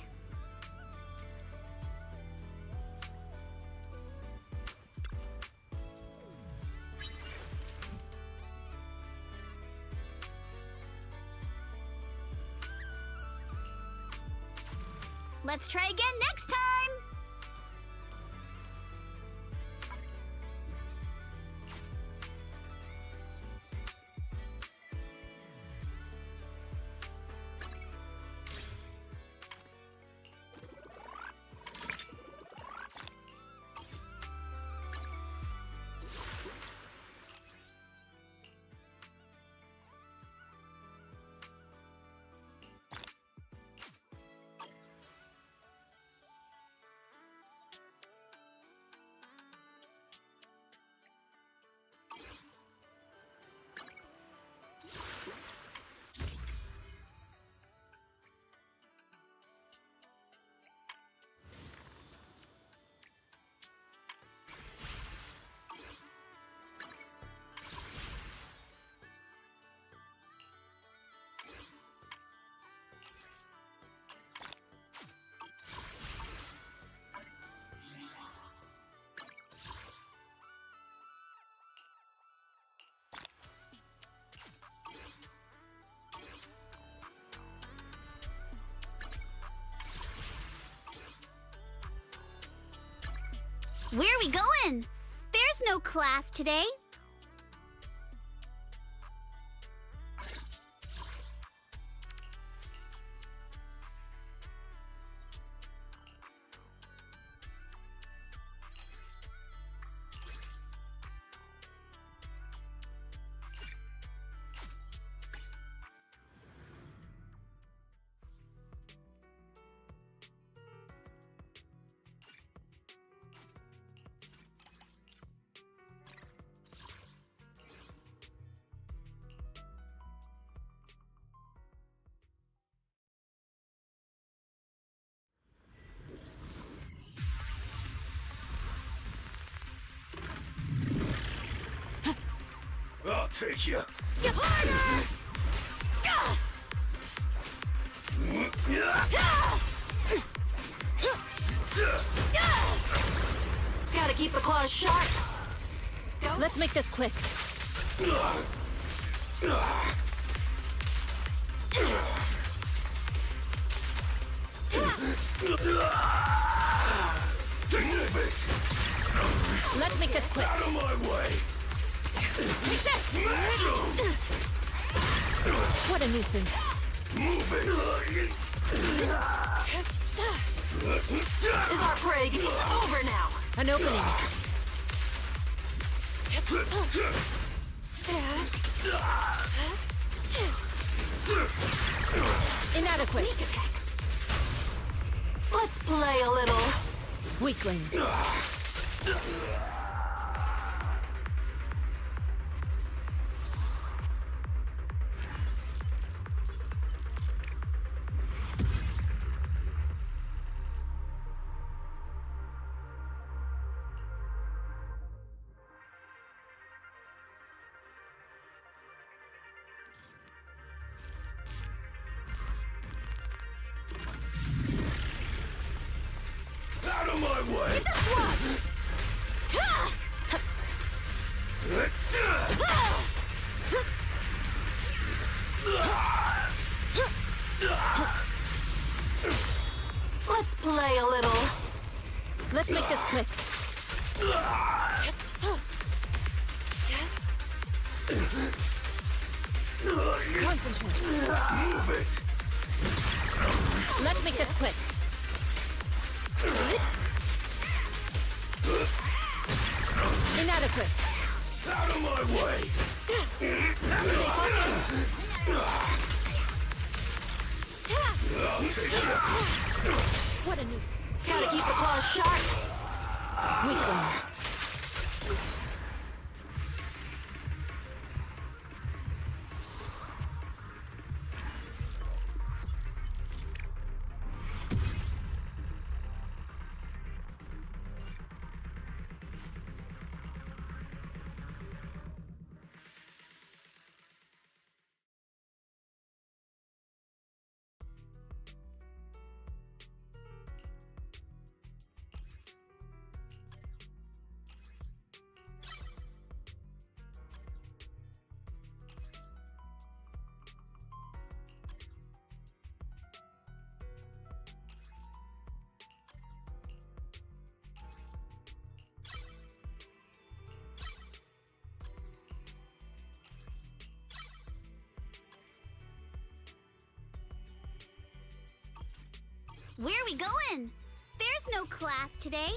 Let's try again next time! Where are we going? There's no class today. I'll take you. Get harder! Gotta keep the claws sharp. Let's make this quick. Let's make this quick. Out of my way. Take this! What a nuisance. Move it. Is our prey getting over now? An opening. Inadequate. Let's play a little. Weakling. Out of my way. It's a swap! Let's play a little. Let's make this quick. Concentrate. Move it. Let's make this quick. Inadequate. Out of my way. What a nuisance. Gotta keep the claws sharp. Weakling. Where are we going? There's no class today.